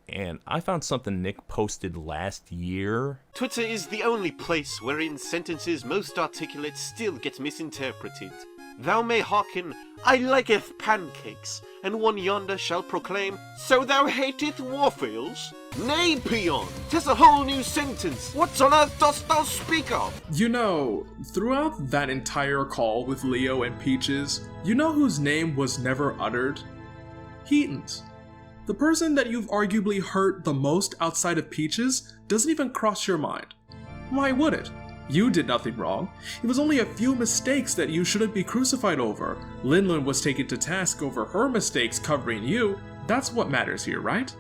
and I found something Nick posted last year. Twitter is the only place wherein sentences most articulate still get misinterpreted. Thou may hearken, I liketh pancakes, and one yonder shall proclaim, So thou hateth waffles? Nay, peon, 'tis a whole new sentence. What on earth dost thou speak of? You know, throughout that entire call with Leo and Peaches, you know whose name was never uttered? Heaton's. The person that you've arguably hurt the most outside of Peaches doesn't even cross your mind. Why would it? You did nothing wrong. It was only a few mistakes that you shouldn't be crucified over. Linlin was taken to task over her mistakes covering you. That's what matters here, right?